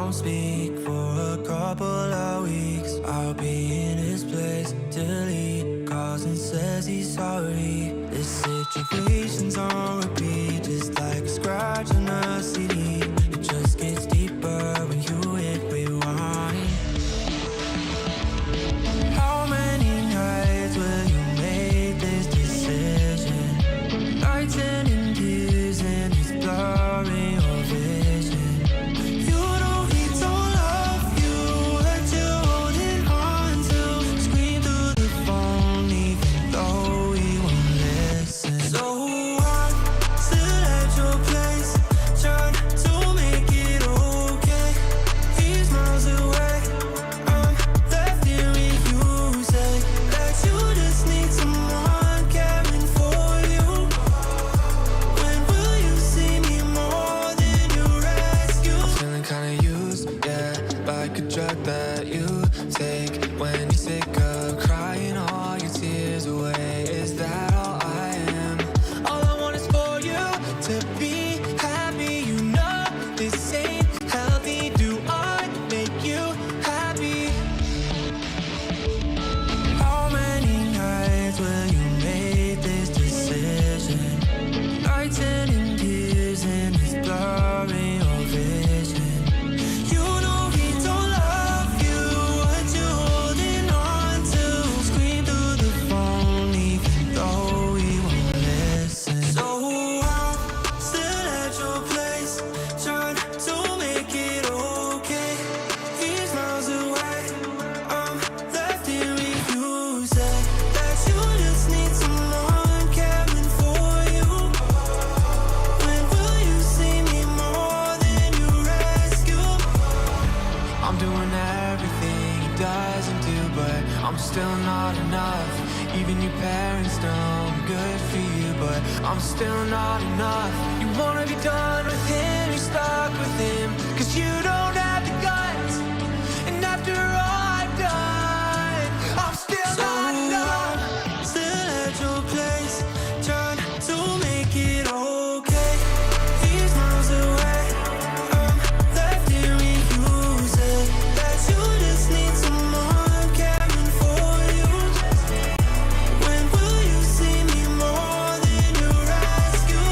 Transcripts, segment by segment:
don't speak for a couple of weeks. I'll be in his place till he calls and says he's sorry. This situation's on repeat, just like a scratch on a CD. It just gets deeper when you hit rewind. How many nights will you make this decision? Nights ending tears and it's blurring your vision. You know he don't love you, that you're holding on to. Scream through the phone even though he won't listen. So I'm still at your place, trying to make it okay. He's miles away, I'm left here with you. Say that you just need someone caring for you. When will you see me more than your rescue? I'm feeling kinda used, yeah, like a drug that you take when you're sick of crying all your tears away. Is that all I am? All I want is for you to be happy. You know this ain't healthy. Do I make you happy? How many nights will you make this decision? Nights ending tears and it's blurring your vision. You know he don't love you, what you holding on to. Scream through the phone even though he won't listen. So I'm still at your place, trying to make it okay. He's miles away, I'm left here with you. Say that you just need someone caring for you. When will you see me more than you rescue? I'm doing everything he doesn't do, but I'm still not enough. Even your parents know I'm good for you, but I'm still not enough. You wanna be done with him, you're stuck with him, 'cause you don't have the guts. And after all I've done, I'm still not enough. Still at your place, trying to make it okay. He's miles away, I'm left here with you. Say that you just need someone caring for you. When will you see me more than you rescue?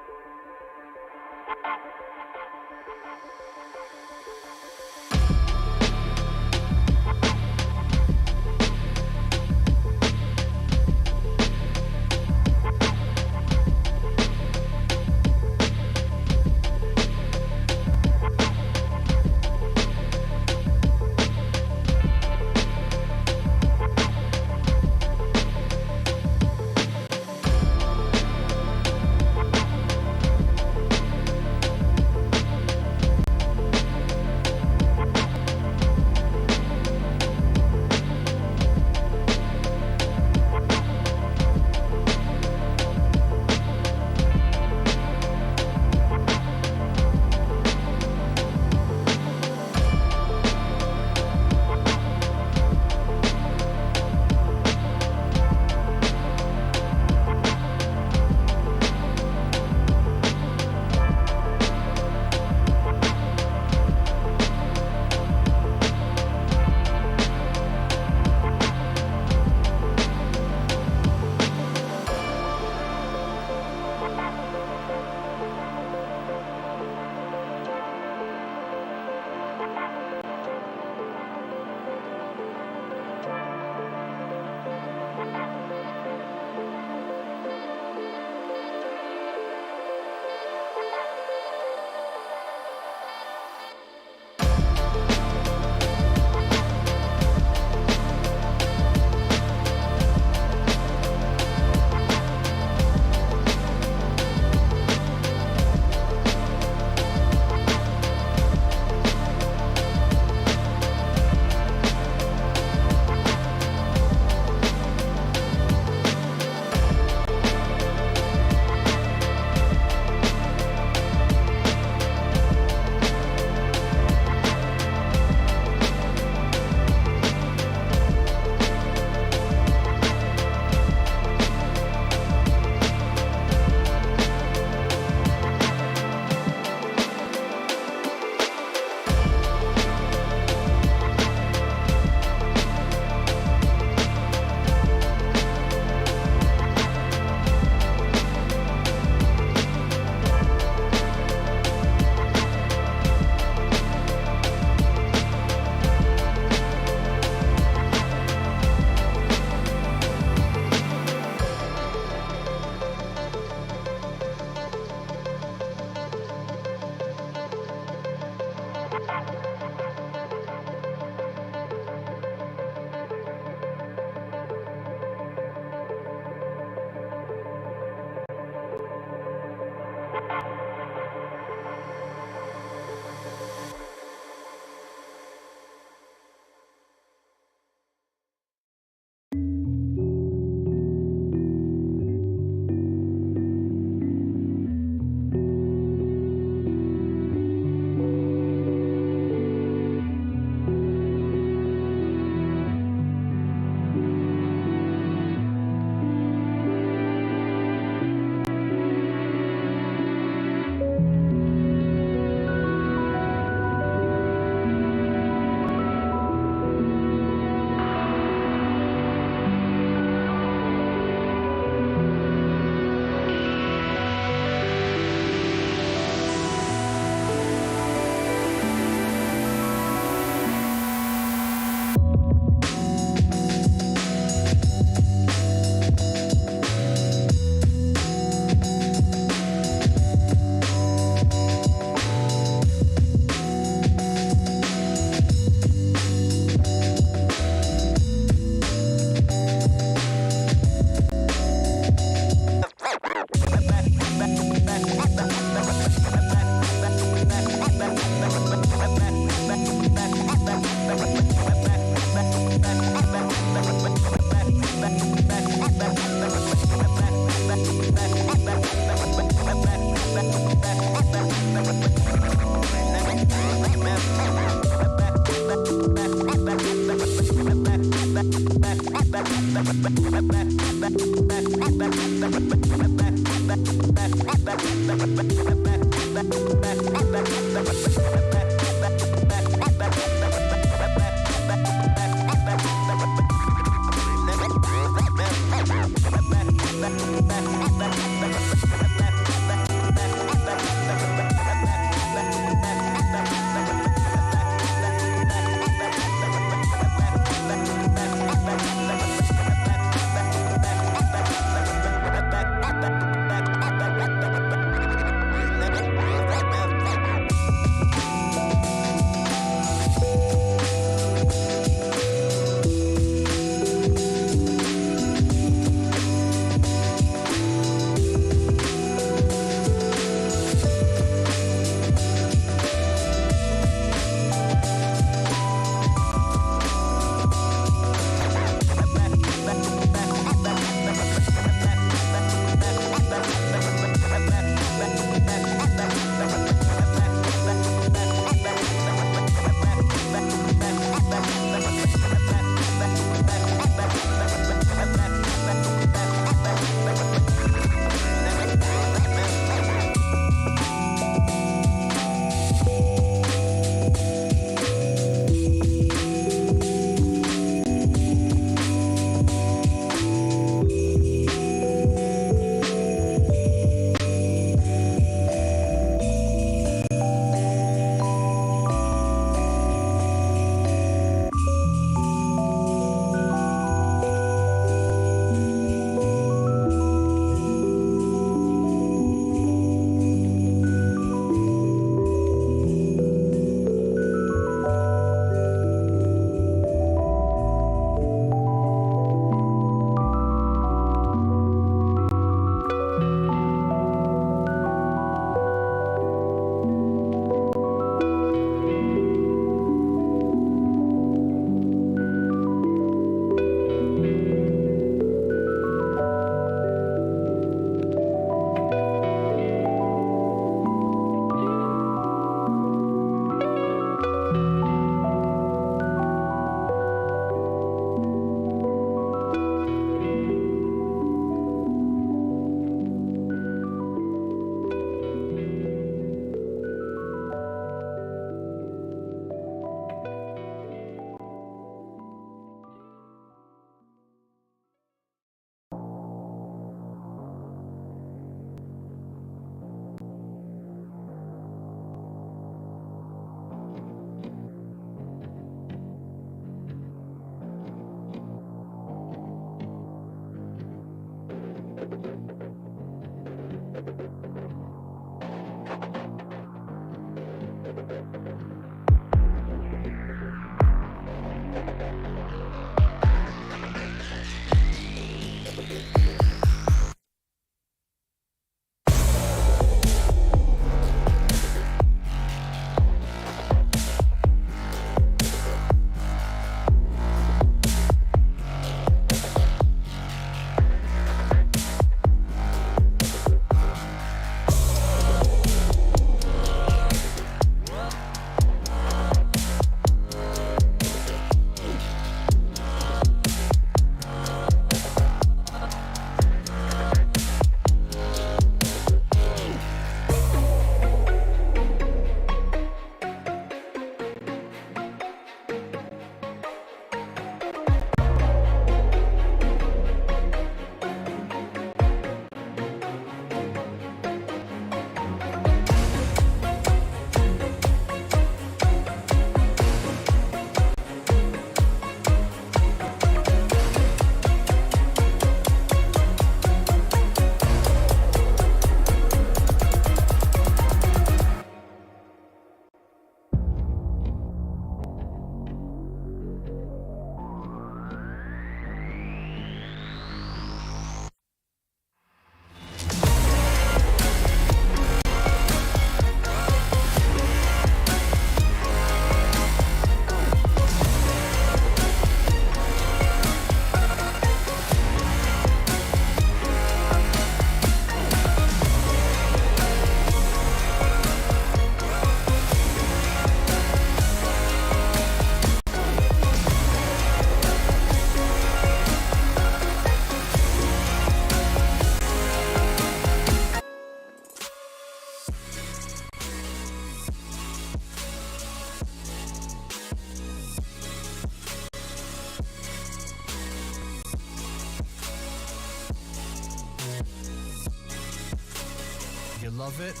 You love it,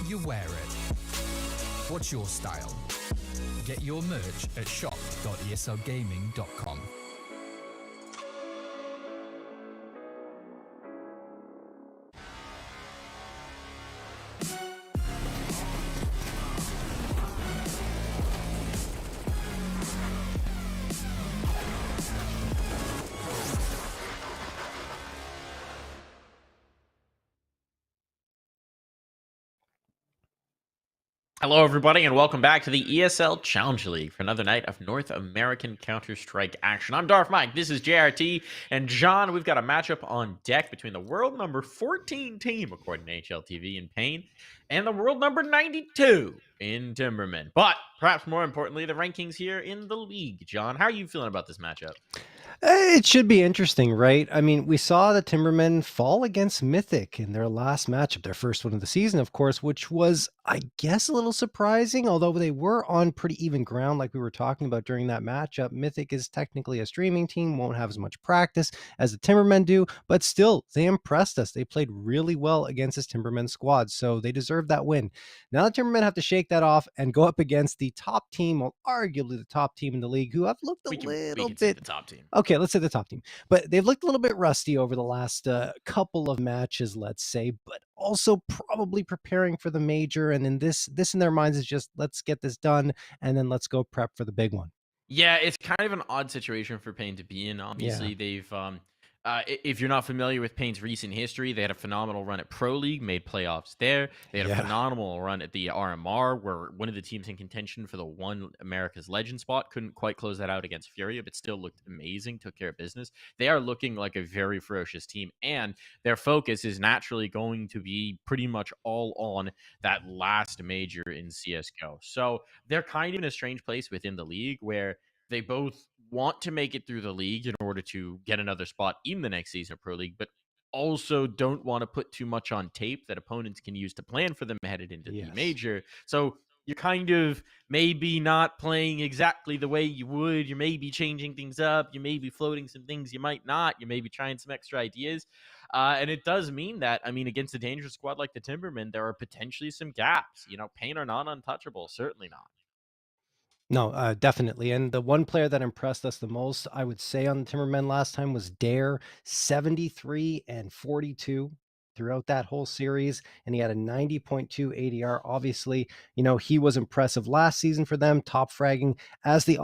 you wear it. What's your style? Get your merch at shop.eslgaming.com. Hello, everybody, and welcome back to the ESL Challenger League for another night of North American Counter-Strike action. I'm Darth Mike, this is JRT, and John, we've got a matchup on deck between the world number 14 team, according to HLTV in Pain, and the world number 92 in Timbermen. But, perhaps more importantly, the rankings here in the league. John, how are you feeling about this matchup? It should be interesting, right? I mean, we saw the Timbermen fall against Mythic in their last matchup, their first one of the season, of course, which was, I guess, a little surprising, although they were on pretty even ground like we were talking about during that matchup. Mythic is technically a streaming team, won't have as much practice as the Timbermen do, but still, they impressed us. They played really well against this Timbermen squad, so they deserved that win. Now the Timbermen have to shake that off and go up against the top team, well, arguably the top team in the league, who have looked a We little can say bit... the top team. Okay, let's say the top team. But they've looked a little bit rusty over the last couple of matches, let's say, but also probably preparing for the major. And in this in their minds is just, let's get this done and then let's go prep for the big one. Yeah, it's kind of an odd situation for Pain to be in. Obviously, they've if you're not familiar with Pain's recent history, they had a phenomenal run at Pro League, made playoffs there. They had a phenomenal run at the RMR, where one of the teams in contention for the one America's Legend spot couldn't quite close that out against Furia, but still looked amazing, took care of business. They are looking like a very ferocious team, and their focus is naturally going to be pretty much all on that last major in CSGO. So they're kind of in a strange place within the league where they both want to make it through the league in order to get another spot in the next season of Pro League, but also don't want to put too much on tape that opponents can use to plan for them headed into the major. So you're kind of maybe not playing exactly the way you would. You may be changing things up. You may be floating some things you might not. You may be trying some extra ideas. And it does mean that, I mean, against a dangerous squad like the Timbermen, there are potentially some gaps. You know, Pain are not untouchable. Certainly not. No, definitely. And the one player that impressed us the most, I would say, on the Timbermen last time was Dare, 73 and 42 throughout that whole series. And he had a 90.2 ADR. Obviously, he was impressive last season for them, top fragging as the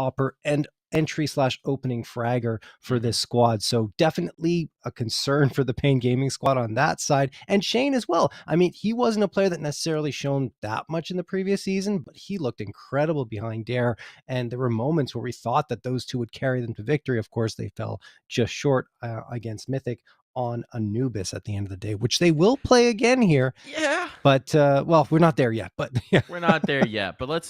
entry/opening fragger for this squad. So definitely a concern for the Pain Gaming squad on that side. And Shane as well. I mean, he wasn't a player that necessarily shown that much in the previous season, but he looked incredible behind Dare. And there were moments where we thought that those two would carry them to victory. Of course, they fell just short against Mythic on Anubis at the end of the day, which they will play again here. Yeah. But well, we're not there yet. But yeah. We're not there yet. But let's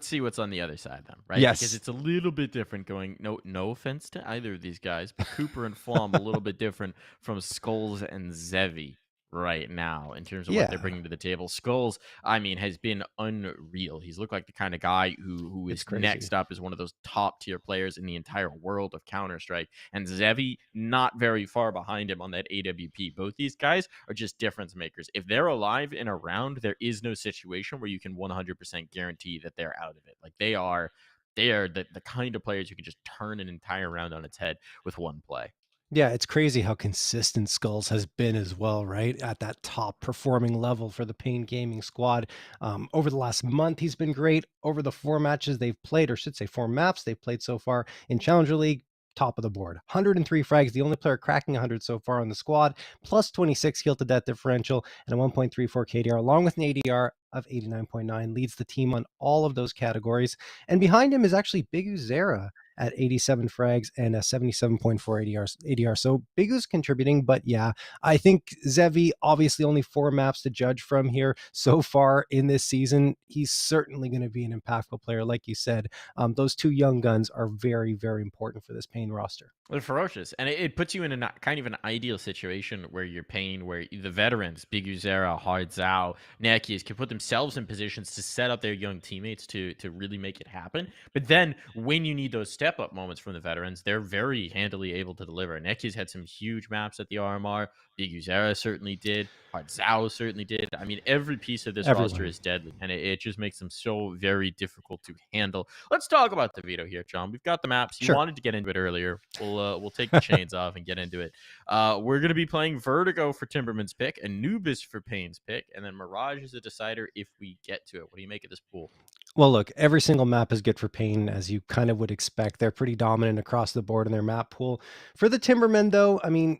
see what's on the other side then, right? Yes. Because it's a little bit different going. No offense to either of these guys, but Cooper and Flom a little bit different from Skulls and Zevi right now in terms of what they're bringing to the table. Skulls, I mean, has been unreal. He's looked like the kind of guy who is next up as one of those top tier players in the entire world of Counter-Strike. And Zevi, not very far behind him on that AWP. Both these guys are just difference makers. If they're alive in a round, there is no situation where you can 100% guarantee that they're out of it. Like they are the kind of players who can just turn an entire round on its head with one play. Yeah, it's crazy how consistent Skulls has been as well, right? At that top performing level for the Pain Gaming squad. Over the last month, he's been great. Over the 4 matches they've played, or should say 4 maps they've played so far in Challenger League, top of the board. 103 frags, the only player cracking 100 so far on the squad, plus 26 kill to death differential, and a 1.34 KDR, along with an ADR of 89.9, leads the team on all of those categories. And behind him is actually Big Uzera at 87 frags and a 77.4 ADR. So Bigu's contributing, but yeah, I think Zevi, obviously only 4 maps to judge from here so far in this season. He's certainly going to be an impactful player. Like you said, those 2 young guns are very, very important for this Pain roster. They're ferocious, and it puts you in a kind of an ideal situation where you're Pain, where the veterans, Big Uzera, Hard Zhao, Nekias, can put themselves in positions to set up their young teammates to really make it happen. But then when you need those step up moments from the veterans, they're very handily able to deliver. Neki's had some huge maps at the RMR. Big Uzera certainly did. Zhao certainly did. I mean, every piece of this roster Everyone. is deadly, and it just makes them so very difficult to handle. Let's talk about the veto here, John. We've got the maps. You Sure. wanted to get into it earlier. We'll take the chains off and get into it. We're going to be playing Vertigo for Timbermen's pick, Anubis for Payne's pick, and then Mirage is a decider if we get to it. What do you make of this pool? Well, look, every single map is good for Payne, as you kind of would expect. They're pretty dominant across the board in their map pool. For the Timbermen, though, I mean,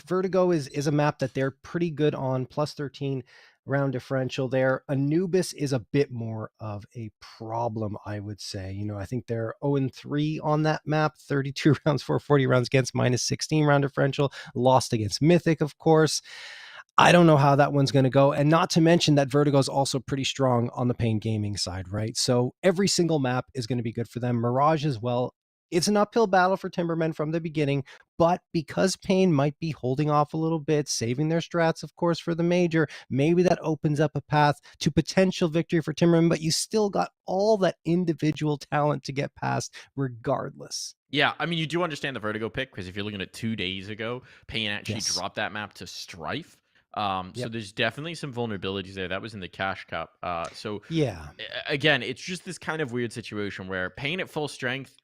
Vertigo is a map that they're pretty good on, plus 13 round differential there. Anubis is a bit more of a problem, I would say. You know, I think they're 0-3 on that map, 32 rounds, 440 rounds against, minus 16 round differential, lost against Mythic, of course. I don't know how that one's going to go. And not to mention that Vertigo is also pretty strong on the Payne Gaming side, right? So every single map is going to be good for them. Mirage as well. It's an uphill battle for Timbermen from the beginning, but because Payne might be holding off a little bit, saving their strats, of course, for the major, maybe that opens up a path to potential victory for Timbermen, but you still got all that individual talent to get past regardless. Yeah, I mean, you do understand the Vertigo pick, because if you're looking at 2 days ago, Payne actually dropped that map to Strife. So there's definitely some vulnerabilities there. That was in the Cash Cup. So yeah, again, it's just this kind of weird situation where Payne at full strength,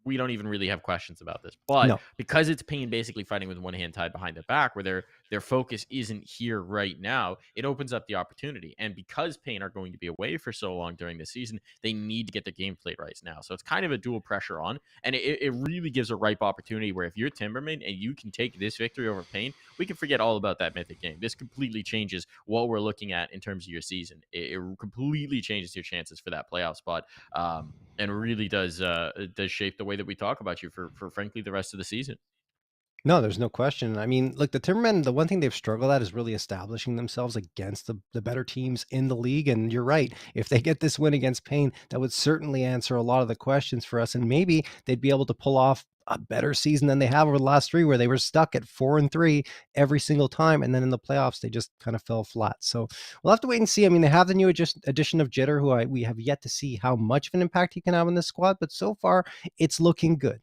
we don't even really have questions about this. But because it's Payne basically fighting with one hand tied behind their back, where their focus isn't here right now, it opens up the opportunity. And because Payne are going to be away for so long during the season, they need to get their game played right now. So it's kind of a dual pressure on. And it really gives a ripe opportunity where if you're Timberman and you can take this victory over Payne, we can forget all about that Mythic game. This completely changes what we're looking at in terms of your season. It completely changes your chances for that playoff spot. And really does shape the way that we talk about you for frankly the rest of the season. No, there's no question. I mean, look, the Timbermen, the one thing they've struggled at is really establishing themselves against the better teams in the league. And you're right. If they get this win against Payne, that would certainly answer a lot of the questions for us. And maybe they'd be able to pull off a better season than they have over the last 3, where they were stuck at 4-3 every single time. And then in the playoffs, they just kind of fell flat. So we'll have to wait and see. I mean, they have the new addition of Jitter, who we have yet to see how much of an impact he can have on this squad. But so far, it's looking good.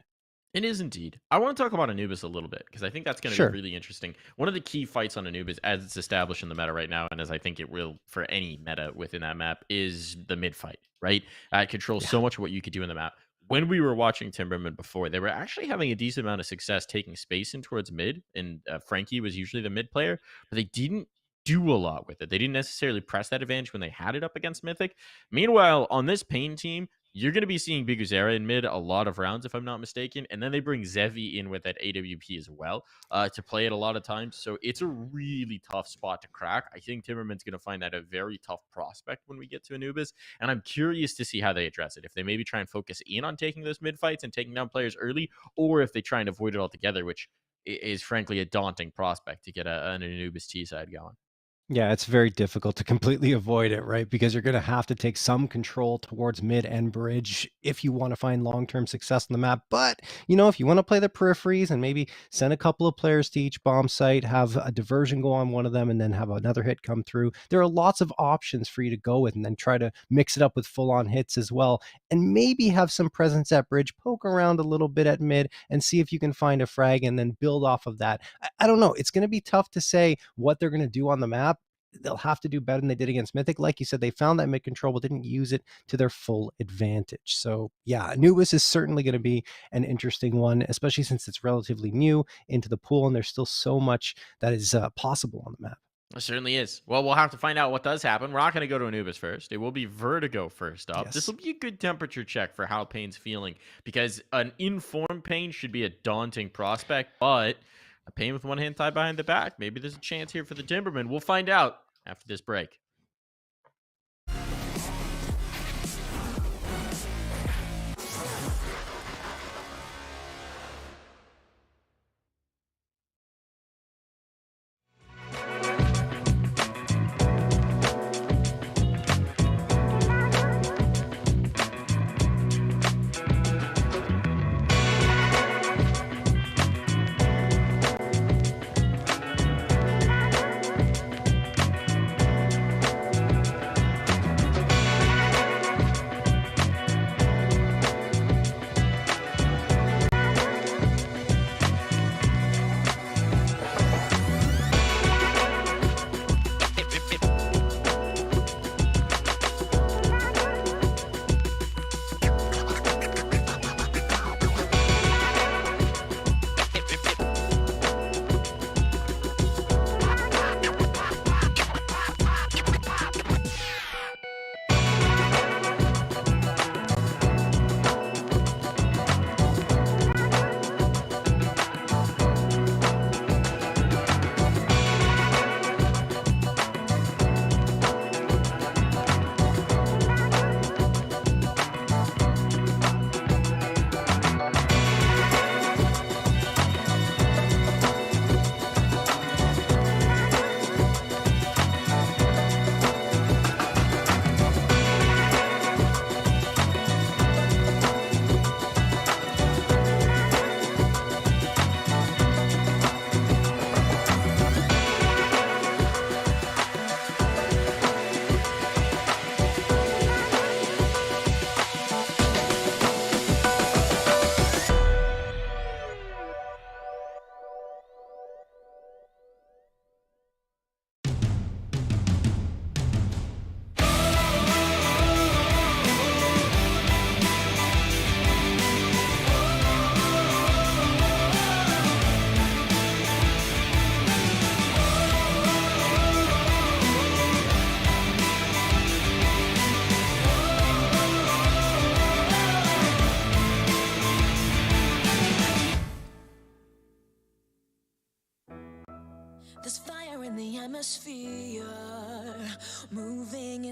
It is indeed. I want to talk about Anubis a little bit, because I think that's going to be really interesting. One of the key fights on Anubis, as it's established in the meta right now, and as I think it will for any meta within that map, is the mid fight, right? It controls so much of what you could do in the map. When we were watching Timbermen before, they were actually having a decent amount of success taking space in towards mid, and Frankie was usually the mid player, but they didn't do a lot with it. They didn't necessarily press that advantage when they had it up against Mythic. Meanwhile, on this Payne team, you're going to be seeing Big Uzera in mid a lot of rounds, if I'm not mistaken. And then they bring Zevi in with that AWP as well to play it a lot of times. So it's a really tough spot to crack. I think Timberman's going to find that a very tough prospect when we get to Anubis. And I'm curious to see how they address it. If they maybe try and focus in on taking those mid fights and taking down players early, or if they try and avoid it altogether, which is frankly a daunting prospect to get an Anubis T side going. Yeah, it's very difficult to completely avoid it, right? Because you're going to have to take some control towards mid and bridge if you want to find long-term success on the map. But, you know, if you want to play the peripheries and maybe send a couple of players to each bomb site, have a diversion go on one of them, and then have another hit come through, there are lots of options for you to go with, and then try to mix it up with full-on hits as well. And maybe have some presence at bridge, poke around a little bit at mid, and see if you can find a frag and then build off of that. I don't know. It's going to be tough to say what they're going to do on the map. They'll have to do better than they did against Mythic. Like you said, they found that mid control, but didn't use it to their full advantage. So yeah, Anubis is certainly going to be an interesting one, especially since it's relatively new into the pool, and there's still so much that is possible on the map. It certainly is. Well, we'll have to find out what does happen. We're not going to go to Anubis first. It will be Vertigo first up. Yes. This will be a good temperature check for how Payne's feeling, because an informed Payne should be a daunting prospect, but a Payne with one hand tied behind the back, maybe there's a chance here for the Timbermen. We'll find out after this break.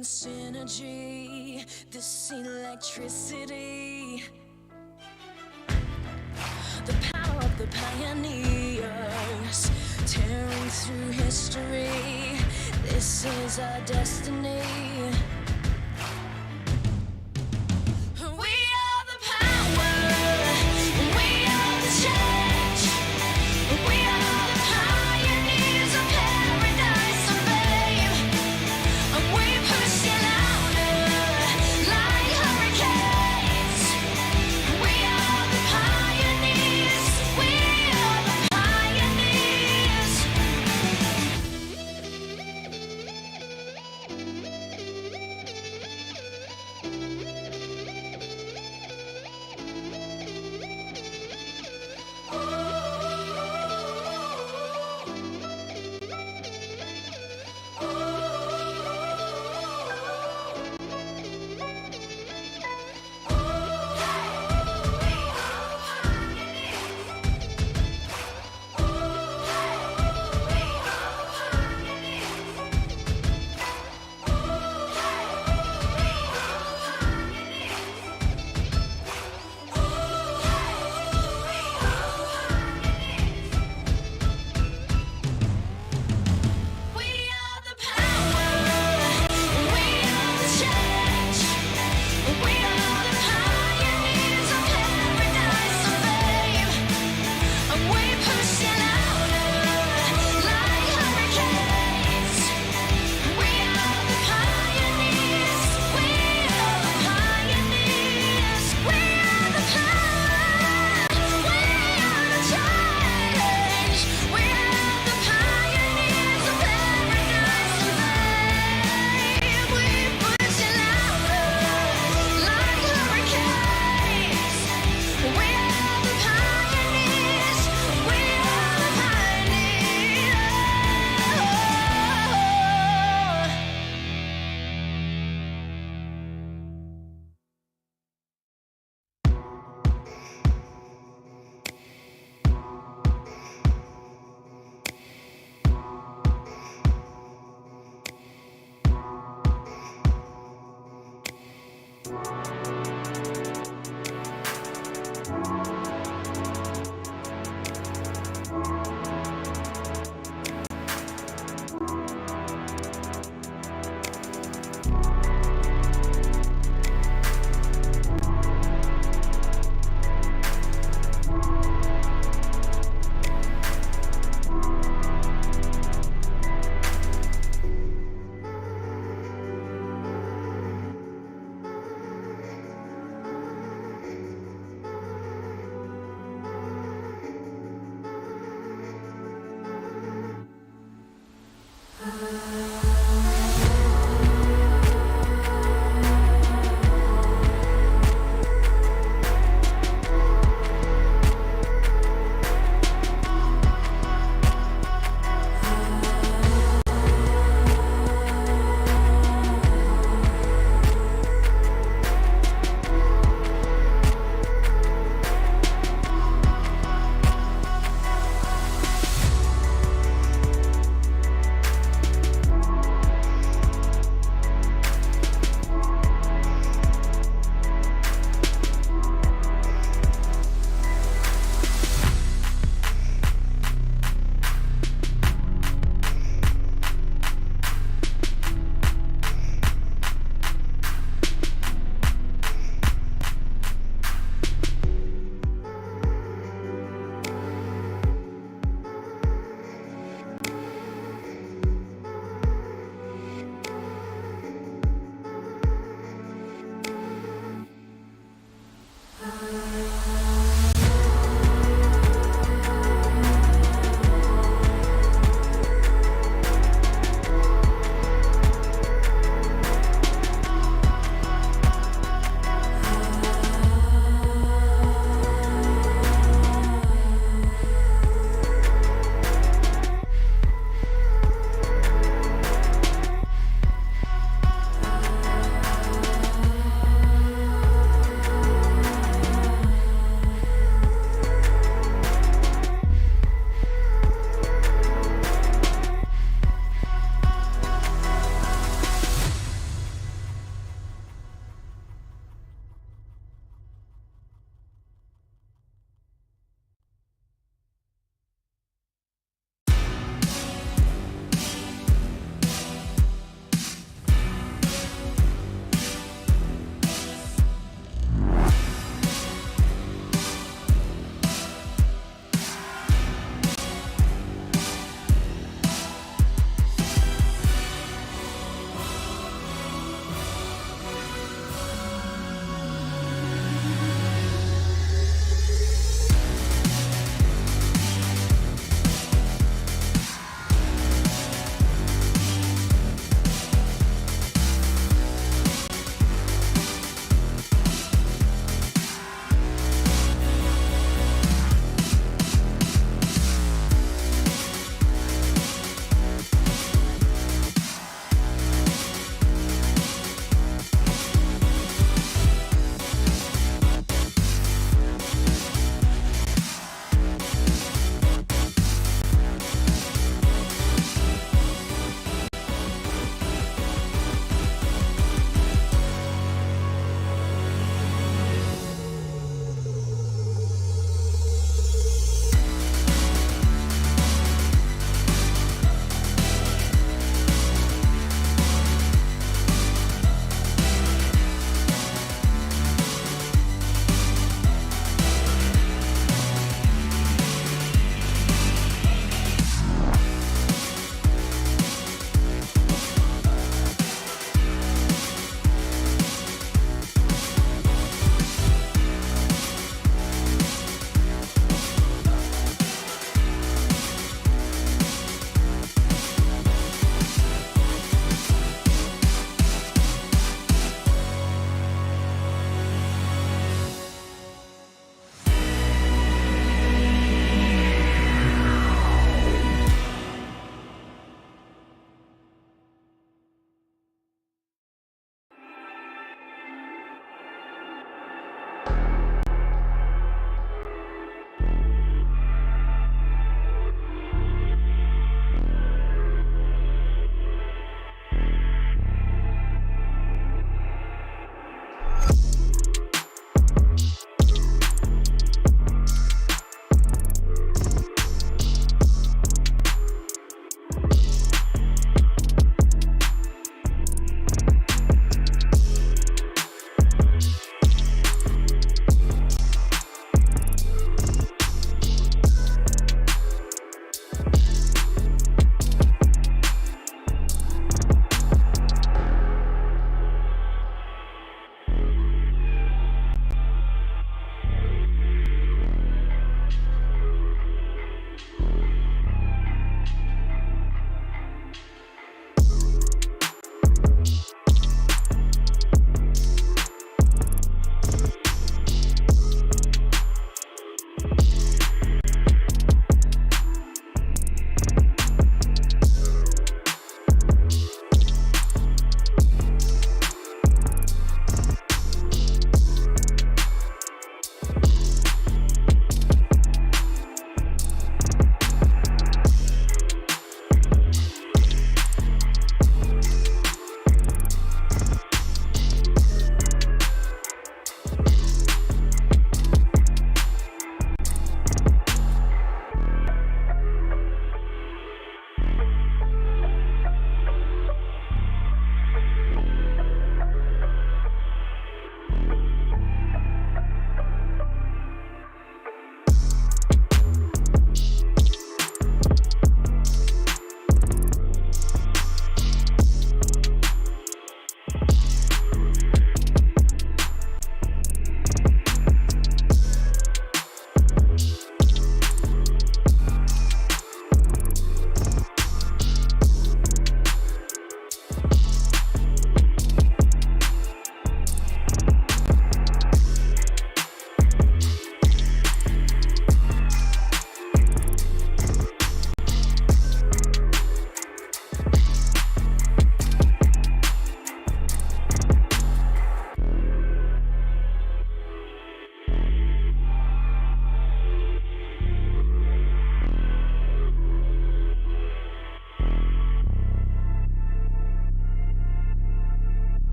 and synergy, this electricity. The power of the pioneers, tearing through history. This is our destiny. We are the power, we are the change. We are the pioneers of paradise and fame. We push it louder like hurricanes. We are the pioneers. We are the pioneers.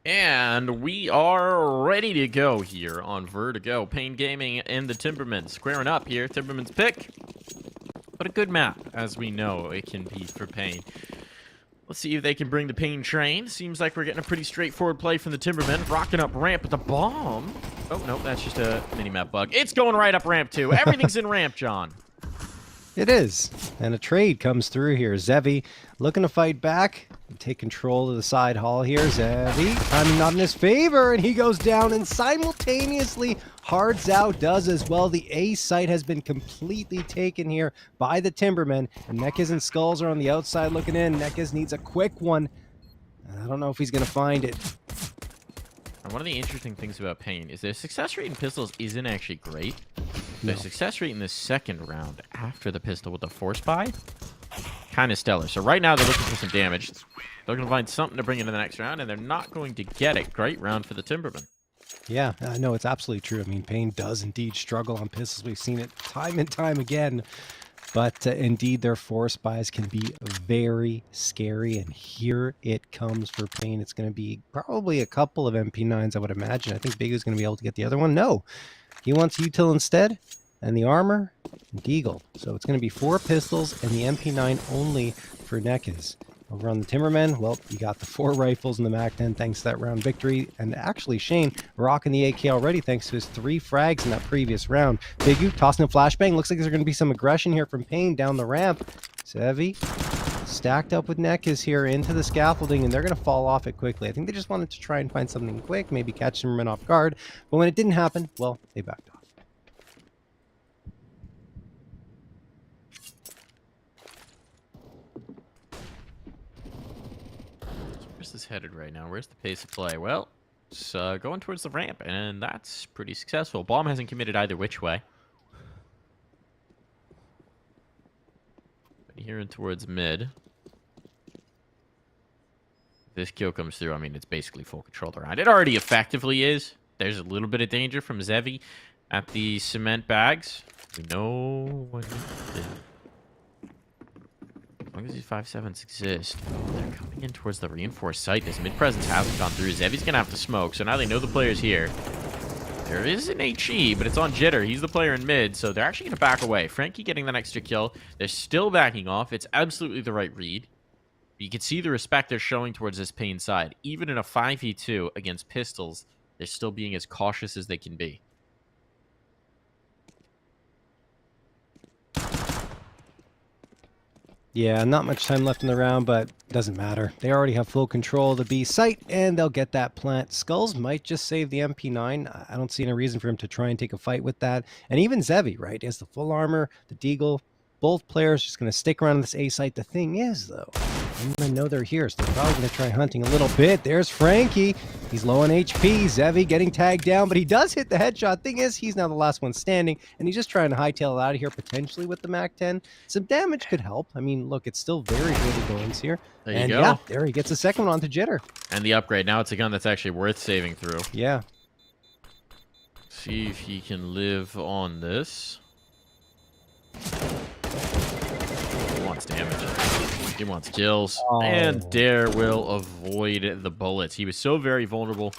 And we are ready to go here on Vertigo. Pain Gaming and the Timbermen squaring up here. Timbermen's pick. But a good map, as we know it can be for Pain. Let's see if they can bring the Pain train. Seems like we're getting a pretty straightforward play from the Timbermen. Rocking up ramp with the bomb. Oh, no, that's just a mini-map bug. It's going right up ramp, too. Everything's in ramp, John. It is. And a trade comes through here. Zevi looking to fight back. Take control of the side hall here. Zevi, timing not in his favor, and he goes down, and simultaneously Hards Out does as well. The A site has been completely taken here by the Timbermen, and Nekis and Skulls are on the outside looking in. Nekis needs a quick one. I don't know if he's going to find it. And one of the interesting things about Pain is their success rate in pistols isn't actually great. No. Their success rate in the second round after the pistol with the force buy, kind of stellar. So right now they're looking for some damage. They're going to find something to bring into the next round, and they're not going to get it. Great round for the Timbermen. Yeah, no, it's absolutely true. I mean, Pain does indeed struggle on pistols. We've seen it time and time again. But indeed, their force buys can be very scary. And here it comes for Pain. It's going to be probably a couple of MP9s, I would imagine. I think Big is going to be able to get the other one. No, he wants Util instead. And the armor, Deagle. So it's going to be 4 pistols and the MP9 only for Nekis. Over on the Timbermen, well, you got the 4 rifles and the MAC-10 thanks to that round victory. And actually, Shane rocking the AK already thanks to his 3 frags in that previous round. Bigu tossing a flashbang. Looks like there's going to be some aggression here from Pain down the ramp. Sevi stacked up with Nekis here into the scaffolding, and they're going to fall off it quickly. I think they just wanted to try and find something quick, maybe catch Timbermen off guard. But when it didn't happen, well, they backed off. Where's this headed right now? Where's the pace of play? Well, it's going towards the ramp, and that's pretty successful. Bomb hasn't committed either which way. But here in towards mid. If this kill comes through, I mean, it's basically full control around. It already effectively is. There's a little bit of danger from Zevi at the cement bags. We know what he did. As long as these 5.7s exist, they're coming in towards the reinforced site. This mid presence hasn't gone through. Zevi's gonna have to smoke, so now they know the player's here. There is an HE, but it's on Jitter. He's the player in mid, so they're actually gonna back away. Frankie getting that extra kill. They're still backing off. It's absolutely the right read. You can see the respect they're showing towards this Pain side. Even in a 5v2 against pistols, they're still being as cautious as they can be. Yeah, not much time left in the round, but doesn't matter. They already have full control of the B site, and they'll get that plant. Skulls might just save the MP9. I don't see any reason for him to try and take a fight with that. And even Zevi, right? He has the full armor, the Deagle. Both players just going to stick around this A site. The thing is, though, I know they're here, so they're probably going to try hunting a little bit. There's Frankie. He's low on HP. Zevi getting tagged down, but he does hit the headshot. Thing is, he's now the last one standing, and he's just trying to hightail it out of here, potentially with the MAC-10. Some damage could help. I mean, look, it's still very early goings here. There you go. Yeah, there he gets a second one onto Jitter. And the upgrade. Now it's a gun that's actually worth saving through. Yeah. See if he can live on this. He wants damage. He wants kills. Oh. And Dare will avoid the bullets. He was so very vulnerable.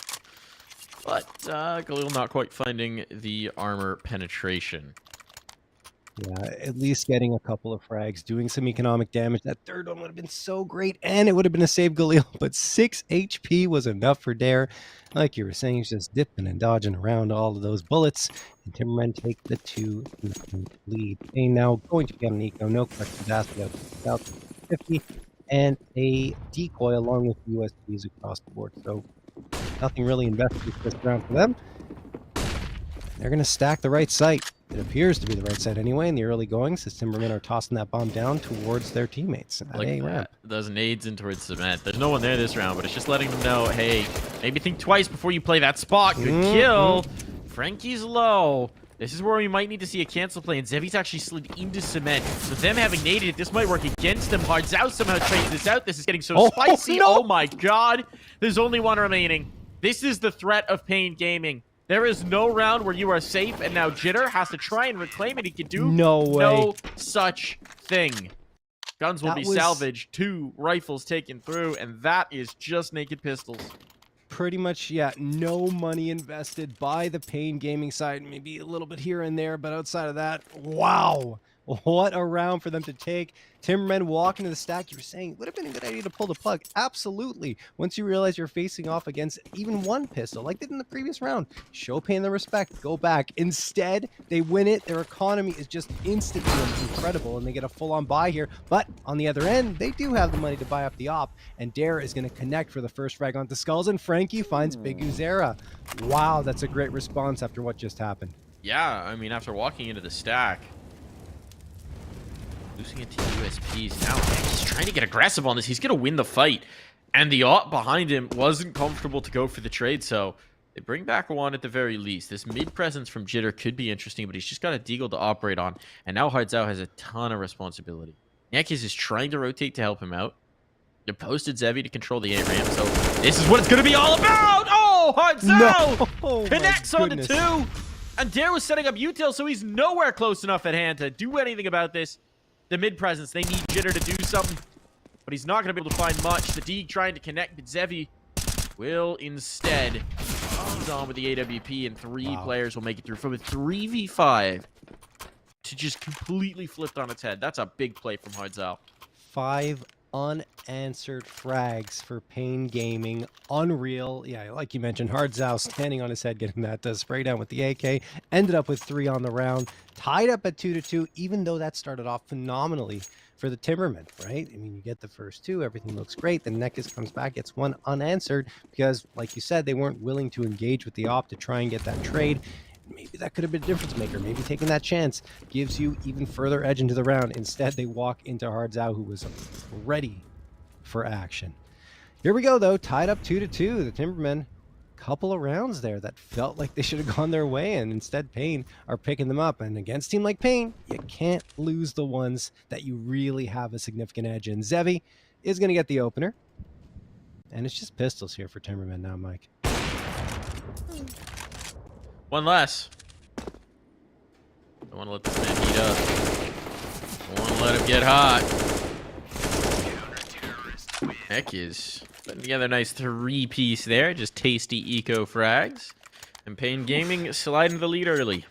But Galil not quite finding the armor penetration. Yeah, at least getting a couple of frags, doing some economic damage. That third one would have been so great, and it would have been a save Galil, but 6 HP was enough for Dare. Like you were saying, he's just dipping and dodging around all of those bullets, and Timbermen take the 2-0 lead. Pain now going to be on an eco, no question basket out 50, and a decoy along with USBs across the board. So nothing really invested this round for them. They're going to stack the right site. It appears to be the right side anyway in the early goings, as Timbermen are tossing that bomb down towards their teammates. Like those nades in towards cement. There's no one there this round, but it's just letting them know, hey, maybe think twice before you play that spot. Good kill. Frankie's low. This is where we might need to see a cancel play, and Zevi's actually slid into cement. So them having naded it, this might work against them. Hards Out somehow trades this out. This is getting so spicy. No. Oh my god. There's only one remaining. This is the threat of Pain Gaming. There is no round where you are safe, and now Jitter has to try and reclaim it. He can do no such thing. Guns will be salvaged, 2 rifles taken through, and that is just naked pistols. pretty much, yeah, no money invested by the Pain Gaming side. Maybe a little bit here and there, but outside of that, wow. What a round for them to take. Timbermen walk into the stack. You were saying it would have been a good idea to pull the plug. Absolutely. Once you realize you're facing off against even one pistol, like they did in the previous round, show Pain the respect. Go back. Instead, they win it. Their economy is just instantly incredible, and they get a full-on buy here. But on the other end, they do have the money to buy up the op, and Dare is going to connect for the first frag onto Skulls, and Frankie finds Big Uzera. Wow, that's a great response after what just happened. Yeah, I mean, after walking into the stack, losing it to USPs. Now he's trying to get aggressive on this. He's going to win the fight. And the op behind him wasn't comfortable to go for the trade, so they bring back one at the very least. This mid presence from Jitter could be interesting, but he's just got a deagle to operate on. And now Hardzao has a ton of responsibility. Nekis is trying to rotate to help him out. They posted Zevi to control the A ramp, so this is what it's going to be all about! Oh, Hardzao connects on the 2! And Dare was setting up util, so he's nowhere close enough at hand to do anything about this. The mid presence, they need Jitter to do something, but he's not going to be able to find much. The Deeg trying to connect, but Zevi will instead comes on with the AWP, and 3 players will make it through from a 3v5 to just completely flipped on its head. That's a big play from Hardzao. 5 unanswered frags for Pain Gaming. Unreal. Yeah, like you mentioned, Hardzao standing on his head, getting that spray down with the AK. Ended up with 3 on the round. Tied up at 2-2, even though that started off phenomenally for the Timbermen, right? I mean, you get the first 2, everything looks great. Then Nekis comes back, gets 1 unanswered because, like you said, they weren't willing to engage with the op to try and get that trade. Maybe that could have been a difference maker. Maybe taking that chance gives you even further edge into the round. Instead, they walk into Hardzao, who was ready for action. Here we go, though. Tied up 2-2. The Timbermen, couple of rounds there that felt like they should have gone their way, and instead Pain are picking them up. And against a team like Pain, you can't lose the ones that you really have a significant edge in. Zevi is going to get the opener. And it's just pistols here for Timbermen now, Mike. One less. Don't want to let this man heat up. Don't want to let him get hot. Heck is putting together a nice 3-piece there. Just tasty eco frags. And Pain Gaming sliding the lead early.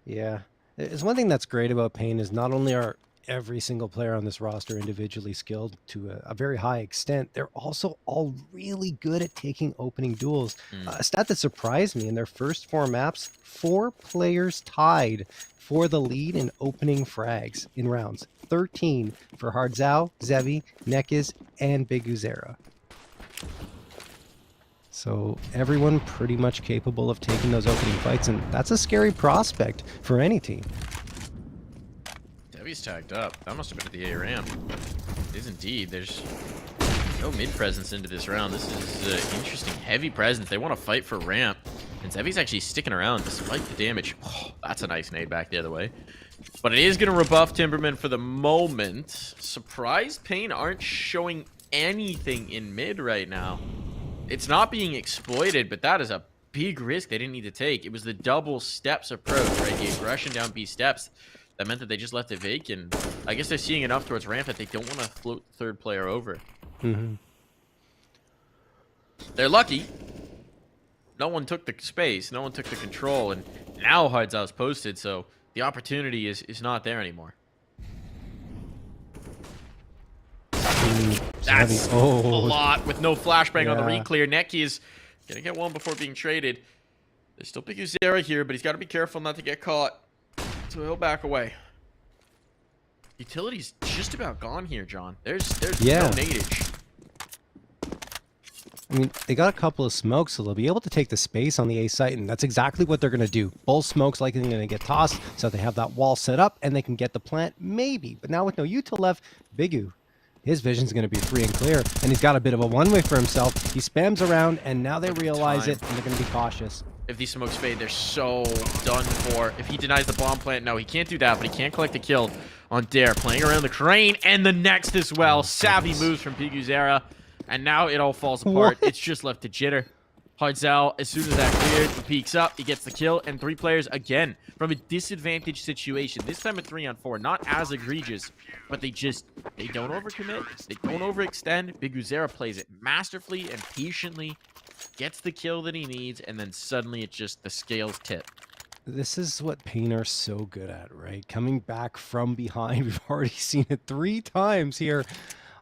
Yeah. There's one thing that's great about Pain is not only are every single player on this roster individually skilled to a very high extent, they're also all really good at taking opening duels. A stat that surprised me, in their first 4 maps, 4 players tied for the lead in opening frags in rounds. 13 for Hardzao, Zevi, Nekis, and Big Uzera. So everyone pretty much capable of taking those opening fights, and that's a scary prospect for any team. He's tagged up. That must have been at the A ramp. It is indeed. There's no mid presence into this round. This is interesting. Heavy presence. They want to fight for ramp. And Zevi's actually sticking around despite the damage. Oh, that's a nice nade back the other way. But it is going to rebuff Timbermen for the moment. Surprised Pain aren't showing anything in mid right now. It's not being exploited, but that is a big risk they didn't need to take. It was the double steps approach, right? The aggression down B steps. That meant that they just left it vacant. I guess they're seeing enough towards ramp that they don't want to float the 3rd player over. They're lucky. No one took the space. No one took the control. And now Hardzao's posted, so the opportunity is not there anymore. That's a lot with no flashbang on the reclear. Neki is going to get one before being traded. There's still Big Uzera here, but he's got to be careful not to get caught. So he'll back away. Utility's just about gone here, John. There's no nadage. I mean, they got a couple of smokes, so they'll be able to take the space on the A site, and that's exactly what they're going to do. Both smokes likely going to get tossed, so they have that wall set up, and they can get the plant, maybe. But now with no util left, Bigu, his vision's going to be free and clear, and he's got a bit of a one-way for himself. He spams around, and now they realize it, and they're going to be cautious. If these smokes fade, they're so done for. If he denies the bomb plant, no, he can't do that, but he can't collect the kill on Dare. Playing around the crane and the next as well. Savvy moves from Big Uzera, and now it all falls apart. It's just left to Jitter. Hardzao, as soon as that cleared, he peeks up, he gets the kill, and 3 players again from a disadvantaged situation. This time a 3-on-4, not as egregious, but they don't overcommit, they don't overextend. Big Uzera plays it masterfully and patiently, gets the kill that he needs, and then suddenly it just, the scales tip. This is what Pain are so good at, right? Coming back from behind. We've already seen it 3 times here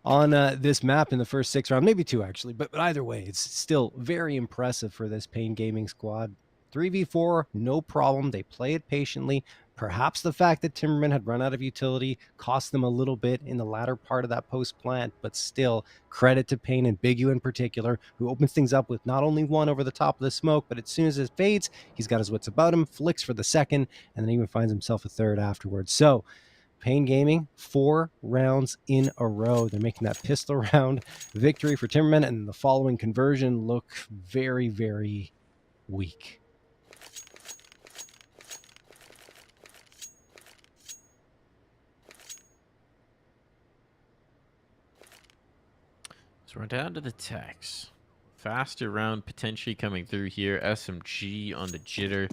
on this map in the first 6 rounds, maybe 2 actually, but either way, it's still very impressive for this Pain Gaming squad. 3v4, no problem. They play it patiently. Perhaps the fact that Timbermen had run out of utility cost them a little bit in the latter part of that post plant, but still credit to Pain and Big U in particular, who opens things up with not only one over the top of the smoke, but as soon as it fades, he's got his wits about him, flicks for the second, and then even finds himself a third afterwards. So Pain Gaming, 4 rounds in a row. They're making that pistol round victory for Timbermen, and the following conversion look very, very weak. So we're down to the techs. Faster round potentially coming through here. SMG on the jitter.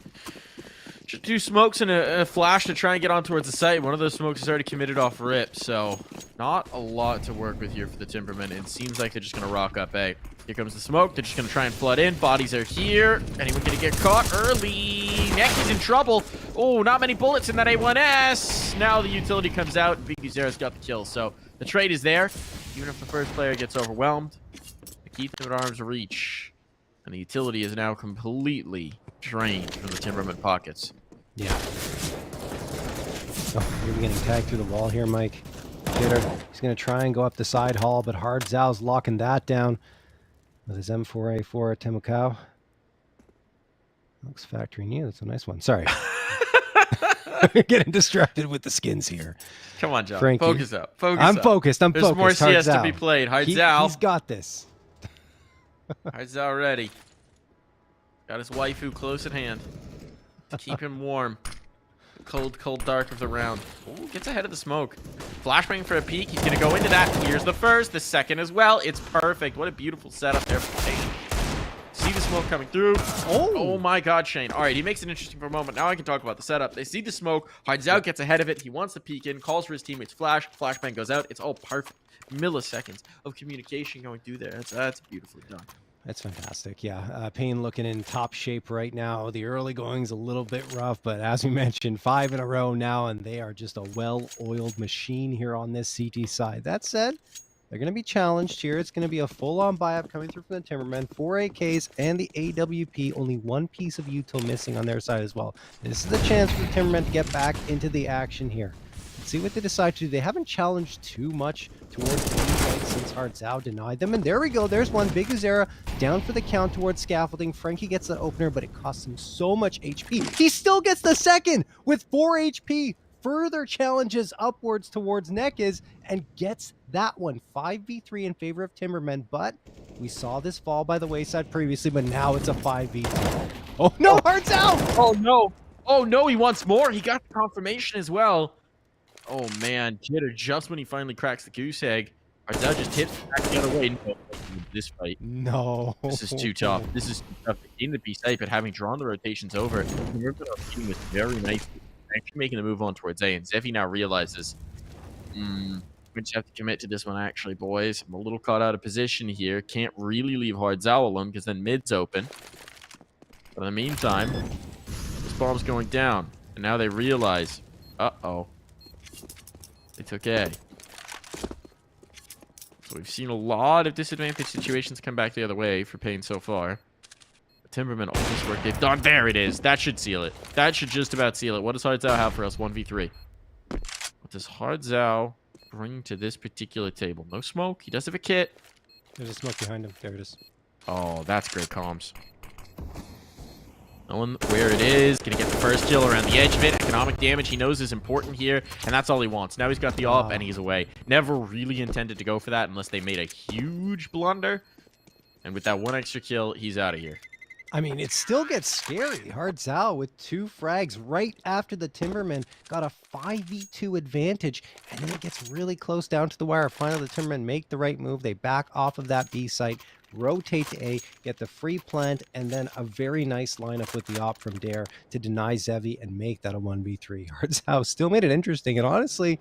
Just 2 smokes and a flash to try and get on towards the site. One of those smokes is already committed off rip, so not a lot to work with here for the Timbermen. It seems like they're just going to rock up A. Here comes the smoke. They're just going to try and flood in. Bodies are here. Anyone going to get caught early? Necky's in trouble. Oh, not many bullets in that A1S. Now the utility comes out. Biggie Zera's got the kill, so the trade is there. Even if the first player gets overwhelmed, they keep them at arm's reach. And the utility is now completely drained from the Timbermen pockets. Yeah. Oh, you're getting tagged through the wall here, Mike. Jitter. He's going to try and go up the side hall, but Hard Zhao's locking that down with his M4A4 at Temukau. Looks factory new. That's a nice one. Sorry. Getting distracted with the skins here. Come on, John. Frankie. Focus up. Focus I'm up. focused. I'm There's focused. more Hard CS to Zhao. be played. Hard Zhao. He's got this. Hard Zhao ready. Got his waifu close at hand to keep him warm. Cold, cold dark of the round. Ooh, gets ahead of the smoke. Flashbang for a peek. He's going to go into that. Here's the first, the second as well. It's perfect. What a beautiful setup there for Shane. See the smoke coming through. Oh my God, Shane. All right, he makes it interesting for a moment. Now I can talk about the setup. They see the smoke. Hard Zhao gets ahead of it. He wants to peek in, calls for his teammates flash. Flashbang goes out. It's all perfect. Milliseconds of communication going through there. That's beautifully done. That's fantastic. Yeah, Pain looking in top shape right now. The early going's a little bit rough, but as we mentioned, 5 in a row now, and they are just a well-oiled machine here on this CT side. That said, they're going to be challenged here. It's going to be a full-on buy-up coming through from the Timbermen. 4 AKs and the AWP. Only 1 piece of util missing on their side as well. This is the chance for the Timbermen to get back into the action here. Let's see what they decide to do. They haven't challenged too much towards the side since Hard Zhao denied them. And there we go. There's one. Big Uzera down for the count towards scaffolding. Frankie gets the opener, but it costs him so much HP. He still gets the second with 4 HP. Further challenges upwards towards Nekiz and gets that one. 5v3 in favor of Timbermen, but we saw this fall by the wayside previously, but now it's a 5v2. Oh no, Hard Zhao! Oh no. Oh no, he wants more. He got the confirmation as well. Oh man, Jitter, just when he finally cracks the goose egg, Hard Zhao just tips back the other way. No, this fight. No. This is too tough. This is too tough. They gained the B site, but having drawn the rotations over, we're going to beating this very nicely. Actually making the move on towards A, and Zeffy now realizes, we just have to commit to this one actually, boys. I'm a little caught out of position here. Can't really leave Hard Zhao alone because then mid's open. But in the meantime, this bomb's going down, and now they realize, uh-oh. They took A. So we've seen a lot of disadvantaged situations come back the other way for Pain so far. The Timbermen, all this work they've done. There it is. That should seal it. That should just about seal it. What does Hard Zhao have for us? 1v3. What does Hard Zhao bring to this particular table? No smoke. He does have a kit. There's a smoke behind him. There it is. Oh, that's great comms. Knowing where it is, gonna get the first kill around the edge of it. Economic damage he knows is important here, and that's all he wants. Now he's got the AWP and he's away. Never really intended to go for that unless they made a huge blunder. And with that 1 extra kill, he's out of here. I mean, it still gets scary. Hard Zhao with 2 frags right after the Timbermen got a 5v2 advantage, and then it gets really close down to the wire. Finally, the Timbermen make the right move. They back off of that B site. rotate to A, get the free plant, and then a very nice lineup with the op from Dare to deny Zevi and make that a 1v3. Hartzau still made it interesting, and honestly,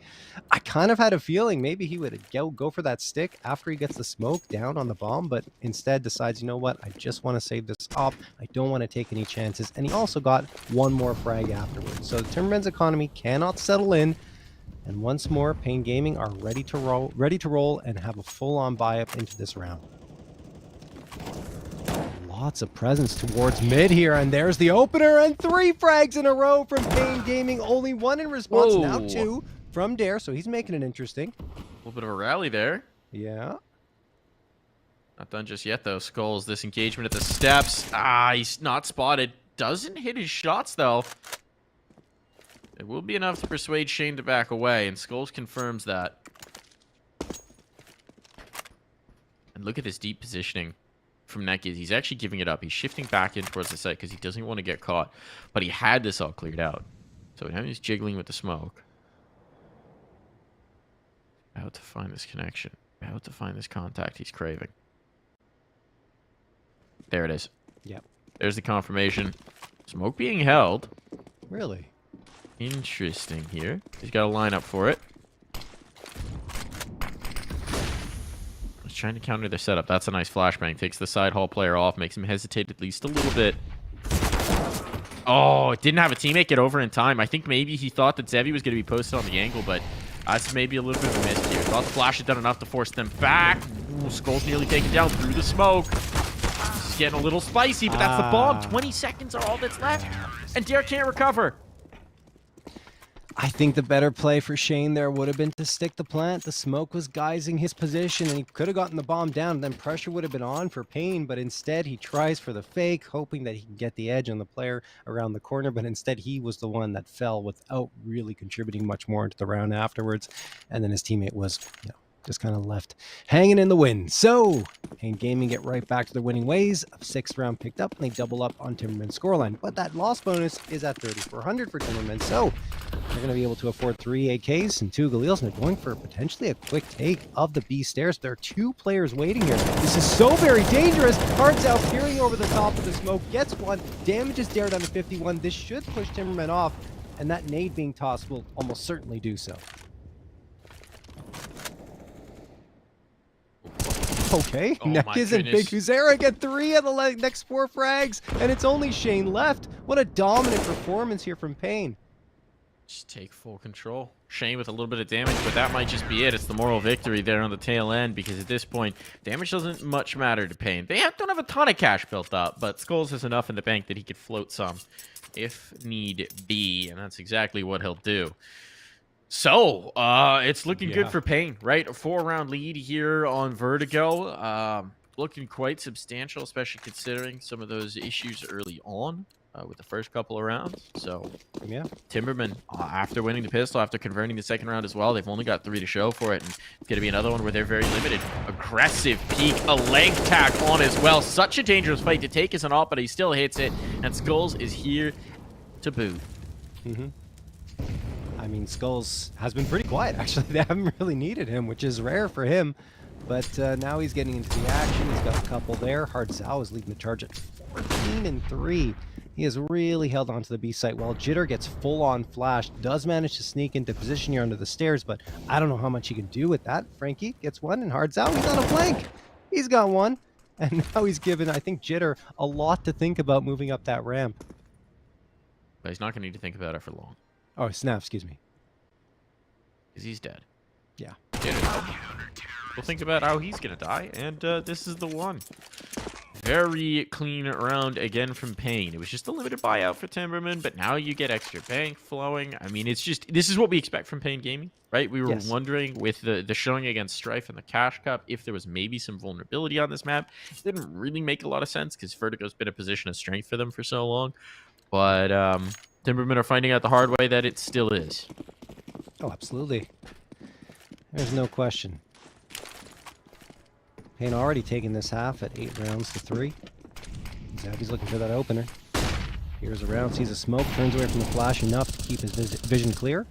I kind of had a feeling maybe he would go for that stick after he gets the smoke down on the bomb, but instead decides, you know what, I just want to save this op. I don't want to take any chances, and he also got one more frag afterwards. So the Timbermen's economy cannot settle in. And once more, Pain Gaming are ready to roll and have a full-on buy-up into this round. Lots of presence towards mid here, and there's the opener, and 3 frags in a row from Pain Gaming. Only 1 in response, Whoa. now 2 from Dare, so he's making it interesting. A little bit of a rally there. Yeah. Not done just yet, though. Skulls, this engagement at the steps. He's not spotted. Doesn't hit his shots, though. It will be enough to persuade Shane to back away, and Skulls confirms that. And look at this deep positioning from Nekiz. He's actually giving it up. He's shifting back in towards the site because he doesn't want to get caught. But he had this all cleared out. So now he's jiggling with the smoke. About to find this connection. About to find this contact he's craving. There it is. Yep. There's the confirmation. Smoke being held. Really? Interesting here. He's got a lineup for it. He's trying to counter their setup. That's a nice flashbang. Takes the side hall player off. Makes him hesitate at least a little bit. Oh, didn't have a teammate get over in time. I think maybe he thought that Zevi was going to be posted on the angle, but that's maybe a little bit of a miss here. Thought the flash had done enough to force them back. Ooh, Skull's nearly taken down through the smoke. This is getting a little spicy, but that's the bomb. 20 seconds are all that's left, and Dare can't recover. I think the better play for Shane there would have been to stick the plant. The smoke was guising his position, and he could have gotten the bomb down, and then pressure would have been on for Pain, but instead he tries for the fake, hoping that he can get the edge on the player around the corner, but instead he was the one that fell without really contributing much more into the round afterwards, and then his teammate was, just kind of left hanging in the wind. So, Pain Gaming get right back to their winning ways. A 6th round picked up, and they double up on Timbermen's scoreline. But that loss bonus is at 3,400 for Timbermen. So, they're going to be able to afford 3 AKs and 2 Galils, and they're going for potentially a quick take of the B stairs. There are 2 players waiting here. This is so very dangerous. Hartzau peering over the top of the smoke, gets 1, damages Dare down to 51. This should push Timbermen off, and that nade being tossed will almost certainly do so. Okay, Nekiz and Big Huzera get 3 of the next 4 frags, and it's only Shane left. What a dominant performance here from Pain. Just take full control. Shane with a little bit of damage, but that might just be it. It's the moral victory there on the tail end, because at this point, damage doesn't much matter to Pain. They don't have a ton of cash built up, but Skulls has enough in the bank that he could float some if need be, and that's exactly what he'll do. So, it's looking good for Pain, right? A 4-round lead here on Vertigo. Looking quite substantial, especially considering some of those issues early on with the first couple of rounds. So, yeah, Timbermen, after winning the pistol, after converting the second round as well, they've only got 3 to show for it. And it's going to be another one where they're very limited. Aggressive peek, a leg tack on as well. Such a dangerous fight to take as an op, but he still hits it. And Skulls is here to boot. I mean, Skulls has been pretty quiet, actually. They haven't really needed him, which is rare for him. But now he's getting into the action. He's got a couple there. Hartzau is leading the charge at 14-3. He has really held on to the B site while Jitter gets full-on flash. Does manage to sneak into position here under the stairs, but I don't know how much he can do with that. Frankie gets 1, and Hartzau, he's on a flank. He's got 1. And now he's given, I think, Jitter a lot to think about moving up that ramp. But he's not going to need to think about it for long. Oh, snap, excuse me. Because he's dead. Yeah. We'll think about how he's going to die, and this is the one. Very clean round again from Pain. It was just a limited buyout for Timbermen, but now you get extra bank flowing. I mean, it's just, this is what we expect from Pain Gaming, right? We were wondering with the showing against Strife and the Cash Cup if there was maybe some vulnerability on this map. It didn't really make a lot of sense because Vertigo's been a position of strength for them for so long. But Timbermen are finding out the hard way that it still is. Oh, absolutely. There's no question. Pain already taking this half at 8 rounds to 3. Zabby's looking for that opener. Here's a round, sees a smoke, turns away from the flash enough to keep his vision clear.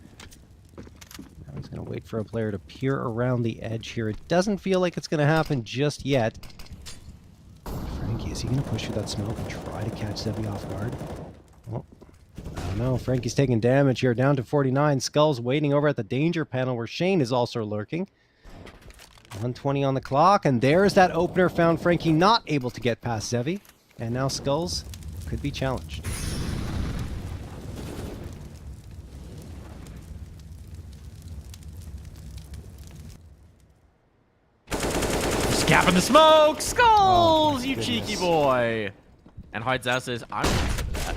Now he's going to wait for a player to peer around the edge here. It doesn't feel like it's going to happen just yet. he going to push through that smoke and try to catch Zevi off guard? Well, I don't know. Frankie's taking damage here, down to 49. Skulls waiting over at the danger panel where Shane is also lurking. 120 on the clock, and there's that opener found Frankie not able to get past Zevi. And now Skulls could be challenged. Gap in the smoke! Skulls! Oh, you goodness. cheeky boy! And Hardzao says, I'm...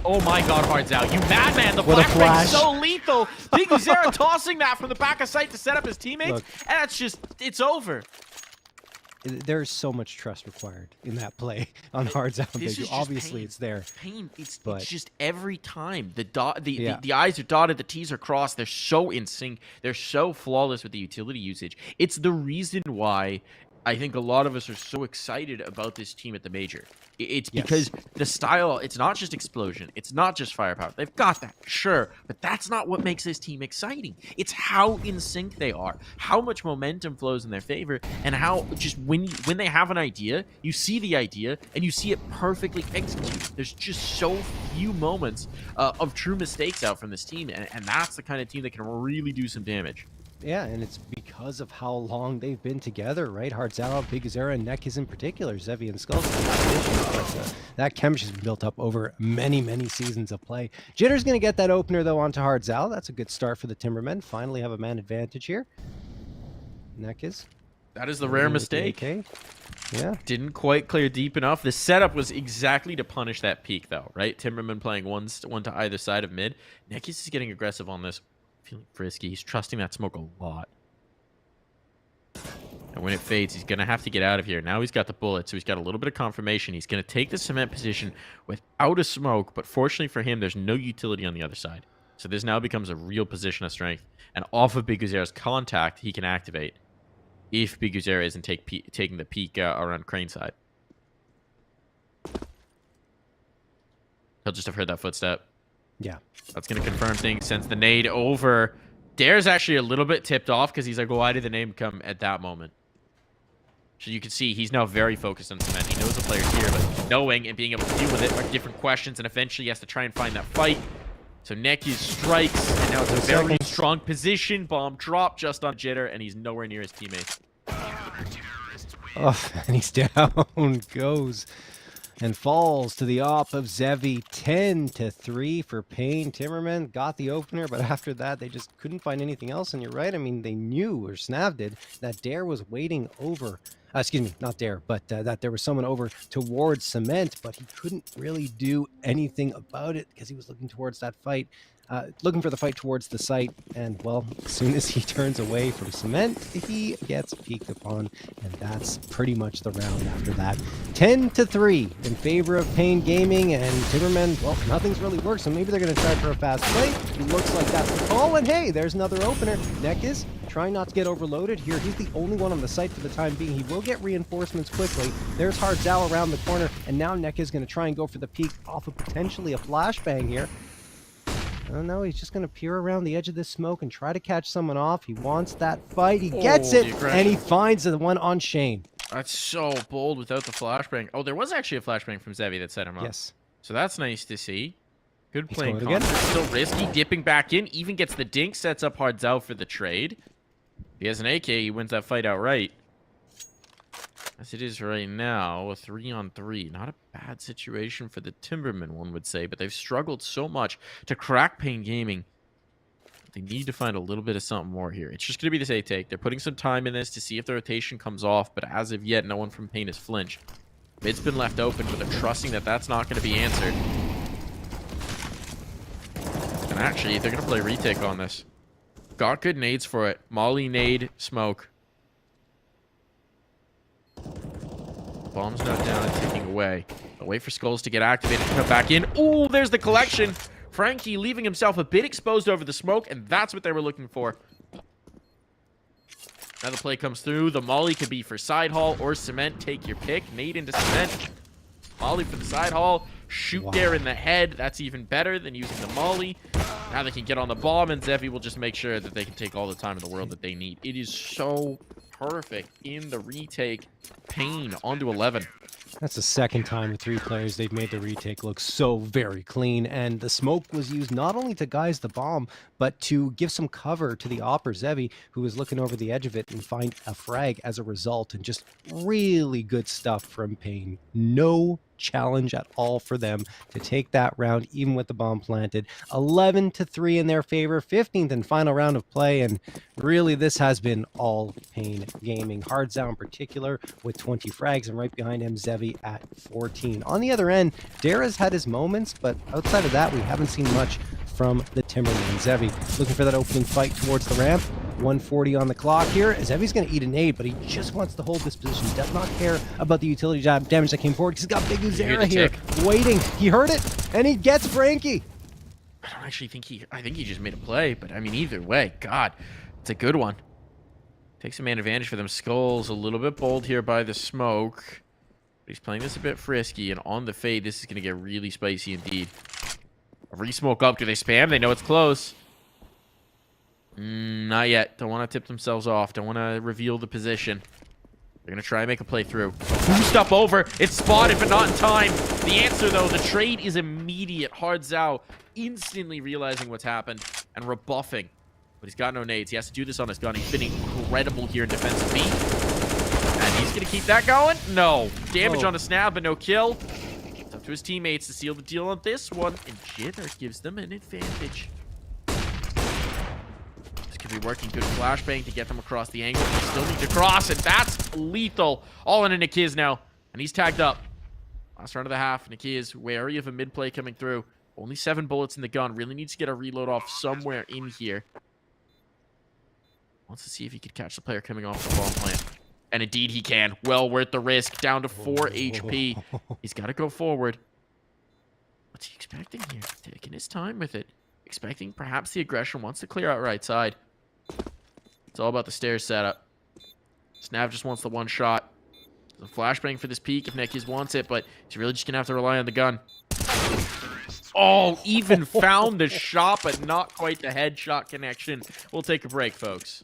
Oh my god, Hardzao, you madman! The What a flashbang's flash. so lethal! Big Zera tossing that from the back of sight to set up his teammates, Look. and that's just... It's over. There's so much trust required in that play on Hardzao and This Big. is just Obviously, pain. it's there. Pain. It's But- just every time. The Yeah. I's are dotted, the T's are crossed. They're so in sync. They're so flawless with the utility usage. It's the reason why I think a lot of us are so excited about this team at the major. It's Yes. because the style, it's not just explosion. It's not just firepower. They've got that, sure. But that's not what makes this team exciting. It's how in sync they are, how much momentum flows in their favor, and how just when they have an idea, you see the idea, and you see it perfectly executed. There's just so few moments of true mistakes out from this team, and that's the kind of team that can really do some damage. Yeah, and it's because of how long they've been together, right? Hardzao, Big Zera, and Nekis in particular, Zevi and Skulls. But, that chemistry's been built up over many, many seasons of play. Jitter's going to get that opener, though, onto Hardzao. That's a good start for the Timbermen. Finally have a man advantage here. Nekis. That is the rare mistake. AK. Yeah. Didn't quite clear deep enough. The setup was exactly to punish that peak, though, right? Timberman playing one to either side of mid. Nekis is getting aggressive on this. Feeling frisky. He's trusting that smoke a lot. And when it fades, he's going to have to get out of here. Now he's got the bullet, so he's got a little bit of confirmation. He's going to take the cement position without a smoke, but fortunately for him, there's no utility on the other side. So this now becomes a real position of strength. And off of Big Uzera's contact, he can activate if Big Uzera isn't taking the peek around Crane side. He'll just have heard that footstep. Yeah. That's going to confirm things. Sends the nade over. Dare's actually a little bit tipped off because he's like, well, why did the nade come at that moment? So you can see he's now very focused on cement. He knows the player's here, but knowing and being able to deal with it are different questions, and eventually he has to try and find that fight. So Nekis strikes, and now it's a very strong position. Bomb drop just on Jitter, and he's nowhere near his teammates. Oh, and he's down. Goes. And falls to the op of Zevi. 10-3 for Pain. Timbermen got the opener, but after that, they just couldn't find anything else. And you're right. I mean, they knew, or Snav did, that Dare was waiting over. Excuse me, not Dare, but that there was someone over towards Cement, but he couldn't really do anything about it because he was looking towards that fight. Looking for the fight towards the site, and well, as soon as he turns away from Cement, he gets peeked upon, and that's pretty much the round after that. 10-3 in favor of Pain Gaming, and Timbermen, well, nothing's really worked, so maybe they're going to try for a fast play. It looks like that's the call, and hey, there's another opener. Nekis trying not to get overloaded here. He's the only one on the site for the time being. He will get reinforcements quickly. There's Hardzao around the corner, and now Nekis is going to try and go for the peek off of potentially a flashbang here. Oh no, he's just going to peer around the edge of this smoke and try to catch someone off. He wants that fight. He gets it, and he finds the one on Shane. That's so bold without the flashbang. Oh, there was actually a flashbang from Zevi that set him up. Yes. So that's nice to see. Good He's playing going again. concept. Still risky. Dipping back in. Even gets the dink. Sets up Hardzao for the trade. If he has an AK, he wins that fight outright. As it is right now, a 3-on-3. Not a bad situation for the Timbermen, one would say, but they've struggled so much to crack Pain Gaming. They need to find a little bit of something more here. It's just going to be this A-take. They're putting some time in this to see if the rotation comes off, but as of yet, no one from Pain has flinched. Mid's been left open, but they're trusting that that's not going to be answered. And actually, they're going to play retake on this. Got good nades for it. Molly, nade, smoke. Bomb's not down and ticking away. I'll wait for Skulls to get activated to come back in. Ooh, there's the collection. Frankie leaving himself a bit exposed over the smoke, and that's what they were looking for. Now the play comes through. The molly could be for side haul or cement. Take your pick. Nade into cement. Molly for the side haul. Shoot Dare in the head. That's even better than using the molly. Now they can get on the bomb, and Zevi will just make sure that they can take all the time in the world that they need. It is so perfect in the retake. Pain onto 11. That's the second time with 3 players they've made the retake look so very clean, and the smoke was used not only to guise the bomb, but to give some cover to the Opper Zevi, who was looking over the edge of it and find a frag as a result, and just really good stuff from Payne. No challenge at all for them to take that round, even with the bomb planted. 11-3 in their favor, 15th and final round of play, and really this has been all Payne gaming. Hardzao in particular with 20 frags, and right behind him Zevi at 14. On the other end, Dara's had his moments, but outside of that, we haven't seen much from the Timbermen. Zevi looking for that opening fight towards the ramp. 140 on the clock here. Zevi's going to eat an nade, but he just wants to hold this position. Does not care about the utility damage that came forward. He's got Big Uzera here waiting. He heard it, and he gets Frankie. I don't actually think I think he just made a play, but I mean, either way, God, it's a good one. Takes a man advantage for them. Skulls a little bit bold here by the smoke. But he's playing this a bit frisky, and on the fade, this is going to get really spicy indeed. A re-smoke up. Do they spam? They know it's close. Not yet. Don't want to tip themselves off. Don't want to reveal the position. They're going to try and make a play through. Boost up over. It's spotted, but not in time. The answer, though, the trade is immediate. Hardzao instantly realizing what's happened and rebuffing. But he's got no nades. He has to do this on his gun. He's been incredible here in defensive B. And he's going to keep that going? No. Damage on a snap, but no kill. It's up to his teammates to seal the deal on this one. And Jitter gives them an advantage. Be working good flashbang to get them across the angle. They still need to cross, and that's lethal. All in a Nikiz now, and he's tagged up. Last round of the half. Nikiz wary of a mid play coming through. Only 7 bullets in the gun. Really needs to get a reload off somewhere in here. Wants to see if he could catch the player coming off the bomb plant. And indeed he can. Well worth the risk. Down to 4 HP. He's got to go forward. What's he expecting here? Taking his time with it. Expecting perhaps the aggression. Wants to clear out right side. It's all about the stairs setup. Snav just wants the one shot. There's a flashbang for this peak if Nikiz wants it, but he's really just going to have to rely on the gun. Oh, even found the shot, but not quite the headshot connection. We'll take a break, folks.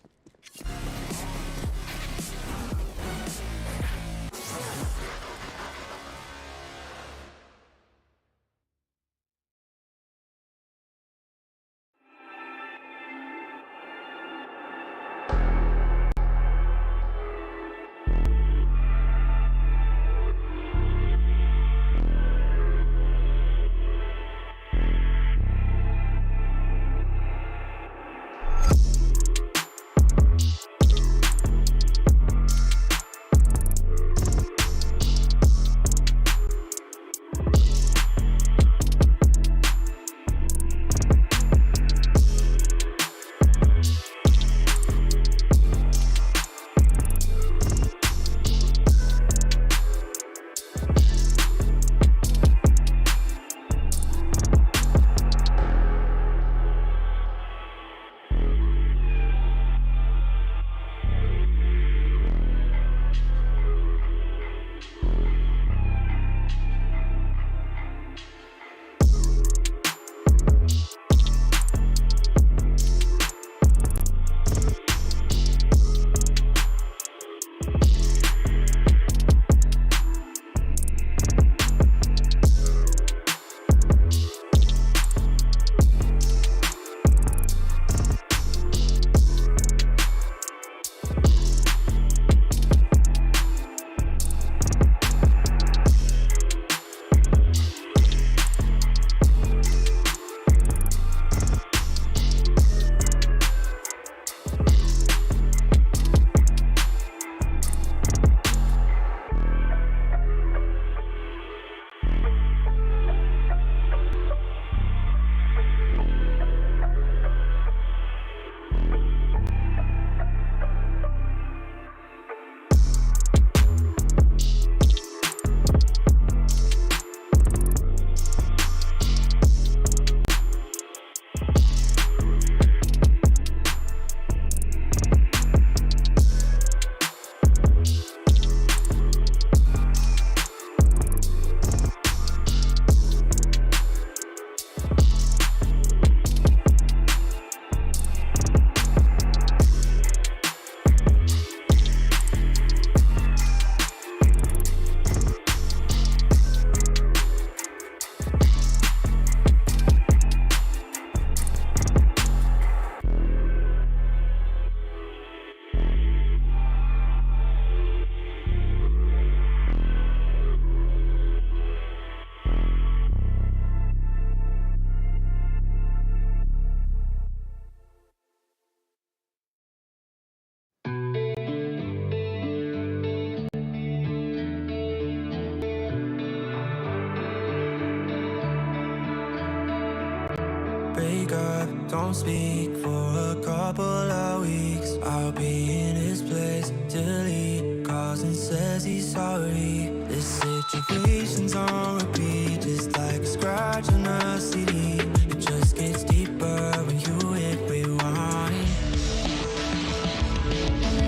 break up, don't speak for a couple of weeks. I'll be in his place till he calls and says he's sorry. This situation's on repeat, just like a scratch on a CD. It just gets deeper when you hit rewind.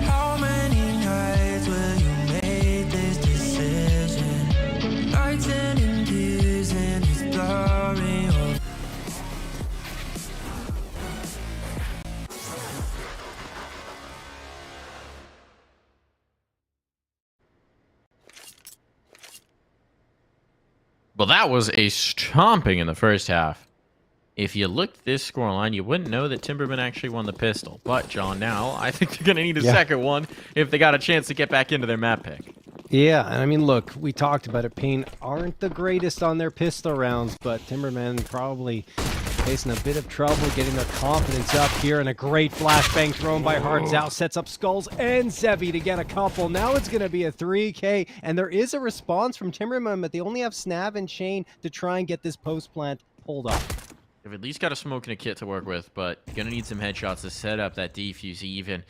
How many nights will you make this decision? Nights ending tears and it's blurring over. Well, that was a stomping in the first half. If you looked at this scoreline, you wouldn't know that Timbermen actually won the pistol. But, John, now I think they're going to need a second one if they got a chance to get back into their map pick. Yeah, and I mean, look, we talked about it. Pain aren't the greatest on their pistol rounds, but Timbermen probably facing a bit of trouble getting their confidence up here, and a great flashbang thrown by Hardzao sets up Skulls and Zevi to get a couple. Now it's going to be a 3K, and there is a response from Timbermen, but they only have Snav and Shane to try and get this post plant pulled off. They've at least got a smoke and a kit to work with, but you're going to need some headshots to set up that defuse even.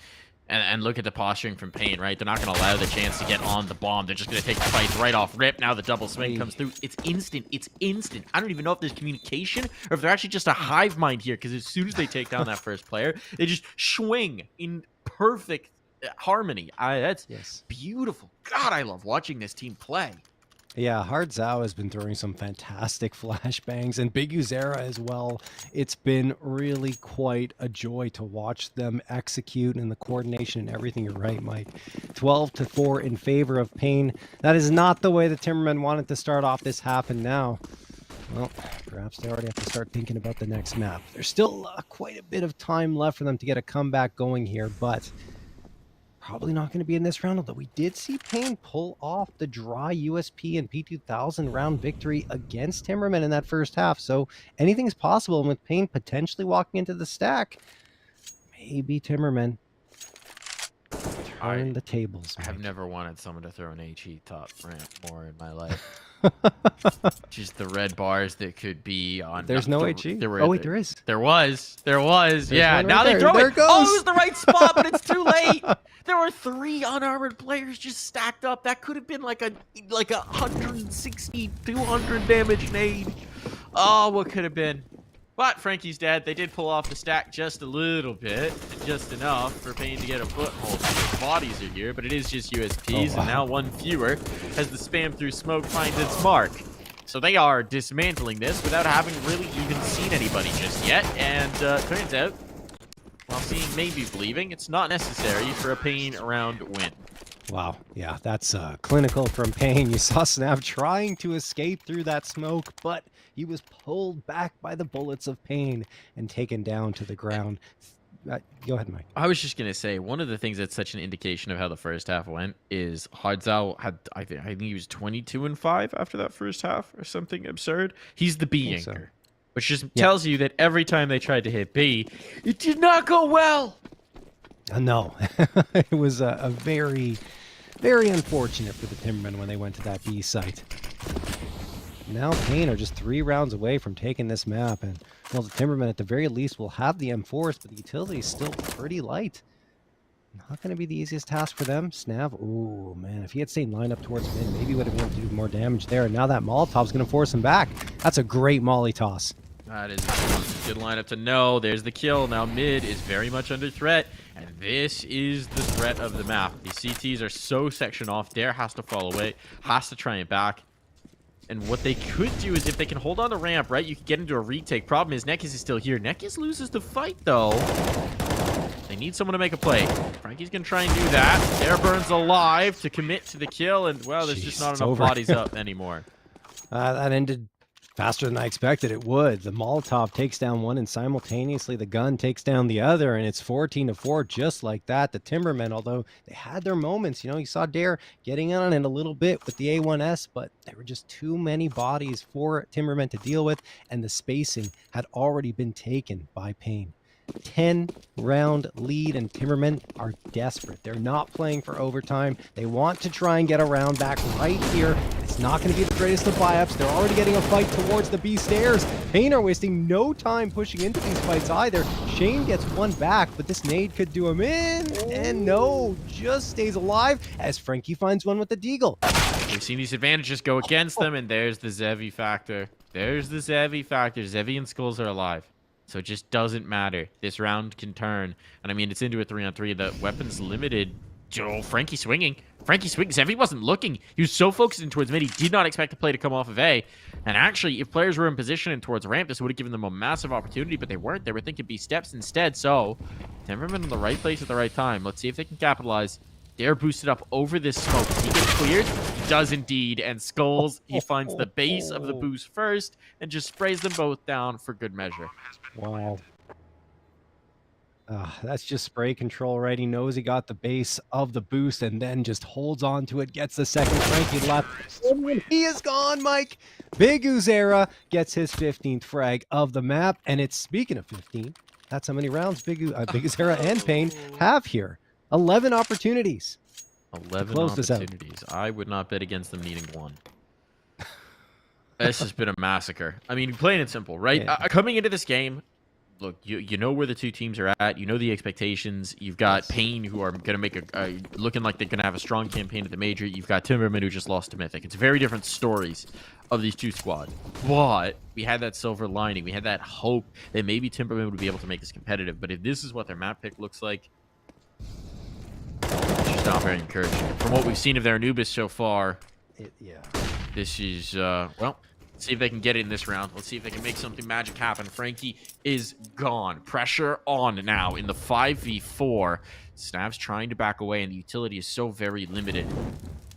And look at the posturing from Pain, right? They're not going to allow the chance to get on the bomb. They're just going to take the fight right off rip. Now the double swing comes through. It's instant. It's instant. I don't even know if there's communication or if they're actually just a hive mind here, because as soon as they take down that first player, they just swing in perfect harmony. That's beautiful. God, I love watching this team play. Yeah, Hardzao has been throwing some fantastic flashbangs, and Big Uzera as well. It's been really quite a joy to watch them execute, and the coordination and everything. You're right, Mike. 12-4 in favor of Pain. That is not the way the Timbermen wanted to start off this half, and now, well, perhaps they already have to start thinking about the next map. There's still quite a bit of time left for them to get a comeback going here, but probably not going to be in this round, although we did see Pain pull off the dry USP and P2000 round victory against Timbermen in that first half. So anything's possible, and with Pain potentially walking into the stack, maybe Timbermen turn the tables. I have never wanted someone to throw an HE top ramp more in my life. Just the red bars that could be on. There's no HE? Oh, wait, there is. There was. There's Yeah, now they throw it. Oh, it was the right spot, but it's too late. There were 3 unarmored players just stacked up. That could have been like a 160, 200 damage nade. Oh, what could have been? But Frankie's dead. They did pull off the stack just a little bit, just enough for Pain to get a foothold. The bodies are here, but it is just USPs, and now one fewer as the spam through smoke finds its mark. So they are dismantling this without having really even seen anybody just yet, and turns out, while seeing may be believing, it's not necessary for a Pain round win. Wow, yeah, that's clinical from Pain. You saw Snav trying to escape through that smoke, but he was pulled back by the bullets of Pain and taken down to the ground. Go ahead, Mike. I was just going to say, one of the things that's such an indication of how the first half went is Hardzao had, I think he was 22-5 after that first half or something absurd. He's the B anchor, which just tells you that every time they tried to hit B, it did not go well. No, it was a very, very unfortunate for the Timbermen when they went to that B site. Now Pain are just 3 rounds away from taking this map, and well, the Timbermen at the very least will have the M4s, but the utility is still pretty light. Not going to be the easiest task for them. Snav, ooh, man, if he had stayed lined up towards mid, maybe he would have been able to do more damage there, and now that Molotov's going to force him back. That's a great molly toss. That is a good lineup to know. There's the kill. Now mid is very much under threat, and this is the threat of the map. The CTs are so sectioned off. Dare has to fall away, has to try and back. And what they could do is if they can hold on the ramp, right, you can get into a retake. Problem is Nekis is still here. Nekis loses the fight, though. They need someone to make a play. Frankie's going to try and do that. Dare burns alive to commit to the kill, and, well, there's just not enough bodies up anymore. That ended faster than I expected it would. The Molotov takes down one, and simultaneously the gun takes down the other, and it's 14-4 just like that. The Timbermen, although they had their moments, you know, you saw Dare getting on it a little bit with the A1S, but there were just too many bodies for Timbermen to deal with, and the spacing had already been taken by Pain. 10-round lead, and Timbermen are desperate. They're not playing for overtime. They want to try and get a round back right here. It's not going to be the greatest of buy-ups. They're already getting a fight towards the B stairs. Pain are wasting no time pushing into these fights either. Shane gets one back, but this nade could do him in. And no, just stays alive as Frankie finds one with the deagle. We've seen these advantages go against them, and there's the Zevi factor. There's the Zevi factor. Zevi and Skulls are alive. So it just doesn't matter. This round can turn. And I mean, it's into a 3-on-3. The weapon's limited. Oh, Frankie swinging. Frankie swings. Zevi wasn't looking. He was so focused in towards mid, he did not expect the play to come off of A. And actually, if players were in position and towards ramp, this would have given them a massive opportunity, but they weren't. They were thinking B steps instead. So, Timberman in the right place at the right time. Let's see if they can capitalize. They're boosted up over this smoke. He gets cleared. He does indeed. And Skulls, he finds the base of the boost first and just sprays them both down for good measure. Wow. That's just spray control, right? He knows he got the base of the boost and then just holds on to it, gets the second. Frankie left. He is gone, Mike. Big Uzera gets his 15th frag of the map. And it's, speaking of 15, that's how many rounds Big Uzera and Pain have here. 11 opportunities. 11 opportunities. I would not bet against them needing one. This has been a massacre. I mean, plain and simple, right? Yeah. Coming into this game, look, you know where the two teams are at. You know the expectations. You've got Pain, who are going to make looking like they're going to have a strong campaign at the major. You've got Timbermen, who just lost to Mythic. It's very different stories of these two squads. But we had that silver lining. We had that hope that maybe Timbermen would be able to make this competitive. But if this is what their map pick looks like, it's just not very encouraging. From what we've seen of their Anubis so far, this is, well, let's see if they can get it in this round. Let's see if they can make something magic happen. Frankie is gone. Pressure on now in the 5v4. Snav's trying to back away, and the utility is so very limited.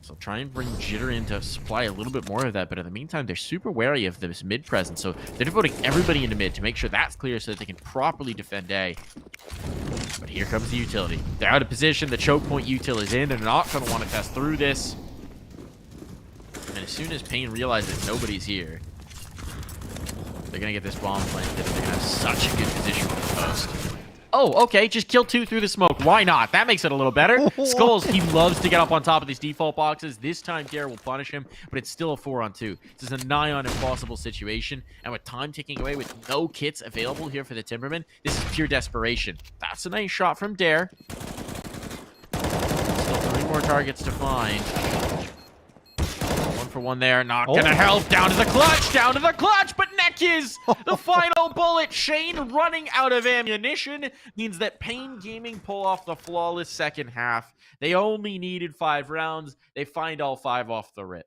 So try and bring Jitter in to supply a little bit more of that. But in the meantime, they're super wary of this mid presence. So they're devoting everybody into mid to make sure that's clear so that they can properly defend A. But here comes the utility. They're out of position. The choke point util is in. They're not going to want to test through this. And as soon as Pain realizes nobody's here, they're going to get this bomb planted. And they're going to have such a good position for the post. Oh, okay. Just kill two through the smoke. Why not? That makes it a little better. Skulls, he loves to get up on top of these default boxes. This time, Dare will punish him, but it's still a 4-on-2. This is a nigh-on impossible situation. And with time ticking away, with no kits available here for the Timbermen, this is pure desperation. That's a nice shot from Dare. Still 3 more targets to find. 1 for 1 there. Not gonna help. Down to the clutch, but neck is the final bullet. Shane running out of ammunition means that Pain Gaming pull off the flawless second half. They only needed 5 rounds. They find all 5 off the rip.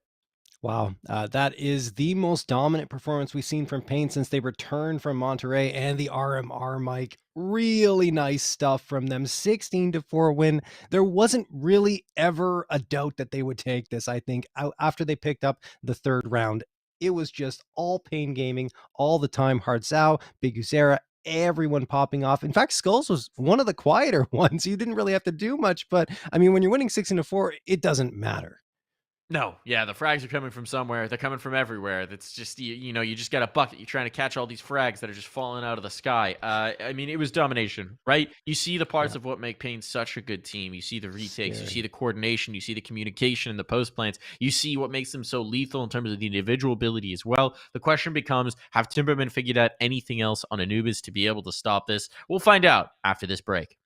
Wow, that is the most dominant performance we've seen from Pain since they returned from Monterey and the RMR, Mike. Really nice stuff from them. 16-4 win. There wasn't really ever a doubt that they would take this, I think, after they picked up the 3rd round. It was just all Pain Gaming all the time. Hardzao, Big Uzera, everyone popping off. In fact, Skulls was one of the quieter ones. You didn't really have to do much, but I mean, when you're winning 16-4, it doesn't matter. No, yeah, the frags are coming from somewhere. They're coming from everywhere. That's just, you know, you just got a bucket. You're trying to catch all these frags that are just falling out of the sky. I mean, it was domination, right? You see the parts of what make Pain such a good team. You see the retakes. You see the coordination. You see the communication and the post plans. You see what makes them so lethal in terms of the individual ability as well. The question becomes, have Timbermen figured out anything else on Anubis to be able to stop this? We'll find out after this break.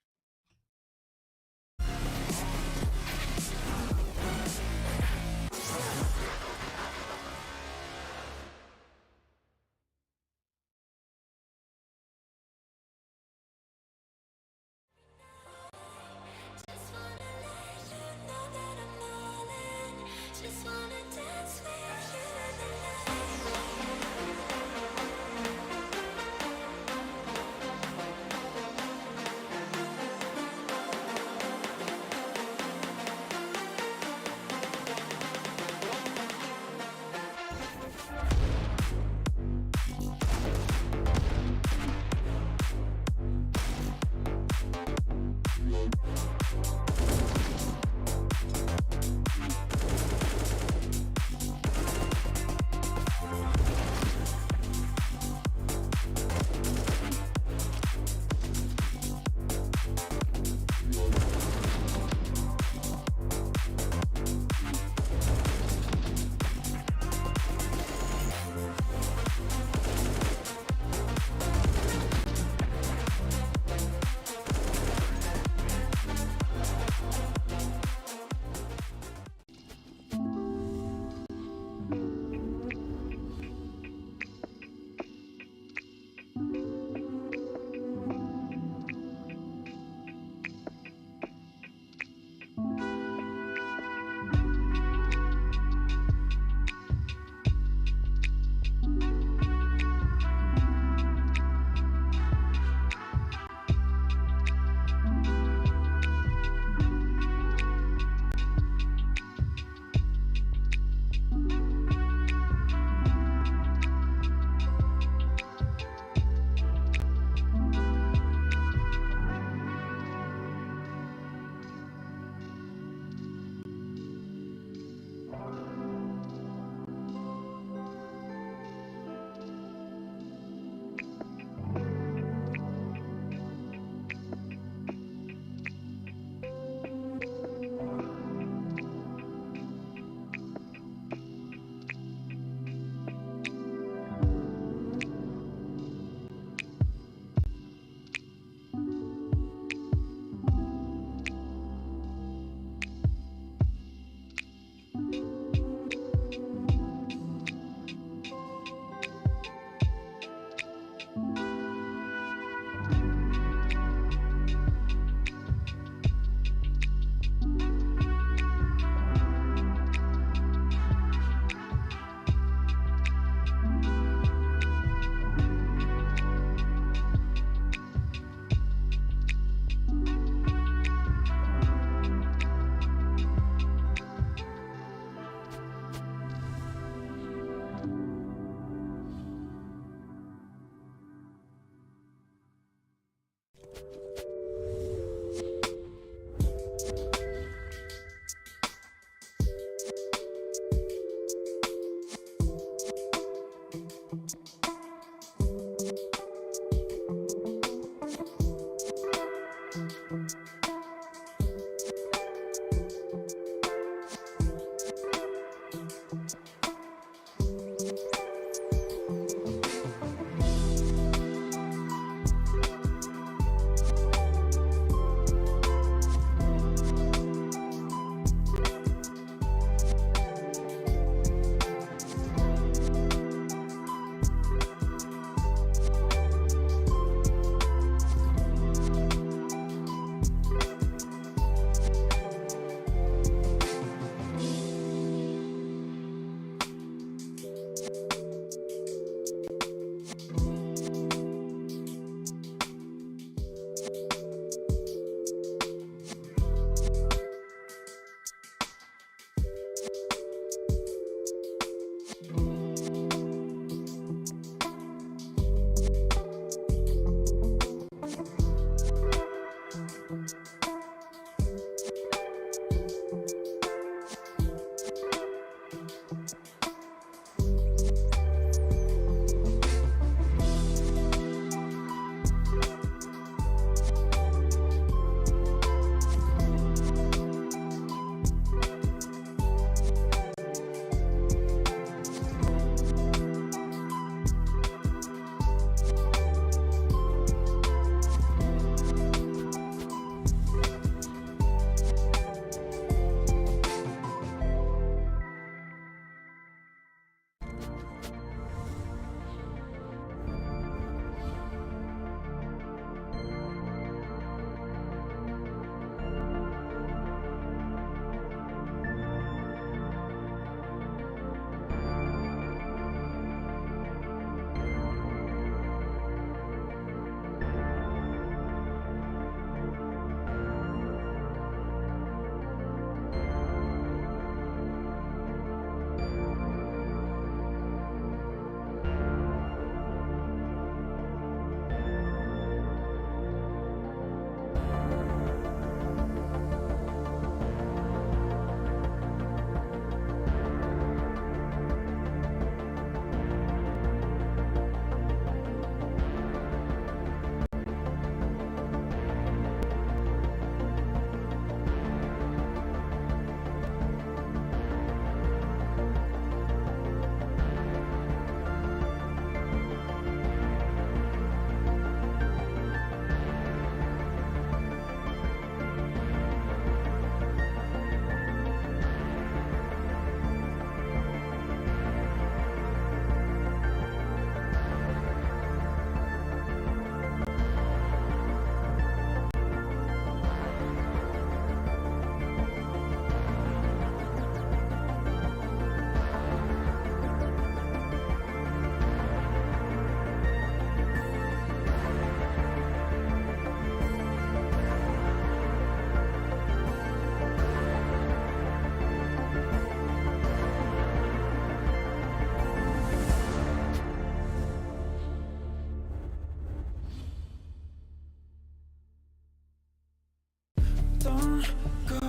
Don't go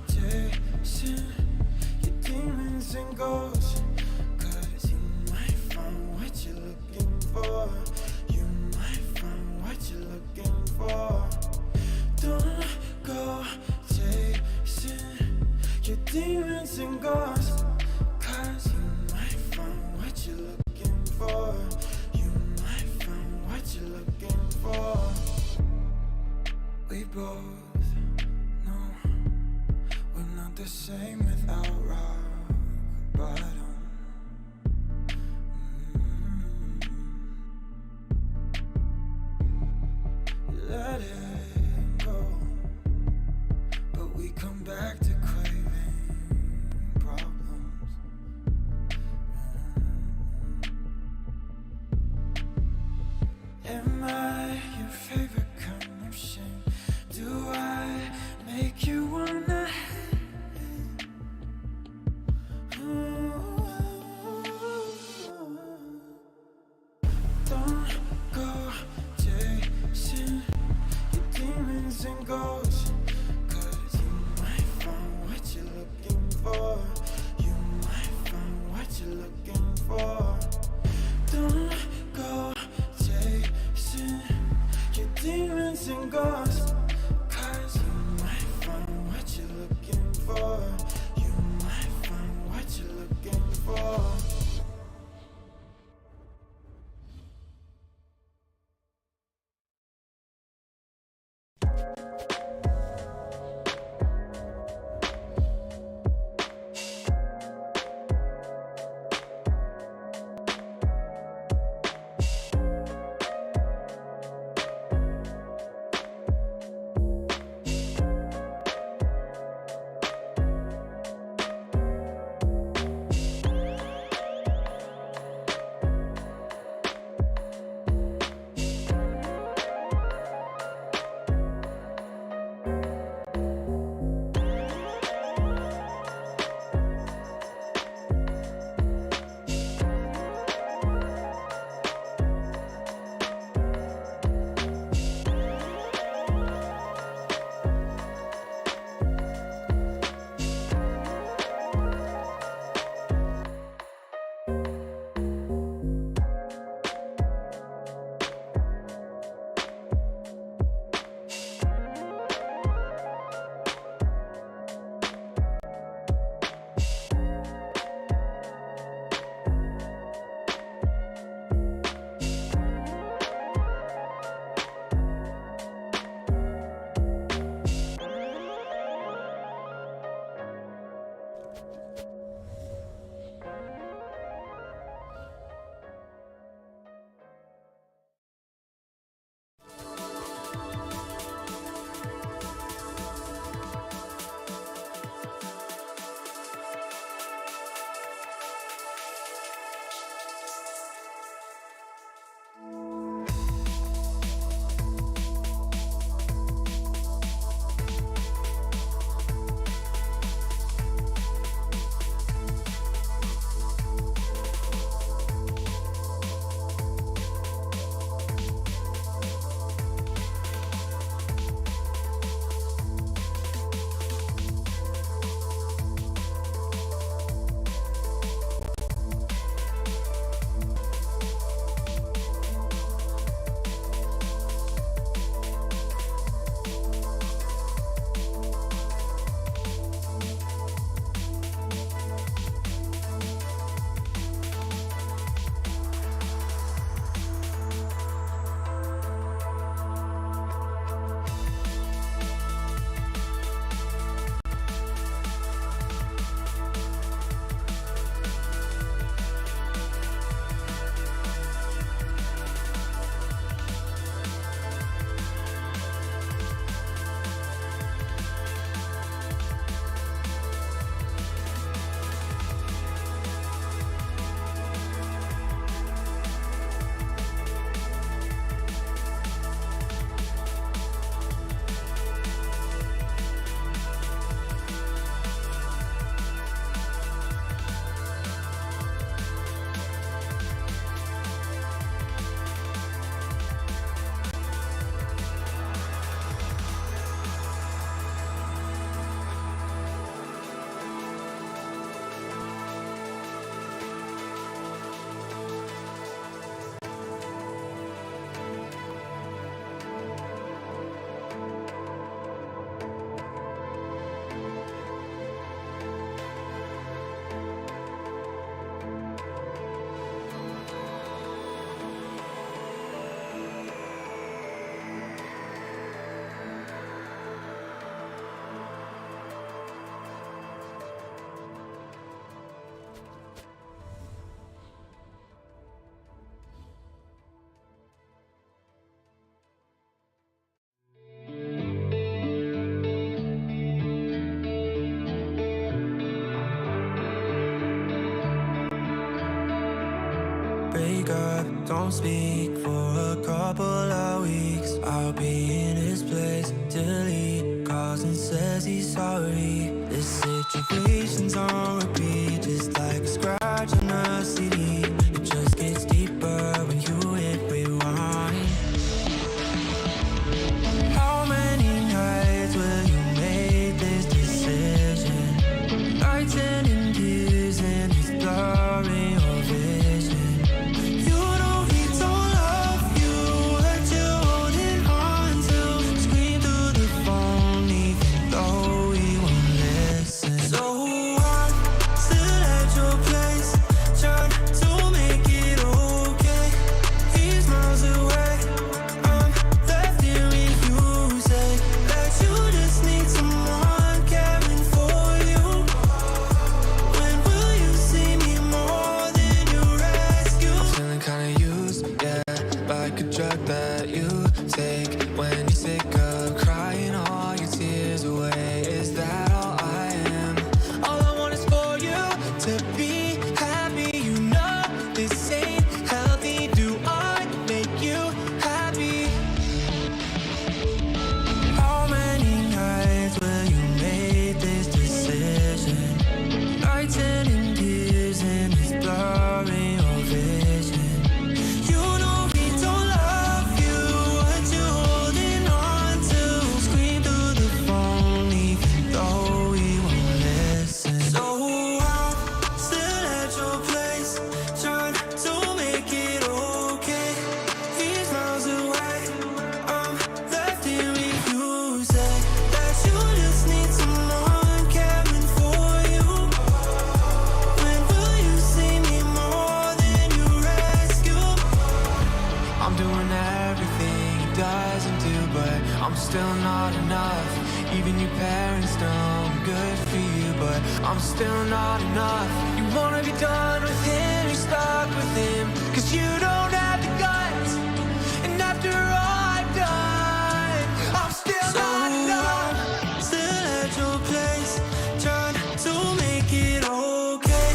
chasing your demons and ghosts, 'cause you might find what you're looking for. You might find what you're looking for. Don't go chasing your demons and ghosts, 'cause you might find what you're looking for. You might find what you're looking for. We both the same without rock bottom. Let it go, but we come back to craving problems. Am I your favorite kind of shame? Do I make you wanna? Don't go chasing your demons and ghosts, 'cause you might find what you're looking for. You might find what you're looking for. among us. 'Cause you might find what you're looking for. You might find what you're looking for. break up, don't speak for a couple of weeks. I'll be in his place till he calls and says he's sorry. This situation's on repeat, just like a scratch on a CD. It just gets deeper when you hit rewind. How many nights will you make this decision? Lights and tears and he's blurring your vision. You know he don't love you, that you're holding on to. drug that you take when you're sick of crying all your tears away. Is that all I am? All I want is for you to be happy. You know this ain't healthy. Do I make you happy? How many nights will you make this decision? Nights ending tears and it's blurring your vision. You know we don't love you. What you holding on to? Scream through the phone even though we won't listen. So I'm still at your place, trying to make it okay. He's miles away, I'm left here with you. Say that you just need someone caring for you. When will you see me more than you rescue? I'm doing everything he doesn't do, but I'm still not enough. Even your parents know I'm good for you, but I'm still not enough. You wanna be done with him, you're stuck with him, 'cause you don't have the guts. And after all I've done, I'm still not enough. Still at your place, trying to make it okay.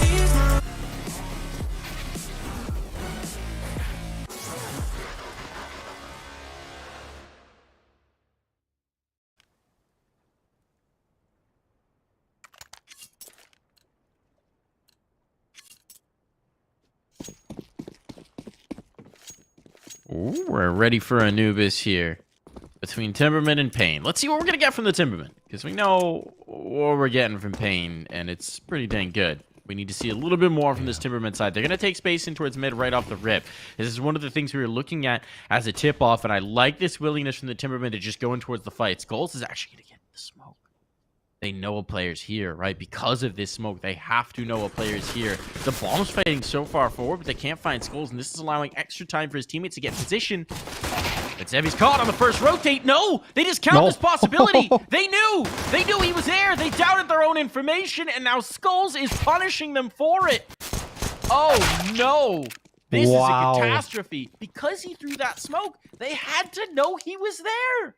He's not. Ooh, we're ready for Anubis here between Timbermen and Pain. Let's see what we're gonna get from the Timbermen, because we know what we're getting from Pain, and it's pretty dang good. We need to see a little bit more from this Timberman side. They're going to take space in towards mid right off the rip. This is one of the things we were looking at as a tip-off, and I like this willingness from the Timbermen to just go in towards the fight. Skulls is actually going to get the smoke. They know a player's here, right? Because of this smoke, they have to know a player's here. The bomb's fighting so far forward, but they can't find Skulls, and this is allowing extra time for his teammates to get in position. But Zevy's caught on the first rotate. No! They discount this possibility! They knew! They knew he was there! They doubted their own information, and now Skulls is punishing them for it! Oh, no! This is a catastrophe. Because he threw that smoke, they had to know he was there!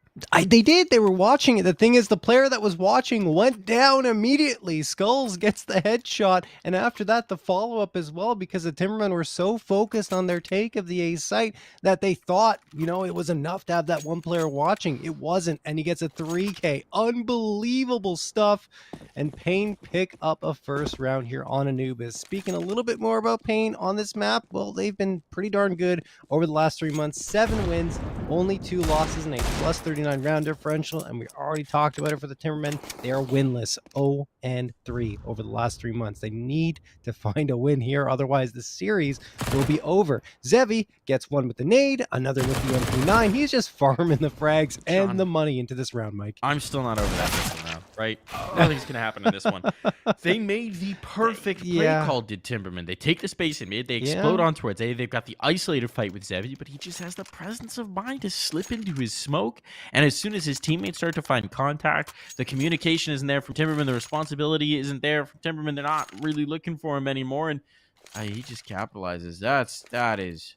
They did. They were watching it. The thing is, the player that was watching went down immediately. Skulls gets the headshot, and after that, the follow-up as well, because the Timbermen were so focused on their take of the A site that they thought, you know, it was enough to have that one player watching. It wasn't, and he gets a 3K. Unbelievable stuff, and Pain pick up a first round here on Anubis. Speaking a little bit more about Pain on this map, well, they've been pretty darn good over the last 3 months. 7 wins, only 2 losses, and a plus 39 round differential, and we already talked about it for the Timbermen. They are winless, 0-3 over the last 3 months. They need to find a win here, otherwise the series will be over. Zevy gets one with the nade, another with the MP9. He's just farming the frags and the money into this round, Mike. I'm still not over that missile round, right? Nothing's gonna happen in this one. They made the perfect play call, did Timberman. They take the space in mid, they explode on towards A. They've got the isolated fight with Zevy, but he just has the presence of mind to slip into his smoke, and as soon as his teammates start to find contact, the communication isn't there from Timberman, the responsibility isn't there from Timberman, they're not really looking for him anymore, and he just capitalizes. That is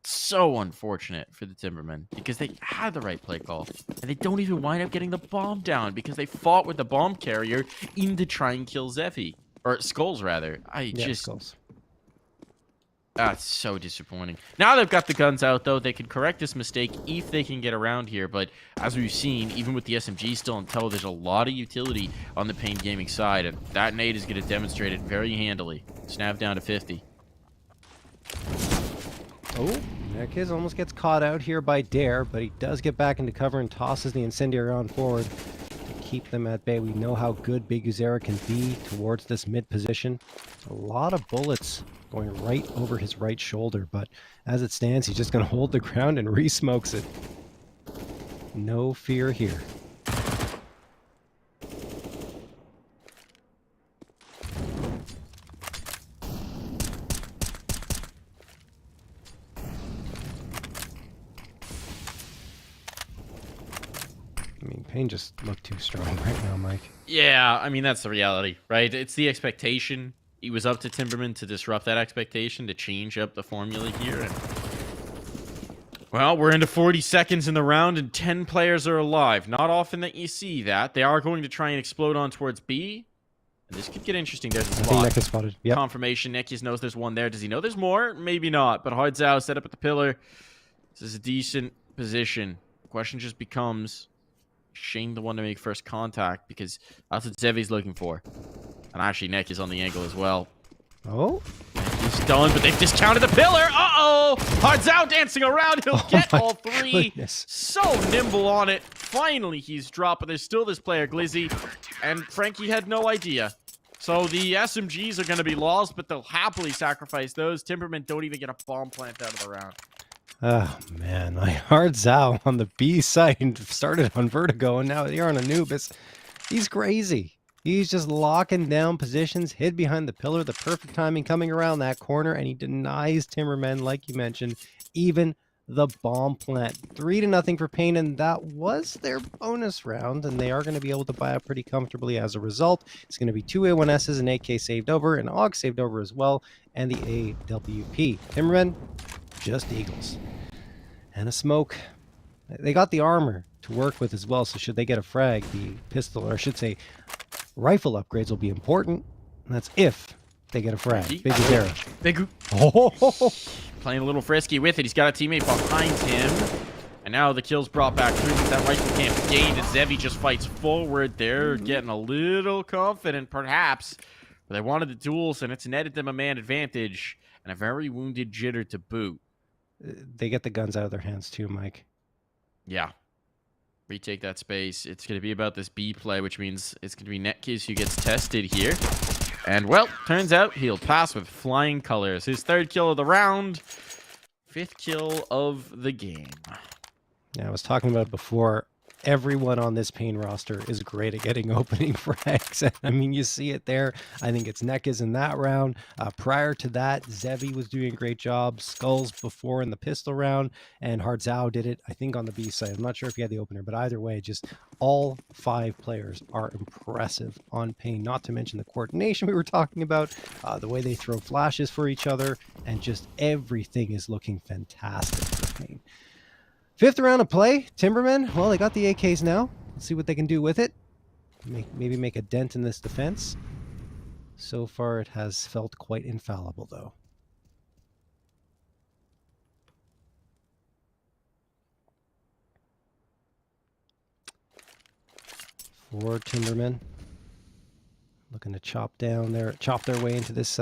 so unfortunate for the Timbermen, because they had the right play call, and they don't even wind up getting the bomb down, because they fought with the bomb carrier in to try and kill Zevy, or Skulls rather. Skulls. That's so disappointing. Now they've got the guns out, though. They can correct this mistake if they can get around here. But as we've seen, even with the SMG still in tow, there's a lot of utility on the Pain Gaming side. And that nade is going to demonstrate it very handily. Snap down to 50. Oh, Nekiz almost gets caught out here by Dare, but he does get back into cover and tosses the incendiary on forward to keep them at bay. We know how good Big Uzera can be towards this mid position. A lot of bullets going right over his right shoulder, but as it stands, he's just going to hold the ground and re-smokes it. No fear here. I mean, Pain just looked too strong right now, Mike. Yeah, I mean, that's the reality, right? It's the expectation. It was up to Timberman to disrupt that expectation, to change up the formula here. And Well, we're into 40 seconds in the round and 10 players are alive. Not often that you see that. They are going to try and explode on towards B. And this could get interesting. There's a spot. I think Nick is spotted. Yep. Confirmation. Nekias knows there's one there. Does he know there's more? Maybe not. But Hardzao set up at the pillar. This is a decent position. The question just becomes, Shane the one to make first contact? Because that's what Zevi's looking for. And actually, Nekias on the angle as well. Oh. He's done, but they've discounted the pillar. Uh-oh! Hardzao dancing around. He'll get all three. Goodness. So nimble on it. Finally, he's dropped, but there's still this player, Glizzy. And Frankie had no idea. So the SMGs are going to be lost, but they'll happily sacrifice those. Timbermen don't even get a bomb plant out of the round. Oh, man. Hardzao on the B side started on Vertigo, and now they're on Anubis. He's crazy. He's just locking down positions, hid behind the pillar, the perfect timing coming around that corner, and he denies Timbermen, like you mentioned, even the bomb plant. 3-0 for Pain, and that was their bonus round, and they are going to be able to buy up pretty comfortably as a result. It's going to be 2 A1Ss, an AK saved over, an AUG saved over as well, and the AWP. Timbermen, just Eagles. And a smoke. They got the armor to work with as well, so should they get a frag, the pistol, or I should say rifle upgrades will be important. And that's if they get a frag. Big Zero. Playing a little frisky with it. He's got a teammate behind him. And now the kill's brought back through. That rifle can't be gained. And Zevi just fights forward. They're getting a little confident, perhaps. But they wanted the duels, and it's netted them a man advantage. And a very wounded Jitter to boot. They get the guns out of their hands too, Mike. Yeah. Retake that space. It's going to be about this B play, which means it's going to be Nekias who gets tested here. And, well, turns out he'll pass with flying colors. His 3rd kill of the round. 5th kill of the game. Yeah, I was talking about it before. Everyone on this Pain roster is great at getting opening frags. I mean, you see it there. I think it's Nekias in that round. Prior to that, Zevi was doing a great job. Skulls before in the pistol round, and Hardzao did it, I think, on the B side. I'm not sure if he had the opener, but either way, just all 5 players are impressive on Pain. Not to mention the coordination we were talking about, the way they throw flashes for each other, and just everything is looking fantastic for Pain. 5th round of play, Timbermen, well, they got the AKs now. Let's see what they can do with it. Maybe make a dent in this defense. So far, it has felt quite infallible, though. For Timbermen, looking to chop their way into this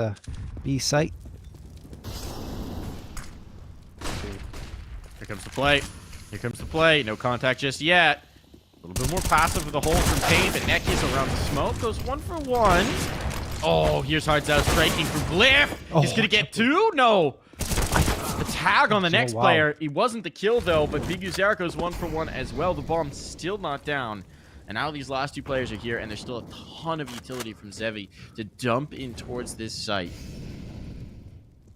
B site. Here comes the play. Here comes the play. No contact just yet. A little bit more passive with the hold from Pain, but Nekias around the smoke goes 1 for 1. Oh, here's Hardzao striking from Glyph. He's going to get 2? No. The tag on the next player. He wasn't the kill, though, but Big Uzera goes 1 for 1 as well. The bomb's still not down. And now these last 2 players are here, and there's still a ton of utility from Zevi to dump in towards this site.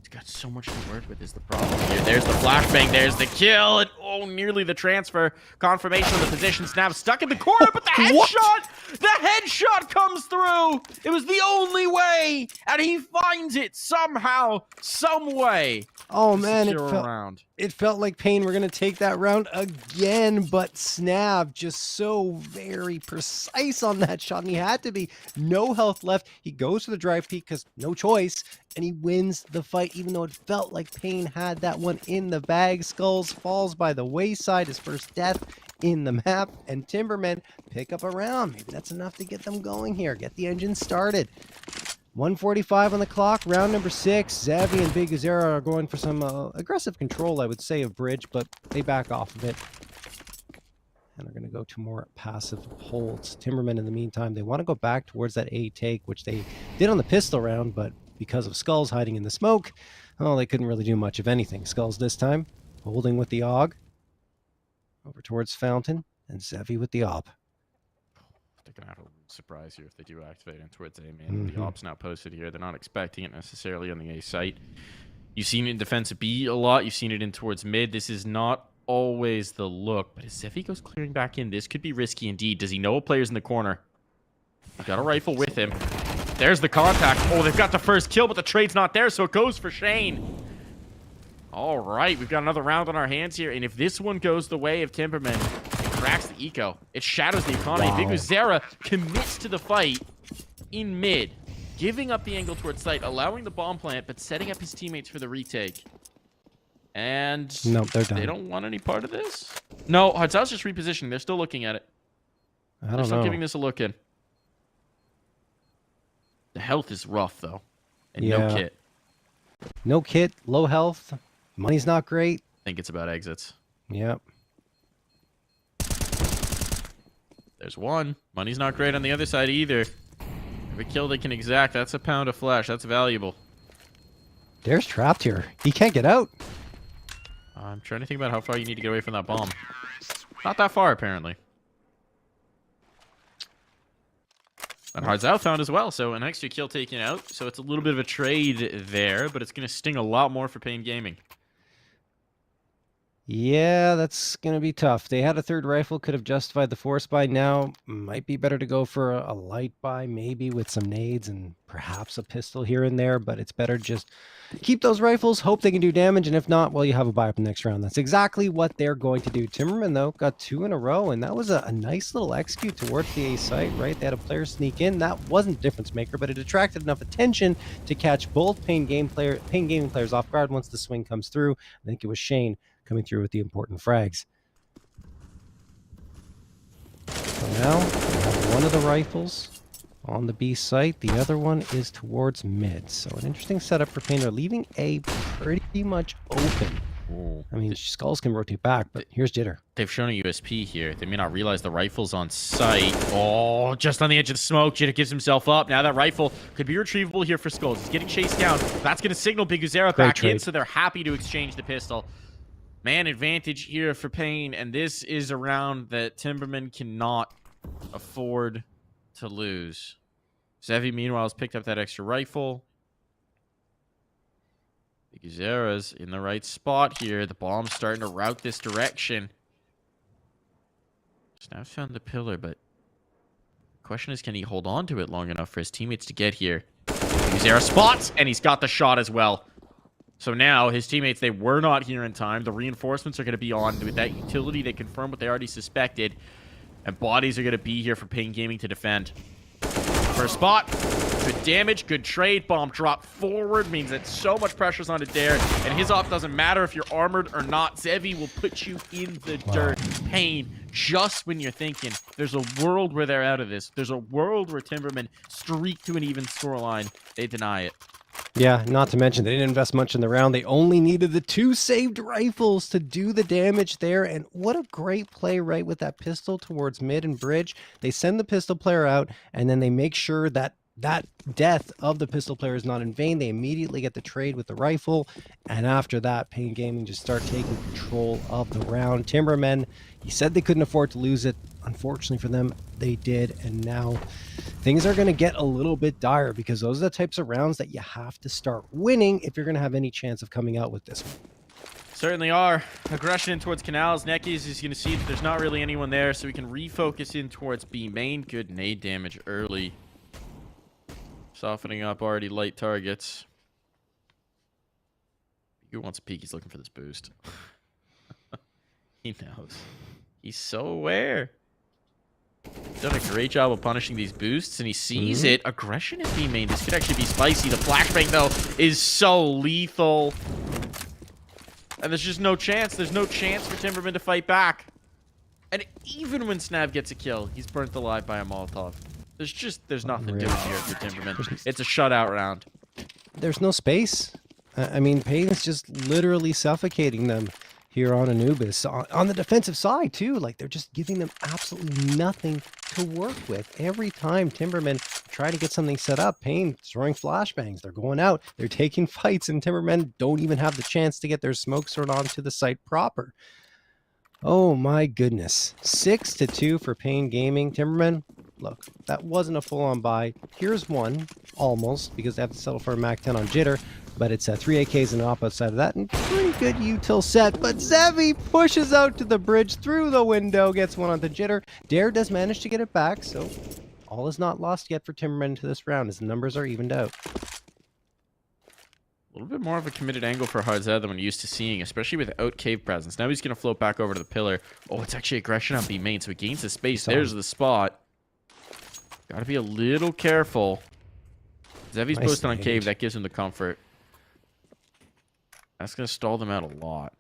Got so much to work with is the problem here. There's the flashbang. There's the kill. And oh, nearly the transfer. Confirmation of the position. Snap stuck in the corner, but the headshot! The headshot comes through! It was the only way! And he finds it somehow, some way. Oh, man, it felt like Pain were going to take that round again, but Snap just so very precise on that shot, and he had to be. No health left. He goes for the drive peek because no choice, and he wins the fight, even though it felt like Pain had that one in the bag. Skulls falls by the wayside, his first death in the map, and Timbermen pick up a round. Maybe that's enough to get them going here, get the engine started. 1:45 on the clock, round number 6. Zevi and Big Uzera are going for some aggressive control, I would say, of bridge, but they back off of it. And they're going to go to more passive holds. Timbermen, in the meantime, they want to go back towards that A take, which they did on the pistol round, but because of Skulls hiding in the smoke, oh, they couldn't really do much of anything. Skulls this time, holding with the AUG. Over towards Fountain, and Zevi with the AWP. They're going to have a surprise here if they do activate in towards A, man. The AWP's now posted here. They're not expecting it necessarily on the A site. You've seen it in defensive B a lot. You've seen it in towards mid. This is not always the look, but as Zevi goes clearing back in, this could be risky indeed. Does he know a player's in the corner? He's got a rifle with him. There's the contact. Oh, they've got the first kill, but the trade's not there, so it goes for Shane. All right, we've got another round on our hands here, and if this one goes the way of Timbermen, it cracks the eco. It shatters the economy. Wow. Biguzera commits to the fight in mid, giving up the angle towards site, allowing the bomb plant, but setting up his teammates for the retake. And nope, they're done. They don't want any part of this? No, Hartzau's just repositioning. They're still looking at it. They're still giving this a look in. The health is rough, though. And no kit. No kit, low health. Money's not great. I think it's about exits. Yep. There's one. Money's not great on the other side either. Every kill they can exact, that's a pound of flesh. That's valuable. Dare's trapped here. He can't get out. I'm trying to think about how far you need to get away from that bomb. Not that far, apparently. And Hartzau found as well, so an extra kill taken out. So it's a little bit of a trade there, but it's going to sting a lot more for Pain Gaming. Yeah, that's going to be tough. They had a third rifle, could have justified the force buy. Now, might be better to go for a light buy, maybe with some nades and perhaps a pistol here and there, but it's better just keep those rifles, hope they can do damage, and if not, well, you have a buy up next round. That's exactly what they're going to do. Timbermen, though, got 2 in a row, and that was a nice little execute towards the A site, right? They had a player sneak in. That wasn't a difference maker, but it attracted enough attention to catch both Pain Gaming players off guard once the swing comes through. I think it was Shane coming through with the important frags. So now we have one of the rifles on the B site. The other one is towards mid. So an interesting setup for Pain. They're leaving A pretty much open. Ooh. I mean, Skulls can rotate back, but here's Jitter. They've shown a USP here. They may not realize the rifle's on site. Oh, just on the edge of the smoke. Jitter gives himself up. Now that rifle could be retrievable here for Skulls. He's getting chased down. That's going to signal Biguzera back in, so they're happy to exchange the pistol. Man advantage here for Pain, and this is a round that Timbermen cannot afford to lose. Zevi, meanwhile, has picked up that extra rifle. Biguzera's in the right spot here. The bomb's starting to route this direction. Snap's found the pillar, but the question is, can he hold on to it long enough for his teammates to get here? Biguzera spots, and he's got the shot as well. So now, his teammates, they were not here in time. The reinforcements are going to be on with that utility. They confirmed what they already suspected. And bodies are going to be here for Pain Gaming to defend. First spot. Good damage. Good trade. Bomb drop forward means that so much pressure's on to Dare. And his op doesn't matter if you're armored or not. Zevi will put you in the dirt. Pain, just when you're thinking there's a world where they're out of this. There's a world where Timbermen streak to an even scoreline. They deny it. Yeah, not to mention they didn't invest much in the round. They only needed the 2 saved rifles to do the damage there. And what a great play, right, with that pistol towards mid and bridge. They send the pistol player out, and then they make sure that that death of the pistol player is not in vain. They immediately get the trade with the rifle. And after that, Pain Gaming just start taking control of the round. Timbermen, he said they couldn't afford to lose it. Unfortunately for them, they did. And now things are going to get a little bit dire because those are the types of rounds that you have to start winning if you're going to have any chance of coming out with this one. Certainly are. Aggression in towards Canals. Neckies is going to see that there's not really anyone there, so we can refocus in towards B main. Good nade damage early. Softening up already light targets. Who wants a peek? He's looking for this boost. He knows. He's so aware. He's done a great job of punishing these boosts, and he sees it. Aggression in B main. This could actually be spicy. The flashbang, though, is so lethal. And there's just no chance. There's no chance for Timbermen to fight back. And even when Snap gets a kill, he's burnt alive by a Molotov. There's nothing doing here for Timbermen. It's a shutout round. There's no space. I mean, Pain is just literally suffocating them here on Anubis. On the defensive side, too. Like, they're just giving them absolutely nothing to work with. Every time Timbermen try to get something set up, Pain throwing flashbangs. They're going out. They're taking fights, and Timbermen don't even have the chance to get their smoke sword onto the site proper. Oh, my goodness. 6-2 for Pain Gaming. Timbermen, look, that wasn't a full-on buy. Here's one, almost, because they have to settle for a Mac 10 on Jitter. But it's 3 AKs and op outside of that, and pretty good util set. But Zevi pushes out to the bridge through the window, gets one on the Jitter. Dare does manage to get it back, so all is not lost yet for Timbermen to this round as the numbers are evened out. A little bit more of a committed angle for Hardzad than we're used to seeing, especially without cave presence. Now he's going to float back over to the pillar. Oh, it's actually aggression on B main, so he gains the space. There's the spot. Got to be a little careful. Zevi's posted on cave. That gives him the comfort. That's going to stall them out a lot.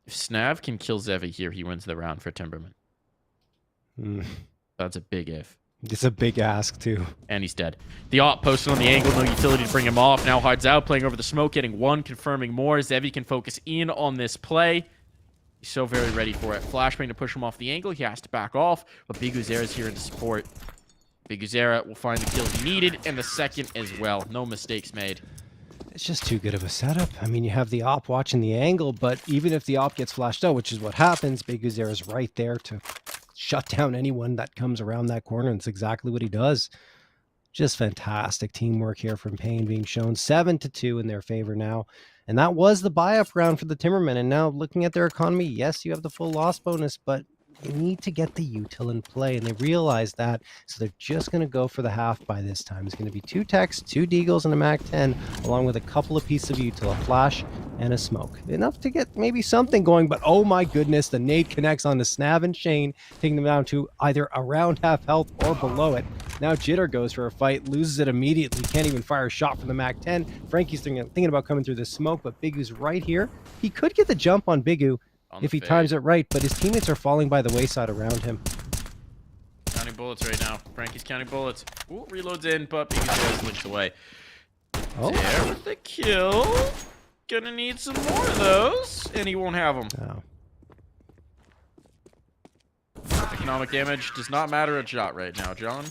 If Snav can kill Zevi here, he wins the round for Timbermen. That's a big if. It's a big ask, too. And he's dead. The op posted on the angle, no utility to bring him off. Now Hardzad playing over the smoke, getting one, confirming more. Zevi can focus in on this play. He's so very ready for it. Flashbang to push him off the angle. He has to back off, but Big Uzera is here to support. Big Uzera will find the kill he needed, and the second as well. No mistakes made. It's just too good of a setup. I mean, you have the op watching the angle, but even if the op gets flashed out, which is what happens, Big Uzera's right there to shut down anyone that comes around that corner, and it's exactly what he does. Just fantastic teamwork here from Pain being shown. 7-2 in their favor now. And that was the buy-up round for the Timbermen. And now looking at their economy, yes, you have the full loss bonus, but you need to get the util in play, and they realize that, so they're just going to go for the half by this time. It's going to be 2 techs, 2 deagles, and a MAC-10, along with a couple of pieces of util, a flash and a smoke. Enough to get maybe something going, but oh my goodness, the nade connects on the Snav and Shane, taking them down to either around half health or below it. Now Jitter goes for a fight, loses it immediately, can't even fire a shot from the MAC-10. Frankie's thinking about coming through the smoke, but Bigu's right here. He could get the jump on Bigu if he times it right, but his teammates are falling by the wayside around him. Counting bullets right now. Frankie's counting bullets. Ooh, reloads in, but Bigu's linked away. Oh. There with the kill. Gonna need some more of those, and he won't have them. Oh. Economic damage does not matter a jot right now, John,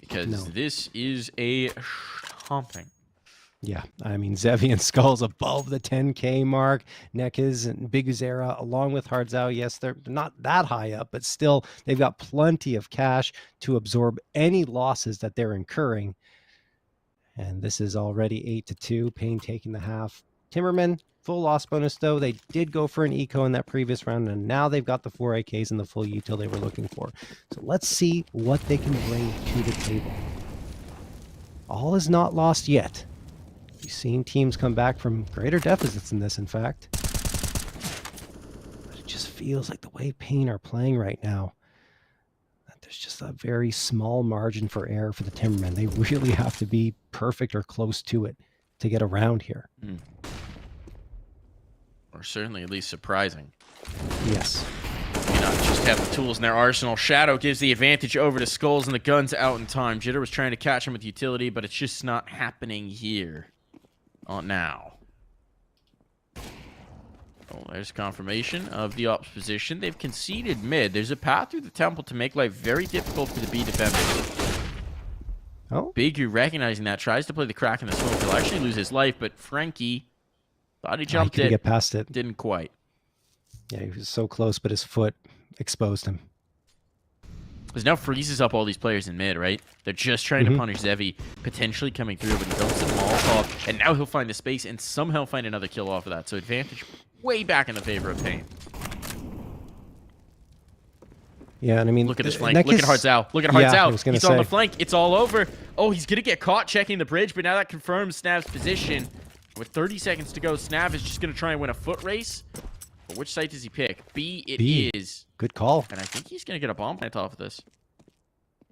because this is a stomping. Yeah, I mean, Zevi and Skull's above the 10K mark. Nekaz and Big Uzera, along with Hardzao, yes, they're not that high up, but still, they've got plenty of cash to absorb any losses that they're incurring. And this is already 8-2. Pain taking the half. Timbermen, full loss bonus, though. They did go for an eco in that previous round, and now they've got the 4 AKs and the full util they were looking for. So let's see what they can bring to the table. All is not lost yet. We've seen teams come back from greater deficits in this, in fact. But it just feels like the way Pain are playing right now, that there's just a very small margin for error for the Timbermen. They really have to be perfect or close to it to get around here. Or certainly at least surprising. Yes. You know, just have the tools in their arsenal. Shadow gives the advantage over to Skulls, and the gun's out in time. Jitter was trying to catch him with utility, but it's just not happening here. Now. Oh, there's confirmation of the ops position. They've conceded mid. There's a path through the temple to make life very difficult for the B defenders. Oh. Bigu, recognizing that, tries to play the crack in the smoke. He'll actually lose his life, but Frankie thought he jumped he couldn't get past it. Didn't quite. Yeah, he was so close, but his foot exposed him. Because now freezes up all these players in mid, right? They're just trying to punish Zevi, potentially coming through, but he dumps them all off, and now he'll find the space and somehow find another kill off of that. So advantage way back in the favor of Pain. Yeah, and I mean, look at this flank. Look at Hardzao. Look at Hardzao. Yeah, he's on the flank. It's all over. Oh, he's going to get caught checking the bridge, but now that confirms Snav's position. With 30 seconds to go, Snav is just going to try and win a foot race. But which site does he pick? B it is. Good call. And I think he's going to get a bomb plant off of this.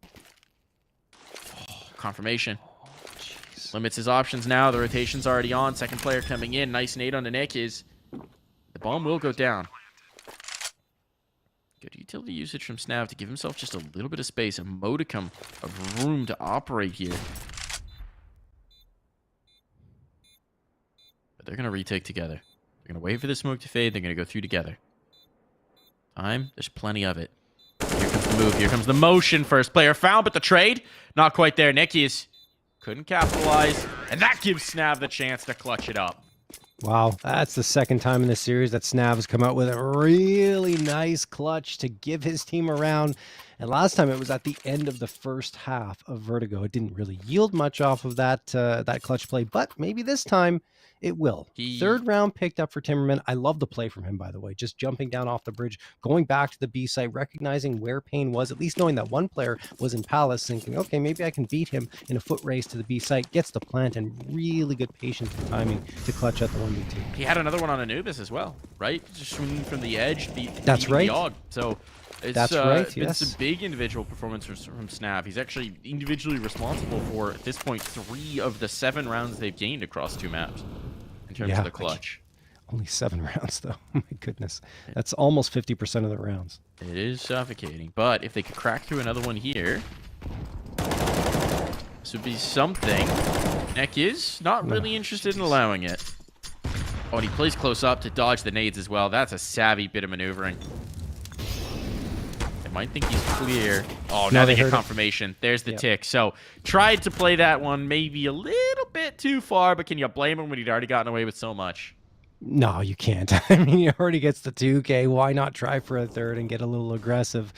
Oh, confirmation. Limits his options now. The rotation's already on. Second player coming in. Nice nade on the neck is. The bomb will go down. Good utility usage from Snav to give himself just a little bit of space, a modicum of room to operate here. But they're going to retake together. They're going to wait for the smoke to fade. They're going to go through together. Time, there's plenty of it. Here comes the move. Here comes the motion. First player found, but the trade, not quite there. Nekius couldn't capitalize, and that gives Snav the chance to clutch it up. Wow, that's the second time in this series that Snav has come out with a really nice clutch to give his team a round. And last time it was at the end of the first half of Vertigo. It didn't really yield much off of that that clutch play, but maybe this time it will. Third round picked up for Timbermen. I love the play from him, by the way. Just jumping down off the bridge, going back to the B site, recognizing where Payne was, at least knowing that one player was in Palace, thinking, okay, maybe I can beat him in a foot race to the B site. Gets the plant and really good patience and timing to clutch out the 1v2. He had another one on Anubis as well, right? Just swinging from the edge. That's right. So it's been some big individual performance from Snav. He's actually individually responsible for, at this point, 3 of the 7 rounds they've gained across 2 maps in terms of the clutch. Only 7 rounds, though. Oh, my goodness. That's almost 50% of the rounds. It is suffocating. But if they could crack through another one here, this would be something. Neck is not really interested in allowing it. Oh, and he plays close up to dodge the nades as well. That's a savvy bit of maneuvering. They might think he's clear. Oh, now they get confirmation. There's the tick. So, tried to play that one maybe a little bit too far, but can you blame him when he'd already gotten away with so much? No, you can't. I mean, he already gets the 2K. Why not try for a third and get a little aggressive?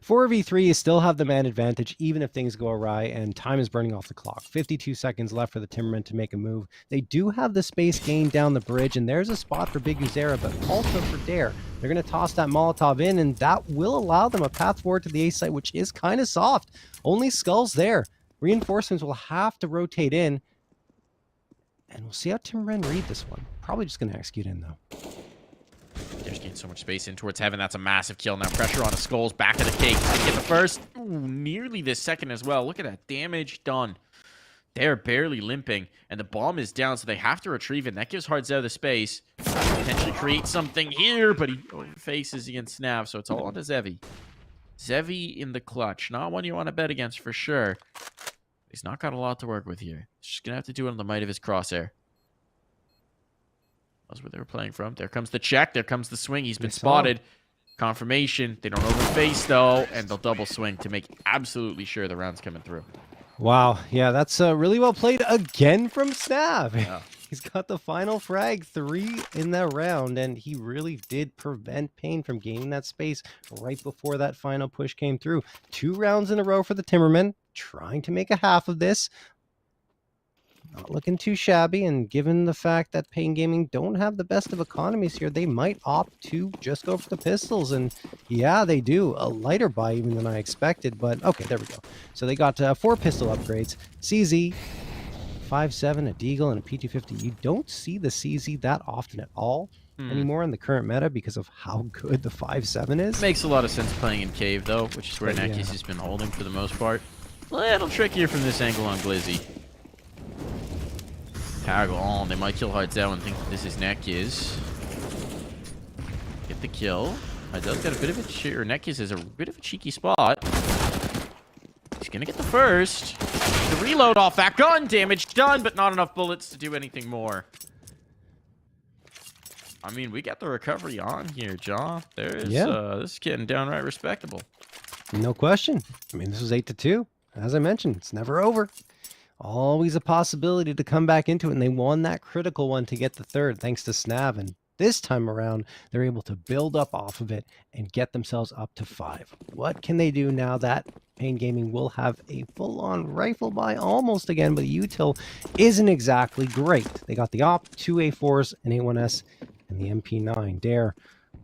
4v3, you still have the man advantage, even if things go awry, and time is burning off the clock. 52 seconds left for the Timbermen to make a move. They do have the space gained down the bridge, and there's a spot for Big Uzera, but also for Dare. They're going to toss that Molotov in, and that will allow them a path forward to the A site, which is kind of soft. Only skulls there. Reinforcements will have to rotate in, and we'll see how Timbermen read this one. Probably just going to execute in, though. There's getting so much space in towards Heaven. That's a massive kill. Now pressure on the skulls. Back of the cake. Get the first. Ooh, nearly the second as well. Look at that damage done. They're barely limping. And the bomb is down, so they have to retrieve it. And that gives Hardzel the space. Potentially create something here, but he faces against Snav, so it's all onto Zevi. Zevi in the clutch. Not one you want to bet against for sure. He's not got a lot to work with here. He's just going to have to do it on the might of his crosshair. That's where they were playing from. There comes the check. There comes the swing. He's been spotted. Confirmation. They don't overface, though, and they'll double swing to make absolutely sure the round's coming through. Wow. Yeah, that's really well played again from Snav. Yeah. He's got the final frag, 3 in that round, and he really did prevent Payne from gaining that space right before that final push came through. 2 rounds in a row for the Timbermen, trying to make a half of this. Not looking too shabby, and given the fact that Payne Gaming don't have the best of economies here, they might opt to just go for the pistols, and yeah, they do. A lighter buy even than I expected, but okay, there we go. So they got 4 pistol upgrades. CZ, 5.7, a Deagle, and a P250. You don't see the CZ that often at all anymore in the current meta because of how good the 5.7 is. Makes a lot of sense playing in Cave, though, which is where Nekis has been holding for the most part. A little trickier from this angle on Glizzy. Toggle on. They might kill Hardzel and think that this is Nekis. Get the kill. Hardzel's got a bit of a... or Nekis is a bit of a cheeky spot. He's gonna get the first. The reload off that gun. Damage done, but not enough bullets to do anything more. I mean, we got the recovery on here, John. There's, this is getting downright respectable. No question. I mean, this was 8-2. As I mentioned, it's never over. Always a possibility to come back into it, and they won that critical one to get the third thanks to Snav, and this time around they're able to build up off of it and get themselves up to 5. What can they do now that Payne Gaming will have a full-on rifle buy almost again, but the util isn't exactly great. They got the op, 2 A4s, an A1S, and the MP9. Dare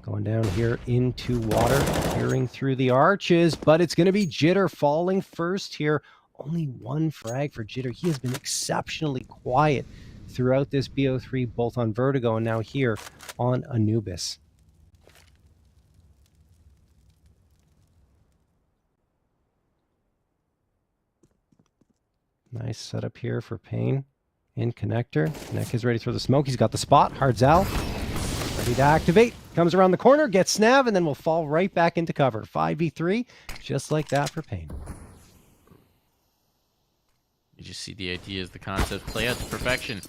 going down here into water, peering through the arches, but it's going to be Jitter falling first here. Only 1 frag for Jitter. He has been exceptionally quiet throughout this BO3, both on Vertigo and now here on Anubis. Nice setup here for Payne in connector. Neck is ready to throw the smoke. He's got the spot. Hardzel ready to activate. Comes around the corner, gets Snav, and then will fall right back into cover. 5v3, just like that for Payne. You just see the ideas, the concepts play out to perfection.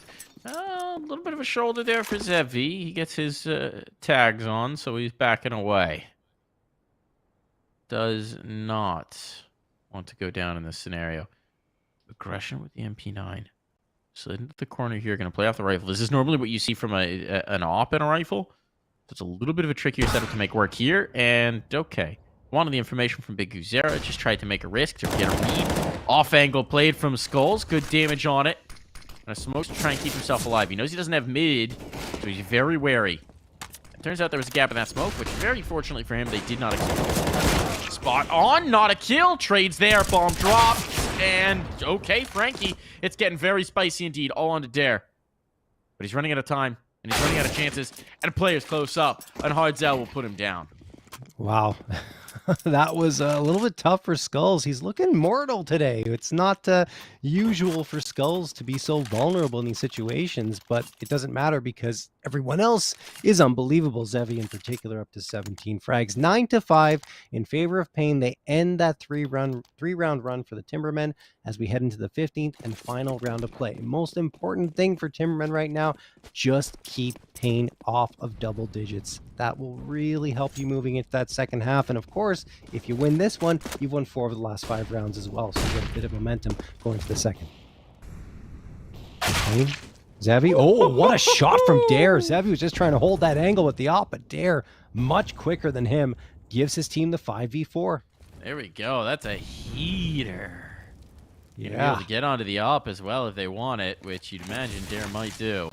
A little bit of a shoulder there for Zevi. He gets his tags on, so he's backing away. Does not want to go down in this scenario. Aggression with the MP9. Slid into the corner here, going to play off the rifle. This is normally what you see from an op in a rifle. So it's a little bit of a trickier setup to make work here, and okay. Wanted the information from Big Guzera. Just tried to make a risk to get a read. Off angle played from Skulls. Good damage on it. And Smokes to try and keep himself alive. He knows he doesn't have mid, so he's very wary. It turns out there was a gap in that smoke, which very fortunately for him, they did not exploit. Spot on. Not a kill. Trades there. Bomb drop. And okay, Frankie. It's getting very spicy indeed. All on to Dare. But he's running out of time. And he's running out of chances. And a player's close up. And Hardzell will put him down. Wow. That was a little bit tough for Skulls. He's looking mortal today. It's not usual for Skulls to be so vulnerable in these situations, but it doesn't matter because everyone else is unbelievable. Zevi in particular up to 17 frags. 9-5 in favor of Pain. They end that three-round run for the Timbermen as we head into the 15th and final round of play. Most important thing for Timbermen right now, just keep Pain off of double digits. That will really help you moving into that second half. And of course, if you win this one, you've won 4 of the last 5 rounds as well. So you get a bit of momentum going to the second. Pain. Zevi. Oh, what a shot from Dare. Zevi was just trying to hold that angle with the op, but Dare, much quicker than him, gives his team the 5v4. There we go. That's a heater. Yeah. Be able to get onto the op as well if they want it, which you'd imagine Dare might do.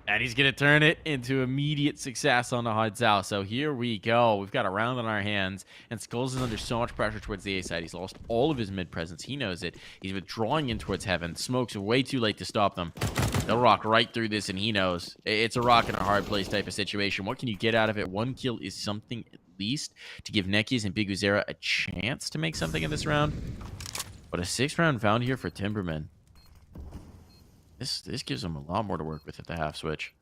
And he's going to turn it into immediate success on the Hardzell. So here we go. We've got a round on our hands. And Skulls is under so much pressure towards the A side. He's lost all of his mid presence. He knows it. He's withdrawing in towards Heaven. Smokes are way too late to stop them. They'll rock right through this, and he knows. It's a rock in a hard place type of situation. What can you get out of it? 1 kill is something at least to give Nekis and Big Uzera a chance to make something in this round. But a 6th round found here for Timbermen. This gives them a lot more to work with at the half switch.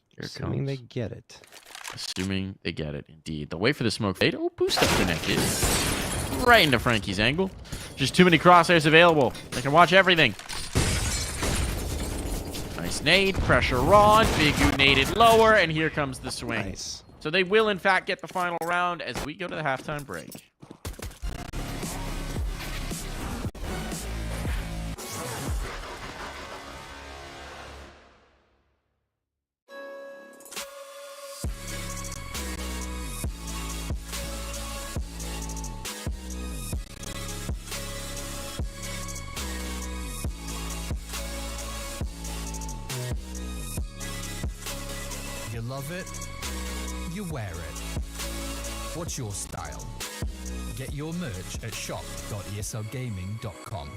Here it Assuming comes. they get it. Assuming they get it, indeed. They'll wait for the smoke fade. Oh, boost up the Nekis. Right into Frankie's angle. Just too many crosshairs available. They can watch everything. Nice nade. Pressure on. Big U naded lower. And here comes the swing. Nice. So they will, in fact, get the final round as we go to the halftime break. You love it, you wear it. What's your style? Get your merch at shop.eslgaming.com.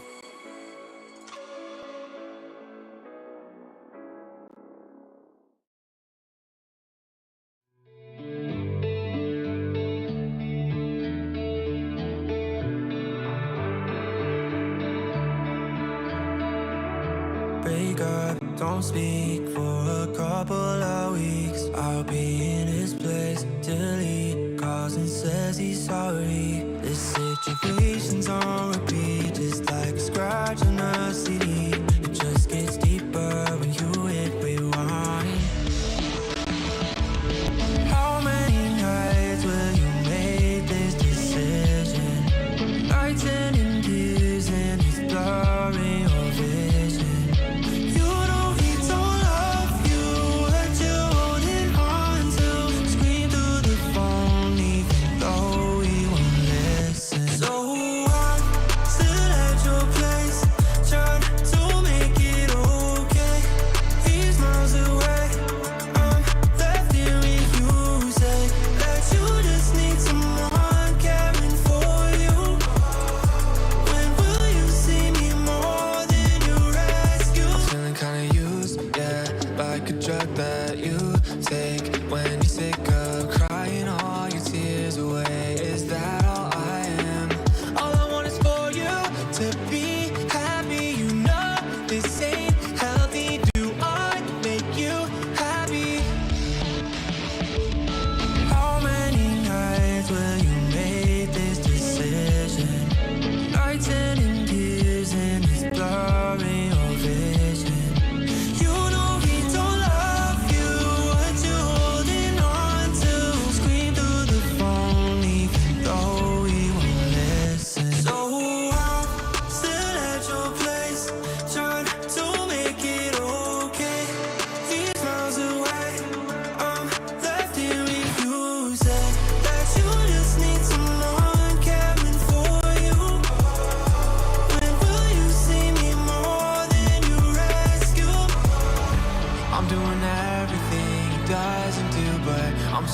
Break up, don't speak for a couple of weeks. I'll be in his place till he calls and says he's sorry. This situation's on repeat, just like a scratch on a CD. It just gets deeper when you hit rewind. How many nights will you make this decision? Nights ending tears and it's blurring your vision. You know he don't love you, that you're holding on to. Scream through the phone even though he won't listen. So I'm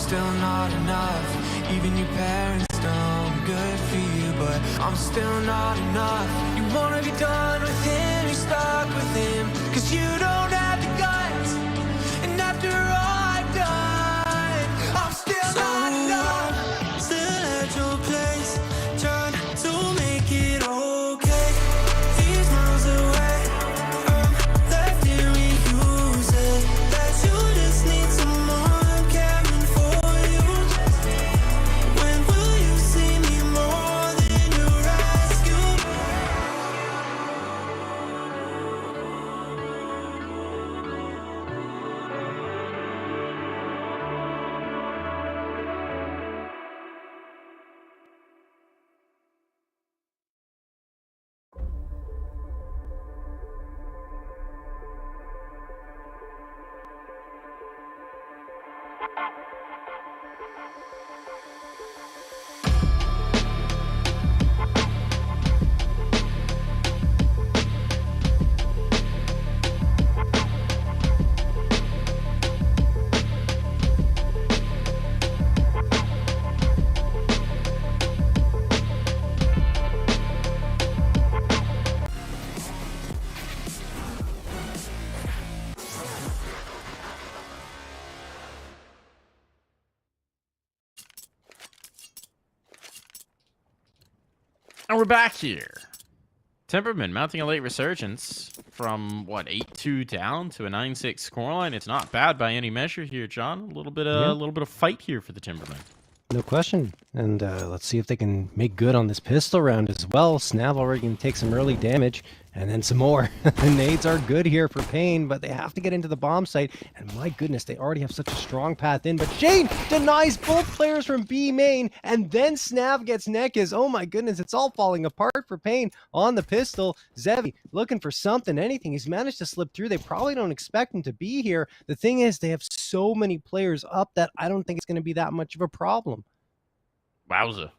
still not enough. Even your parents know I'm good for you, but I'm still not enough. You wanna be done with him, you're stuck with him, 'cause you don't have the guts. And after all I've done, I'm still not enough. Still at your place, trying to make it okay. These miles away, I'm left here with you. Said that you just need someone caring for you. When will you see me more than you rescue? And we're back here. Timbermen mounting a late resurgence from, what, 8-2 down to a 9-6 scoreline. It's not bad by any measure here, John. A little bit of fight here for the Timbermen. No question. And let's see if they can make good on this pistol round as well. Snav already can take some early damage, and then some more. The nades are good here for Payne, but they have to get into the bomb site. And my goodness, they already have such a strong path in. But Shane denies both players from B main, and then Snav gets Nekis. Oh my goodness, it's all falling apart for Payne on the pistol. Zevi looking for something, anything. He's managed to slip through. They probably don't expect him to be here. The thing is, they have so many players up that I don't think it's going to be that much of a problem. Wowza. A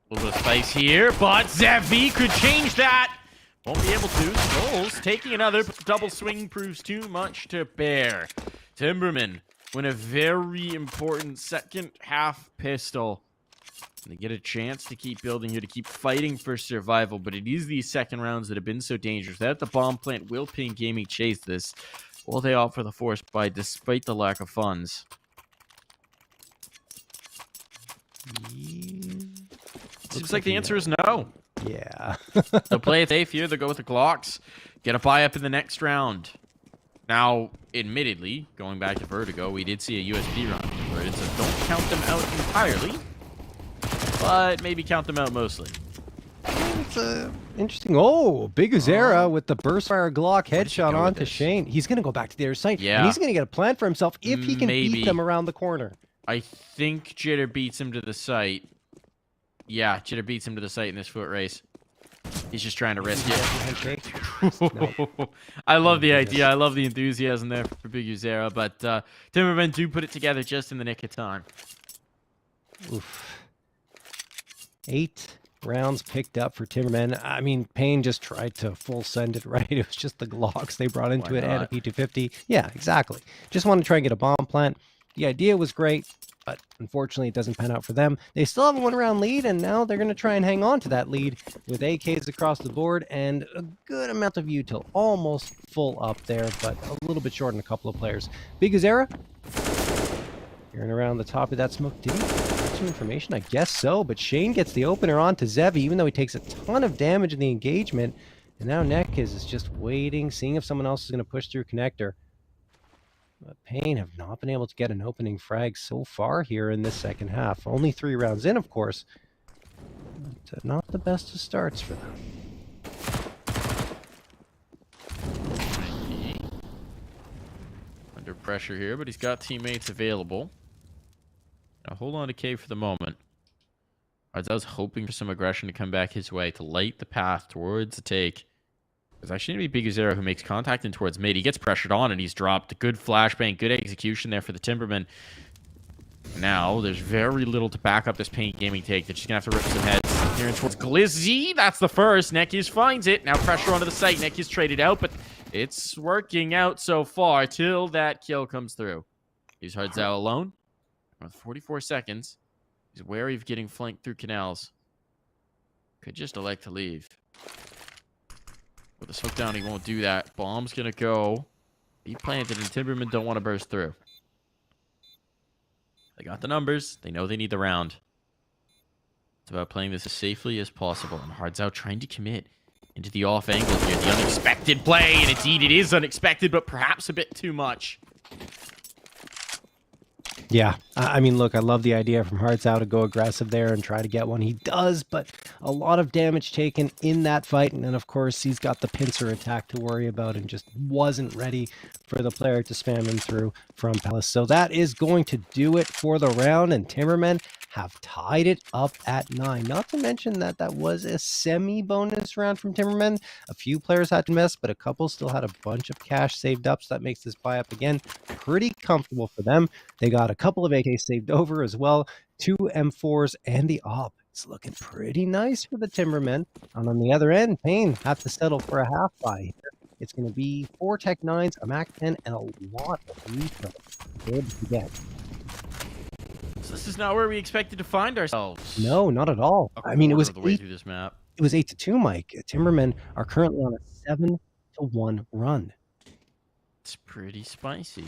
little bit of space here, but Zevi could change that. Won't be able to. Skulls taking another double swing proves too much to bear. Timbermen win a very important second half pistol. And they get a chance to keep building here, to keep fighting for survival. But it is these second rounds that have been so dangerous. Without the bomb plant, will Ping Gaming chase this? Will they opt for the force buy despite the lack of funds? Seems like the answer is no. Yeah. They'll play it safe here. They'll go with the Glocks. Get a buy up in the next round. Now, admittedly, going back to Vertigo, we did see a USB run converted, so don't count them out entirely. But maybe count them out mostly. It's interesting. Oh, Big Uzera with the burst fire Glock headshot onto Shane. He's going to go back to the other side. Yeah. And he's going to get a plan for himself if he can beat them around the corner. I think Jitter beats him to the site. Yeah, Jitter beats him to the site in this foot race. He's just trying to risk it. I love the idea. I love the enthusiasm there for Big Uzera, but Timbermen do put it together just in the nick of time. Oof. 8 rounds picked up for Timbermen. I mean, Payne just tried to full send it, right? It was just the Glocks they brought into it and a P250. Yeah, exactly. Just want to try and get a bomb plant. The idea was great, but unfortunately it doesn't pan out for them. They still have a 1-round lead, and now they're going to try and hang on to that lead with AKs across the board and a good amount of util. Almost full up there, but a little bit short on a couple of players. Big Uzera, hearing around the top of that smoke. Did he get some information? I guess so, but Shane gets the opener onto Zevi, even though he takes a ton of damage in the engagement. And now Nekis is just waiting, seeing if someone else is going to push through connector. But Payne have not been able to get an opening frag so far here in this second half. Only 3 rounds in, of course. But not the best of starts for them. Under pressure here, but he's got teammates available. Now hold on to K for the moment. I was hoping for some aggression to come back his way to light the path towards the take. It's actually going to be Big Uzera who makes contact in towards mid. He gets pressured on and he's dropped. Good flashbang, good execution there for the Timbermen. Now, there's very little to back up this Payne Gaming take. They're just going to have to rip some heads. Here in towards Glizzy. That's the first. Nekis finds it. Now pressure onto the site. Nekis traded out, but it's working out so far till that kill comes through. He's Hardzao alone. With 44 seconds, he's wary of getting flanked through canals. Could just elect to leave. With a smoke down, he won't do that. Bomb's going to go. Be planted, and Timbermen don't want to burst through. They got the numbers. They know they need the round. It's about playing this as safely as possible. And Hard's out trying to commit into the off angle here. The unexpected play. And indeed, it is unexpected, but perhaps a bit too much. Yeah, I mean, look, I love the idea from Hearts Out to go aggressive there and try to get one. He does, but a lot of damage taken in that fight. And then, of course, he's got the pincer attack to worry about and just wasn't ready for the player to spam him through from Palace. So that is going to do it for the round, and Timbermen have tied it up at 9. Not to mention that that was a semi-bonus round from Timbermen. A few players had to miss, but a couple still had a bunch of cash saved up, so that makes this buy-up again pretty comfortable for them. They got a couple of AKs saved over as well, 2 M4s, and the AWP. It's looking pretty nice for the Timbermen. And on the other end, Pain have to settle for a half buy here. It's going to be 4 Tech 9s, a Mac 10, and a lot of refills. Good to get. So this is not where we expected to find ourselves. No, not at all. I mean, it was the way through this map. It was 8-2, Mike. Timbermen are currently on a 7-1 run. It's pretty spicy.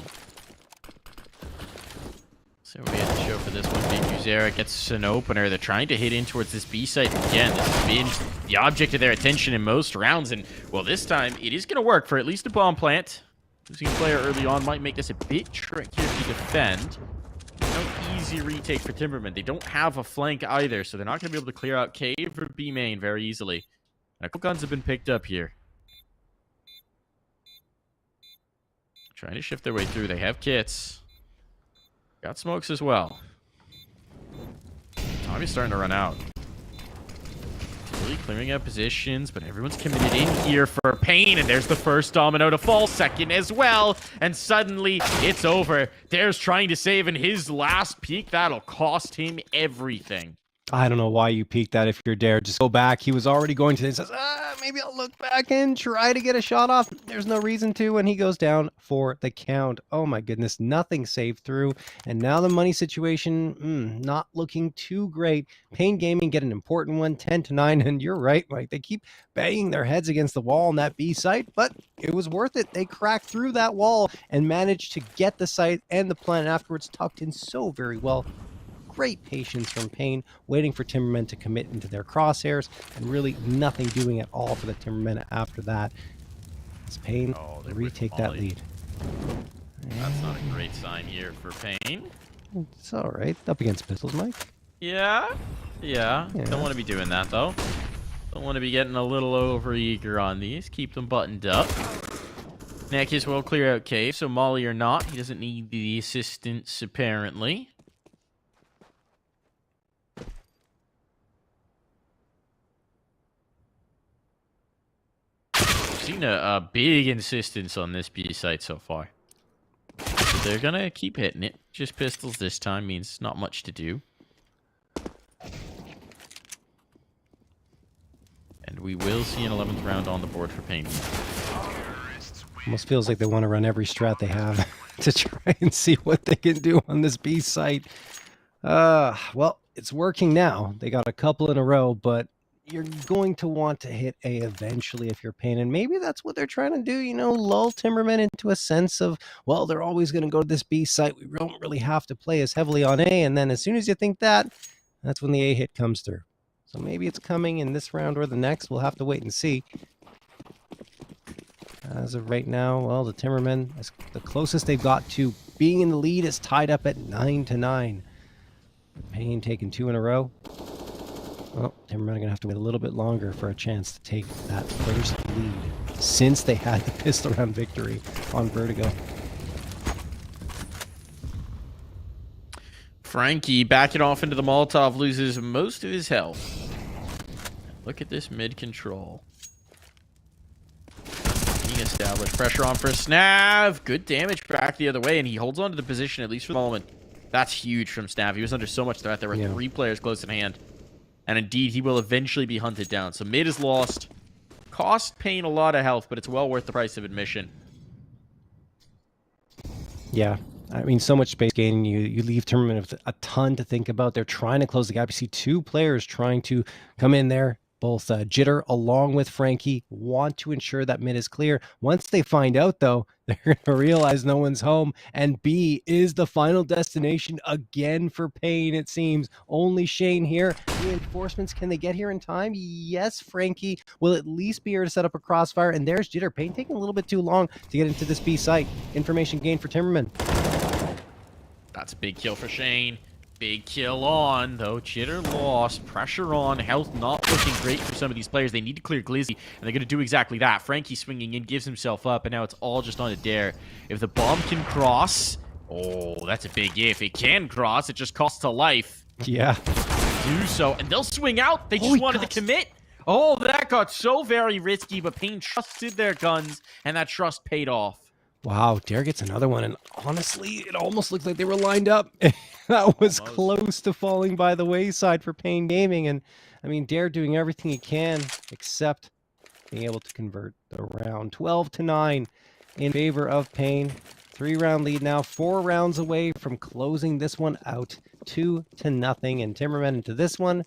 So we had to show for this one. Big Uzera gets an opener. They're trying to hit in towards this B site again. This has been the object of their attention in most rounds, and well, this time it is going to work for at least a bomb plant. Losing a player early on might make this a bit trickier to defend. No easy retake for Timbermen. They don't have a flank either, so they're not going to be able to clear out cave or B main very easily. And a couple guns have been picked up here. Trying to shift their way through. They have kits. Got smokes as well. Time is starting to run out. Really clearing out positions, but everyone's committed in here for Pain, and there's the first domino to fall, second as well, and suddenly it's over. Dare's trying to save, and his last peek, that'll cost him everything. I don't know why you peeked that if you're Dare. Just go back. He was already going to. He says, maybe I'll look back and try to get a shot off. There's no reason to, and he goes down for the count. Oh my goodness, nothing saved through. And now the money situation, not looking too great. Pain Gaming get an important one, 10-9, and you're right, Mike. They keep banging their heads against the wall on that B site, but it was worth it. They cracked through that wall and managed to get the site and the plant afterwards tucked in so very well. Great patience from Pain, waiting for Timbermen to commit into their crosshairs, and really nothing doing at all for the Timbermen after that. It's Pain retake that lead. That's not a great sign here for Pain. It's all right. Up against pistols, Mike. Yeah. Don't want to be doing that, though. Don't want to be getting a little over-eager on these. Keep them buttoned up. Nekis will clear out cave, so Molly or not, he doesn't need the assistance, apparently. Seen a big insistence on this B site so far. So they're gonna keep hitting it. Just pistols this time means not much to do. And we will see an 11th round on the board for Pain. Almost feels like they want to run every strat they have to try and see what they can do on this B site. Well, it's working now. They got a couple in a row, but you're going to want to hit A eventually if you're Pain, and maybe that's what they're trying to do, you know, lull Timbermen into a sense of, well, they're always going to go to this B site. We don't really have to play as heavily on A, and then as soon as you think that, that's when the A hit comes through. So maybe it's coming in this round or the next. We'll have to wait and see. As of right now, well, the Timbermen, the closest they've got to being in the lead is tied up at 9-9. Pain taking 2 in a row. Well, Timbermen are going to have to wait a little bit longer for a chance to take that first lead since they had the pistol round victory on Vertigo. Frankie backing off into the Molotov, loses most of his health. Look at this mid control. Being established. Pressure on for a Snav. Good damage back the other way, and he holds on to the position at least for the moment. That's huge from Snav. He was under so much threat. There were 3 players close in hand. And indeed, he will eventually be hunted down. So mid is lost. Cost Pain a lot of health, but it's well worth the price of admission. Yeah, I mean, so much space gaining. You leave Timbermen with a ton to think about. They're trying to close the gap. You see two players trying to come in there. Both Jitter along with Frankie want to ensure that mid is clear. Once they find out, though, they're going to realize no one's home. And B is the final destination again for Pain, it seems. Only Shane here. Reinforcements, can they get here in time? Yes, Frankie will at least be here to set up a crossfire. And there's Jitter. Pain taking a little bit too long to get into this B site. Information gained for Timbermen. That's a big kill for Shane. Big kill on, though. Jitter lost. Pressure on. Health not looking great for some of these players. They need to clear Glizzy, and they're going to do exactly that. Frankie swinging in, gives himself up, and now it's all just on a dare. If the bomb can cross... Oh, that's a big if. It can cross. It just costs a life. Yeah. Do so, and they'll swing out. They just wanted to commit. Oh, that got so very risky, but Pain trusted their guns, and that trust paid off. Wow, Dare gets another one, and honestly, it almost looked like they were lined up. That was close to falling by the wayside for Pain Gaming, and I mean, Dare doing everything he can except being able to convert the round. 12-9 in favor of Pain. 3-round lead now, 4 rounds away from closing this one out. 2-0, and Timbermen into this one.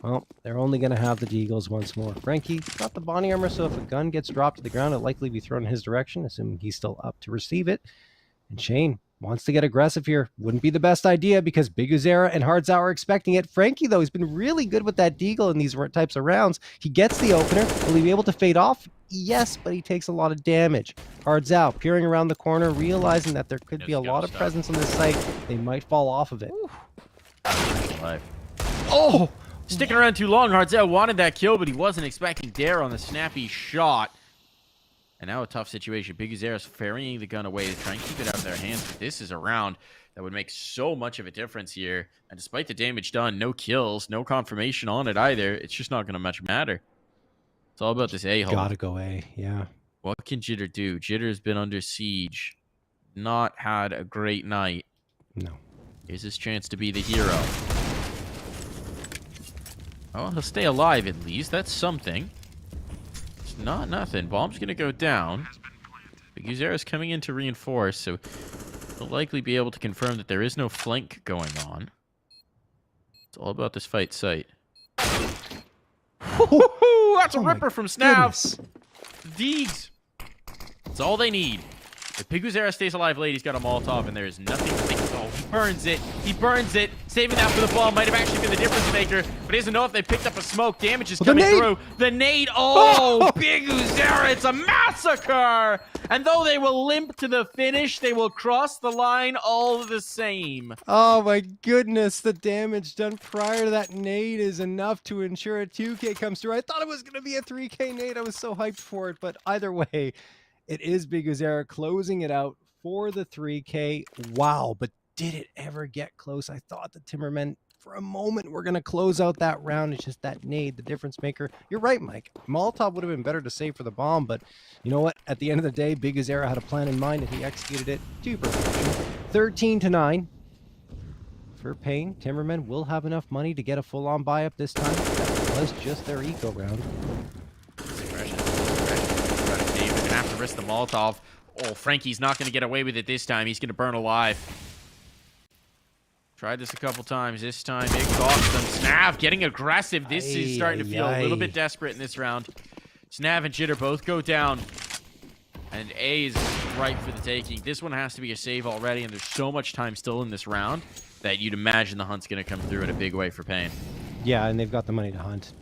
Well, they're only going to have the Deagles once more. Frankie got the body armor, so if a gun gets dropped to the ground, it'll likely be thrown in his direction, assuming he's still up to receive it. And Shane wants to get aggressive here. Wouldn't be the best idea because Big Uzera and Hardzow are expecting it. Frankie, though, has been really good with that Deagle in these types of rounds. He gets the opener. Will he be able to fade off? Yes, but he takes a lot of damage. Hardzow peering around the corner, realizing that there could be a lot of presence on this site. They might fall off of it. Oh! Sticking around too long. Hardzow wanted that kill, but he wasn't expecting Dare on the snappy shot. And now a tough situation. Big Uzera's ferrying the gun away to try and keep it out of their hands. But this is a round that would make so much of a difference here. And despite the damage done, no kills, no confirmation on it either. It's just not going to much matter. It's all about this A-hole. Gotta go A, yeah. What can Jitter do? Jitter's been under siege. Not had a great night. No. Here's his chance to be the hero. Oh, he'll stay alive at least. That's something. It's not nothing. Bomb's going to go down. Big Uzera's coming in to reinforce, so he'll likely be able to confirm that there is no flank going on. It's all about this fight site. That's a ripper from Snav. Deegs. That's all they need. If Big Uzera stays alive late, he's got a Molotov, and there is nothing to think. Oh, he burns it. He burns it. Saving that for the ball might have actually been the difference maker, but he doesn't know if they picked up a smoke. Damage is coming through. The nade. Oh, Big Uzera. It's a massacre. And though they will limp to the finish, they will cross the line all the same. Oh my goodness, the damage done prior to that nade is enough to ensure a 2K comes through. I thought it was going to be a 3K nade. I was so hyped for it, but either way, it is Big Uzera closing it out for the 3K. Wow, but did it ever get close? I thought the Timbermen, for a moment, were going to close out that round. It's just that nade, the difference maker. You're right, Mike. Molotov would have been better to save for the bomb, but you know what? At the end of the day, Big Uzera had a plan in mind, and he executed it to perfection. 13-9 for Pain. Timbermen will have enough money to get a full-on buy-up this time. That was just their eco round. Have to risk the Molotov. Oh, Frankie's not going to get away with it this time. He's going to burn alive. Tried this a couple times. This time it cost them. Snav getting aggressive. This is starting to feel a little bit desperate in this round. Snav and Jitter both go down. And A is ripe for the taking. This one has to be a save already, and there's so much time still in this round that you'd imagine the hunt's going to come through in a big way for Pain. Yeah, and they've got the money to hunt.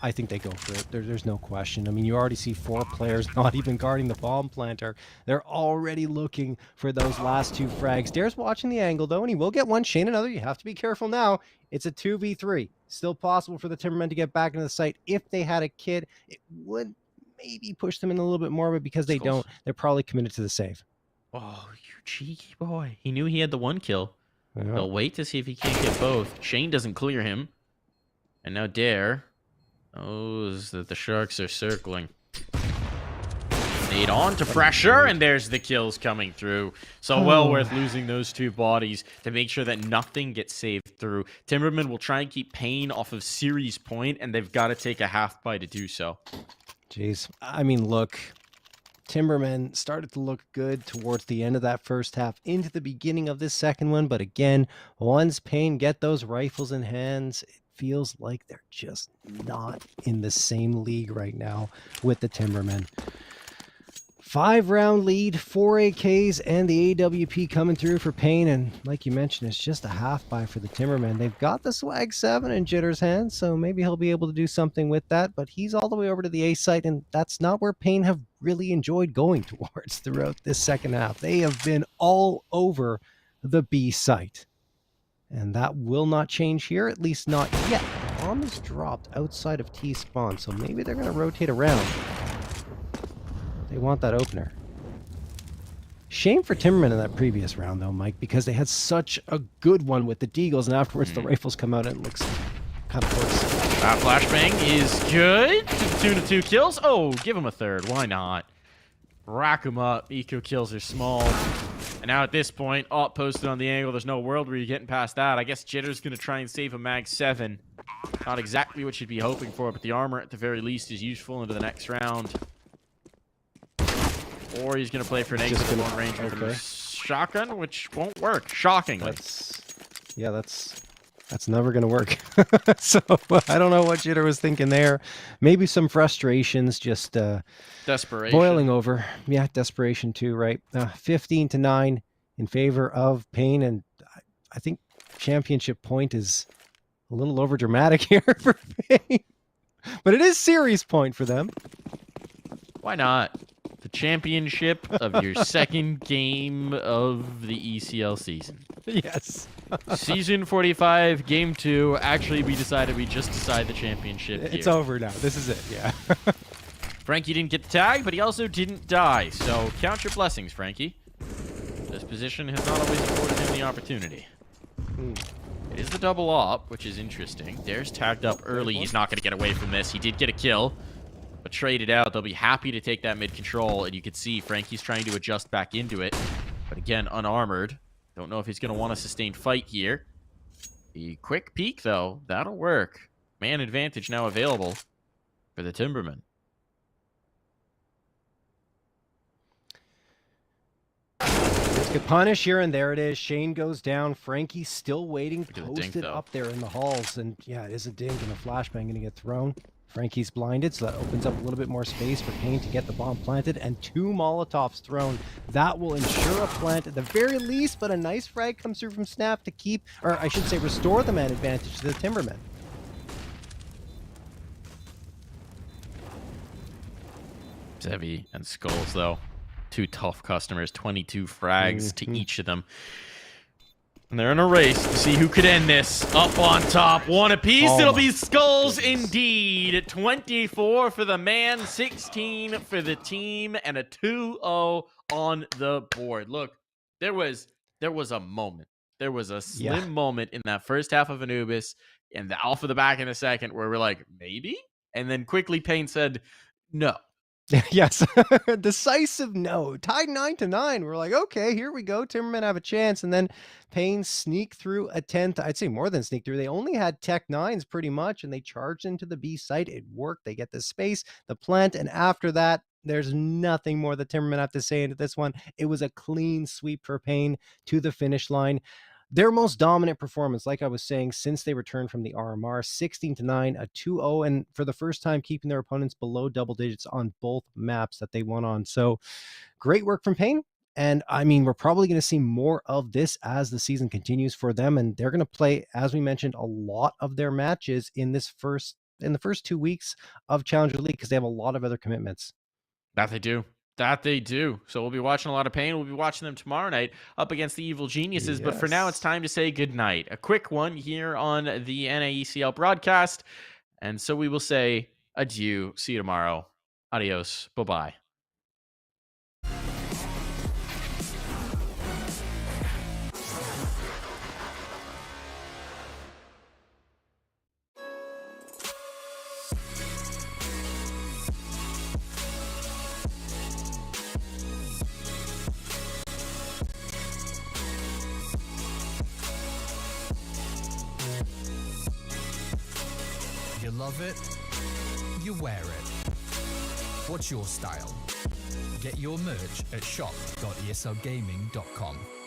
I think they go for it. There's no question. I mean, you already see 4 players not even guarding the bomb planter. They're already looking for those last 2 frags. Dare's watching the angle, though, and he will get one. Shane another. You have to be careful now. It's a 2v3. Still possible for the Timbermen to get back into the site. If they had a kid, it would maybe push them in a little bit more, but because they don't, they're probably committed to the save. Oh, you cheeky boy. He knew he had the 1 kill. Yeah. They'll wait to see if he can't get both. Shane doesn't clear him. And now Dare... knows that the Sharks are circling. Nade on to pressure, and there's the kills coming through. So well worth losing those 2 bodies to make sure that nothing gets saved through. Timbermen will try and keep Pain off of series point, and they've got to take a half buy to do so. Jeez. I mean, look, Timbermen started to look good towards the end of that first half into the beginning of this second one. But again, once Payne get those rifles in hands, it feels like they're just not in the same league right now with the Timbermen. 5-round lead, 4 AKs, and the AWP coming through for Payne. And like you mentioned, it's just a half buy for the Timbermen. They've got the Swag 7 in Jitter's hands, so maybe he'll be able to do something with that. But he's all the way over to the A site, and that's not where Payne have really enjoyed going towards throughout this second half. They have been all over the B site. And that will not change here, at least not yet. The bomb is dropped outside of T spawn, so maybe they're going to rotate around. They want that opener. Shame for Timberman in that previous round, though, Mike, because they had such a good one with the Deagles, and afterwards the rifles come out and it looks kind of worse. That flashbang is good. To the tune of 2 kills. Oh, give him a third. Why not? Rack him up. Eco kills are small. And now at this point, op posted on the angle. There's no world where you're getting past that. I guess Jitter's going to try and save a mag 7. Not exactly what you'd be hoping for, but the armor at the very least is useful into the next round. Or he's going to play for an exit long range with a shotgun, which won't work. Shockingly. That's never going to work. So I don't know what Jitter was thinking there. Maybe some frustrations, just desperation boiling over. Yeah, desperation too, right? 15-9 in favor of Payne, and I think championship point is a little over dramatic here for Payne, but it is series point for them. Why not? The championship of your second game of the ECL season. Yes. Season 45, game 2. Actually, we decided we just decide the championship It's here. over now. This is it, yeah. Frankie didn't get the tag, but he also didn't die. So count your blessings, Frankie. This position has not always afforded him the opportunity. It is the double op, which is interesting. Dare's tagged up early. He's not going to get away from this. He did get a kill. But traded out, they'll be happy to take that mid control, and you can see Frankie's trying to adjust back into it. But again, unarmored. Don't know if he's going to want a sustained fight here. The quick peek, though, that'll work. Man advantage now available for the Timbermen. Good punish here, and there it is. Shane goes down. Frankie's still waiting, posted dink, up there in the halls. And yeah, it is a dink, and a flashbang going to get thrown. Frankie's blinded, so that opens up a little bit more space for Payne to get the bomb planted, and 2 Molotovs thrown. That will ensure a plant at the very least, but a nice frag comes through from Snap to keep, or I should say restore the man advantage to the Timbermen. Zevi and Skulls, though. 2 tough customers, 22 frags to each of them. And they're in a race to see who could end this. Up on top, 1 apiece. It'll be Skulls indeed. 24 for the man, 16 for the team, and a 2-0 on the board. Look, there was a moment. There was a slim moment in that first half of Anubis, and off of the back in a second, where we're like, maybe? And then quickly Payne said, no. Yes, decisive no. Tied 9-9. We're like, okay, here we go. Timbermen have a chance, and then Payne sneak through a 10th. I'd say more than sneak through. They only had Tech 9s pretty much, and they charged into the B site. It worked. They get the space, the plant, and after that, there's nothing more the Timbermen have to say into this one. It was a clean sweep for Payne to the finish line. Their most dominant performance, like I was saying, since they returned from the RMR, 16-9, a 2-0, and for the first time keeping their opponents below double digits on both maps that they won on. So great work from Payne. And I mean, we're probably going to see more of this as the season continues for them. And they're going to play, as we mentioned, a lot of their matches in the first 2 weeks of Challenger League, because they have a lot of other commitments. That they do. That they do. So we'll be watching a lot of Payne. We'll be watching them tomorrow night up against the Evil Geniuses. Yes. But for now, it's time to say goodnight. A quick one here on the NAECL broadcast. And so we will say adieu. See you tomorrow. Adios. Bye-bye. You love it, you wear it. What's your style? Get your merch at shop.eslgaming.com.